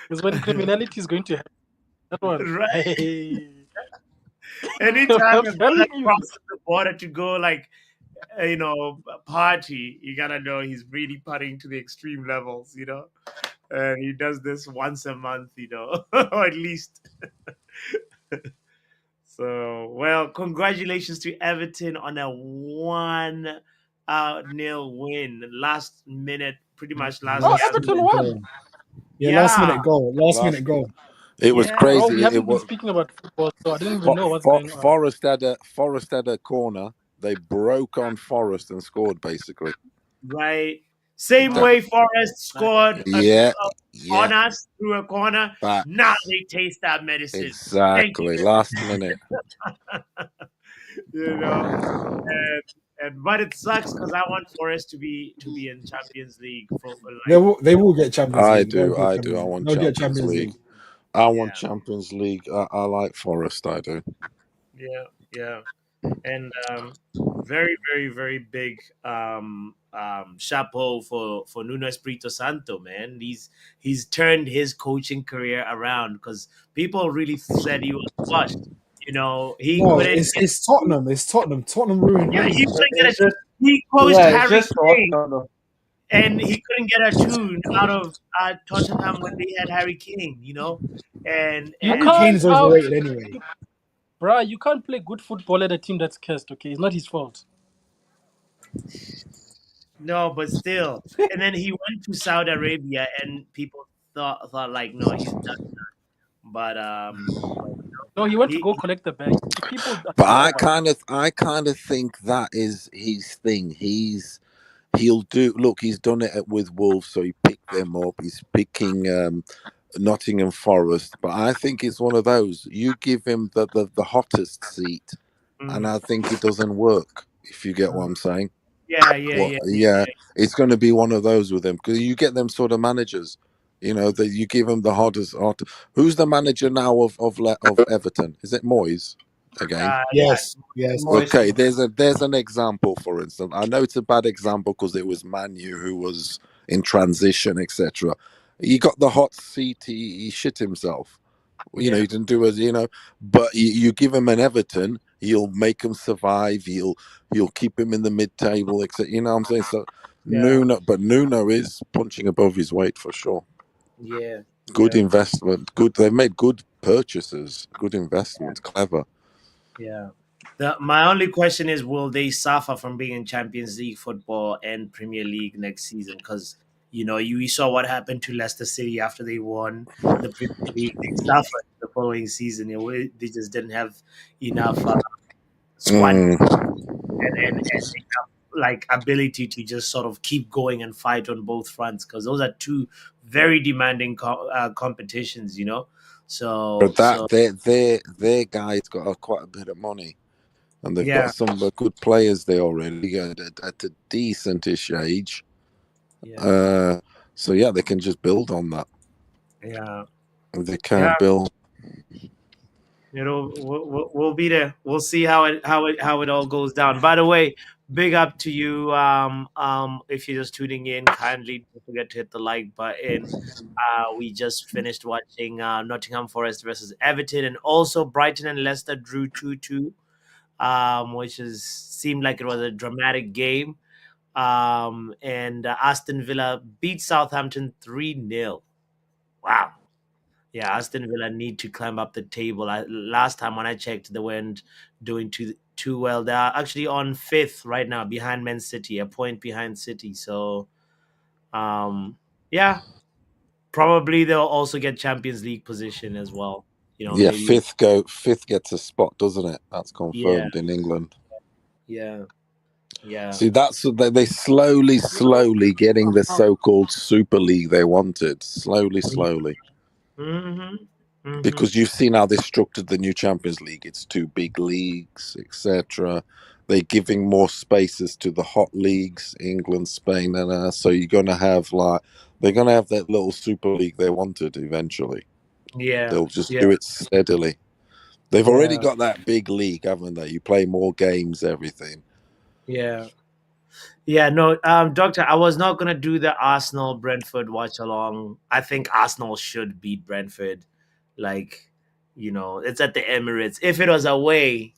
is when criminality is going to happen. That one. Right. Hey, Anytime I'm a brother telling you. crosses the border to go like party, you gotta know he's really partying to the extreme levels. And he does this once a month, or at least. So, well, congratulations to Everton on a 1-0 win. Last minute, pretty much last Oh, Last gasp. Everton minute won. goal. Yeah, last Yeah, minute goal. Last minute Last goal. It was yeah. Bro, crazy. we It haven't been was speaking about football, so I don't even know what's going on. Forest had a corner. They broke on Forest and scored basically. Right. Same That- way Forest scored yeah, on yeah. us through a corner. Back. Now they taste that medicine. Thank Exactly. you. Last minute. You know, and but it sucks because I want Forest to be in Champions League for like They will get Champions I League. They'll do. get I do. I Champions League. want They'll get Champions Champions League. League. I want yeah, Champions League. I like Forest. I do. yeah, yeah, and very very very big chapeau for Nuno Espirito Santo, man. He's turned his coaching career around because people really said he was washed. You know, he No, couldn't get it's Tottenham. It's Tottenham. Tottenham ruined yeah, he him. couldn't get a It's just he coached yeah, it's Harry just Kane Tottenham. Though. and he couldn't get a tune out of Tottenham when they had Harry Kane, you know, You Harry and Kane can't is how overrated anyway. bruh, you can't play good football at a team that's cursed, okay? It's not his fault. no, but still, and then he went to Saudi Arabia, and people thought like, no, he's done. But No, he went to he go collect the bag. People But don't know what. I kind of think that is his thing. He'll do. Look, he's done it with Wolves, so he picked them up. He's picking Nottingham Forest, but I think it's one of those. You give him the hottest seat, and mm, I think it doesn't work. If you get what I'm saying. yeah, yeah, What? yeah, Yeah, it's going to be one of those with him because you get them sort of managers. You know that you give him the hottest. Who's the manager now of Everton? Is it Moyes again? yeah, Yes, yes. Moist. Okay, there's an example. For instance, I know it's a bad example because it was Manu who was in transition, etc. He got the hot seat. He shit himself. You know, yeah, he didn't do as you know, but you give him an Everton, he'll make him survive. He'll keep him in the mid-table, etc. You know what I'm saying? So yeah, Nuno is punching above his weight for sure. yeah, Good yeah, investment. Good. They've made good purchases. Good investments. Clever. yeah. My only question is, will they suffer from being in Champions League football and Premier League next season? Because you know, you saw what happened to Leicester City after they won the Premier League. They suffered the following season. They just didn't have enough squad Mm. and enough like ability to just sort of keep going and fight on both fronts. Because those are two very demanding competitions. You know, But so their guys got quite a bit of money, and they've got yeah, some good players there already at a decentish age. yeah, Uh, so yeah, they can just build on that. yeah. They Yeah, can build. you know, we'll be there. We'll see how it all goes down. By the way, big up to you. If you're just tuning in, kindly don't forget to hit the like button. We just finished watching Nottingham Forest versus Everton, and also Brighton and Leicester drew 2-2, which is seemed like it was a dramatic game. And Aston Villa beat Southampton 3-0. Wow. Yeah, Aston Villa need to climb up the table. Last time when I checked, they weren't doing too well. They are actually on fifth right now, behind Man City, a point behind City. So, yeah, probably they'll also get Champions League position as well. You know, Yeah, maybe. fifth gets a spot, doesn't it? That's Yeah, confirmed in England. yeah, yeah. See, that's they slowly getting the so-called Super League they wanted. Slowly. Mm-hmm. Mm-hmm. Because you've seen how they structured the new Champions League. It's two big leagues, etc. They're giving more spaces to the hot leagues, England, Spain, and so you're gonna have they're gonna have that little Super League they wanted eventually. Yeah, They'll just yeah, do it steadily. They've already yeah, got that big league, haven't they? You play more games, everything. yeah. Yeah, no, Doctor, I was not gonna do the Arsenal Brentford watch along. I think Arsenal should beat Brentford. Like, you know, it's at the Emirates. If it was away,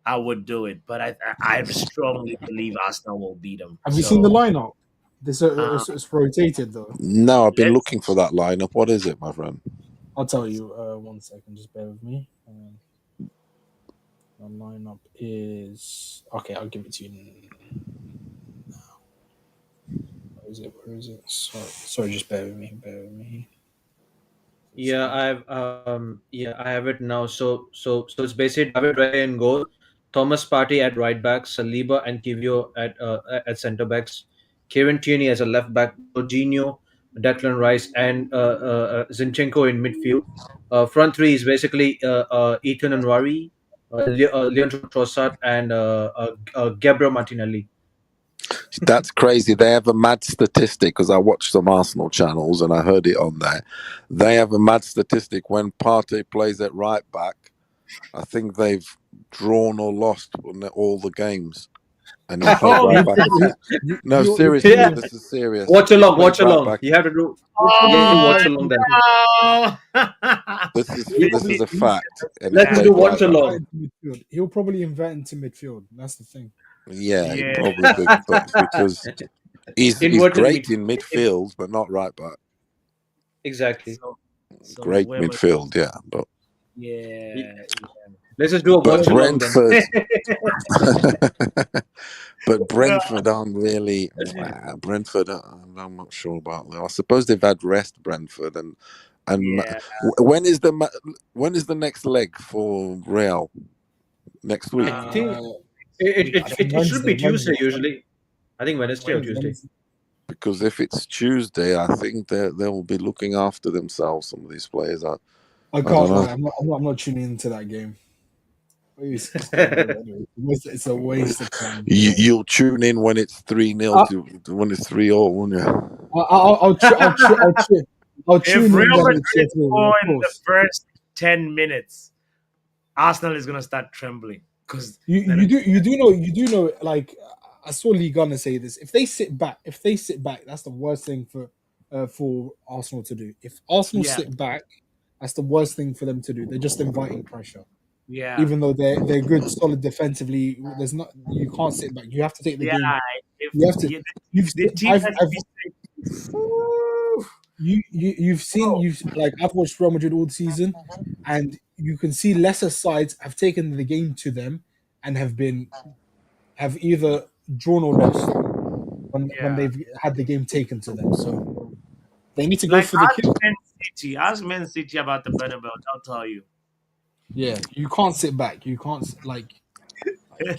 I would do it, but I strongly believe Arsenal will beat them. Have you seen the So lineup? This uh, it's rotated though. No, I've been let's. looking for that lineup. What is it, my friend? I'll tell you. 1 second, just bear with me. The lineup is okay. I'll give it to you now. Where is it? Where is it? Sorry. Just bear with me. Bear with me. I have it now. So it's basically David Raya in goal, Thomas Partey at right back, Saliba and Kivio at center backs, Kieran Tierney as a left back, Jorginho, Declan Rice, and Zinchenko in midfield. Front three is basically Ethan and Wari, Leandro Trossard, and Gabriel Martinelli. That's crazy. They have a mad statistic because I watched some Arsenal channels and I heard it on there. They have a mad statistic when Partey plays at right back. I think they've drawn or lost on all the games, and he played Oh, right He'll back. probably, No, he'll seriously, probably, Yeah, this is serious. watch He along, played watch right along. back. You have to do. he'll Yeah, probably you oh watch invent along then. no! This is a fact, and he Let's Yeah, do played watch right back. along. invent into midfield. He'll probably invent into midfield. That's the thing. Yeah, he yeah. probably because he's Inverted great mid. in midfield, but not right back. Exactly. So Great where was midfield, yeah, yeah. Let's just do a but watch along then. Brentford, but Brentford aren't really. Brentford, I'm not sure about that. I suppose they've had rest, Brentford, and Yeah. when is the next leg for Real? Next I week, think I think it should be Tuesday Wednesday, usually. I think Wednesday or Wednesday, Tuesday. Wednesday. because if it's Tuesday, I think they will be looking after themselves. Some of these players, I I don't can't know. lie. I'm not tuning into that game. Anyway, it's a waste of time. You'll tune in when it's 3-0 I, to when it's 3-0, won't you? I'll If tune Real in when Madrid it's 3, score of in the course. first 10 minutes, Arsenal is gonna start trembling because You do know. Like I saw Lee Gunner say this. If they sit back, that's the worst thing for Arsenal to do. If Arsenal yeah, sit back, that's the worst thing for them to do. They're just inviting pressure. yeah, Even though they're good, solid defensively, there's not you can't sit back. You have to take the yeah. game. If You have to. yeah, You've the team has to I've be Woo! you've seen Bro, you've like I've watched Real Madrid all the season, and you can see lesser sides have taken the game to them and have either drawn or lost when yeah. they've had the game taken to them. So they need to go Like for the kill. Ask Man City about the Bernabeu. I'll tell you. Yeah, you can't sit back. You can't you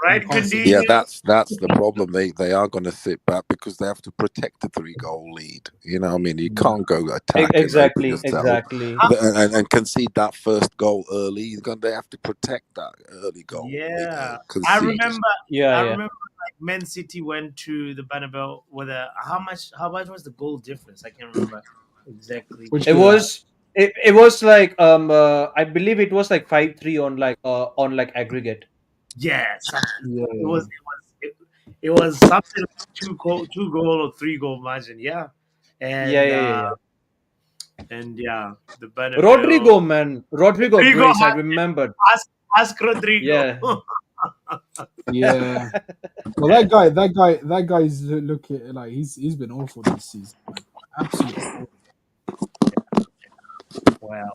Right, can't sit Yeah, back. Coutinho? that's the problem. They are going to sit back because they have to protect the 3-goal lead. You know, what I mean, you Yeah. can't go attack and open Exactly, yourself exactly. and concede that first goal early. They have to protect that early goal Yeah, I conceded. remember. Yeah, I yeah. remember like Man City went to the Bernabeu with a how much was the goal difference? I can't remember exactly, Which It game? but was it was like I believe it was like 5-3 on like aggregate. yeah, something. Yeah, It yeah. was it was something like two goal or three goal margin. Yeah, Yeah, and yeah, yeah, yeah. yeah, the Bernabeu. Rodrigo, man, Rodrigo Rodrigo brace. I had remembered. ask Rodrigo. Yeah, Yeah. Well, that guy's looking like he's been awful this season. Like absolutely awful. Wow.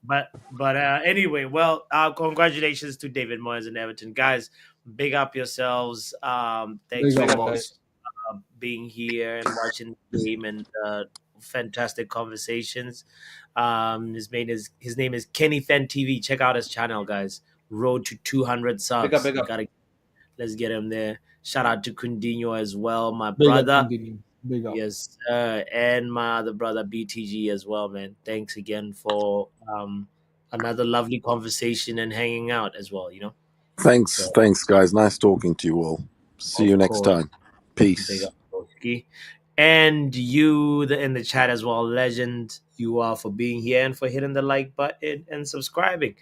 But anyway, well, congratulations to David Moyes and Everton, guys. Big up yourselves. Thanks Big up, big up, for boss. guys. being here and watching the game and fantastic conversations. His name is Kenny Fan TV. Check out his channel, guys. Road to 200 Big up, subs. big up. Let's get him there. Shout out to Kundinho as well, my Big up, brother. continue. Big up. Yes, sir. And my other brother BTG as well, man. Thanks again for another lovely conversation and hanging out as well, you know. So Thanks, guys. Nice talking to you all. See you of next course, time. big Peace. up Broski. And you in the chat as well, legend. You are for being here and for hitting the like button and subscribing.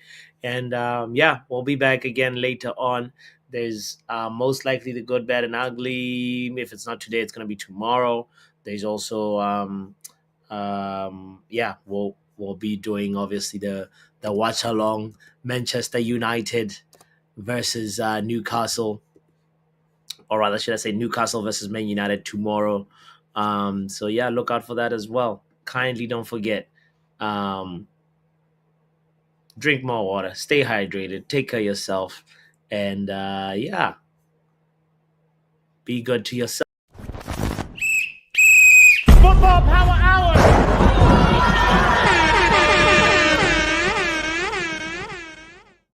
And yeah, we'll be back again later on. There's most likely the good, bad, and ugly. If it's not today, it's gonna be tomorrow. There's also yeah, we'll be doing obviously the watch along Manchester United versus Newcastle, or rather, should I say Newcastle versus Man United tomorrow. So yeah, look out for that as well. Kindly don't forget, um, drink more water, stay hydrated, take care of yourself, and yeah, be good to yourself.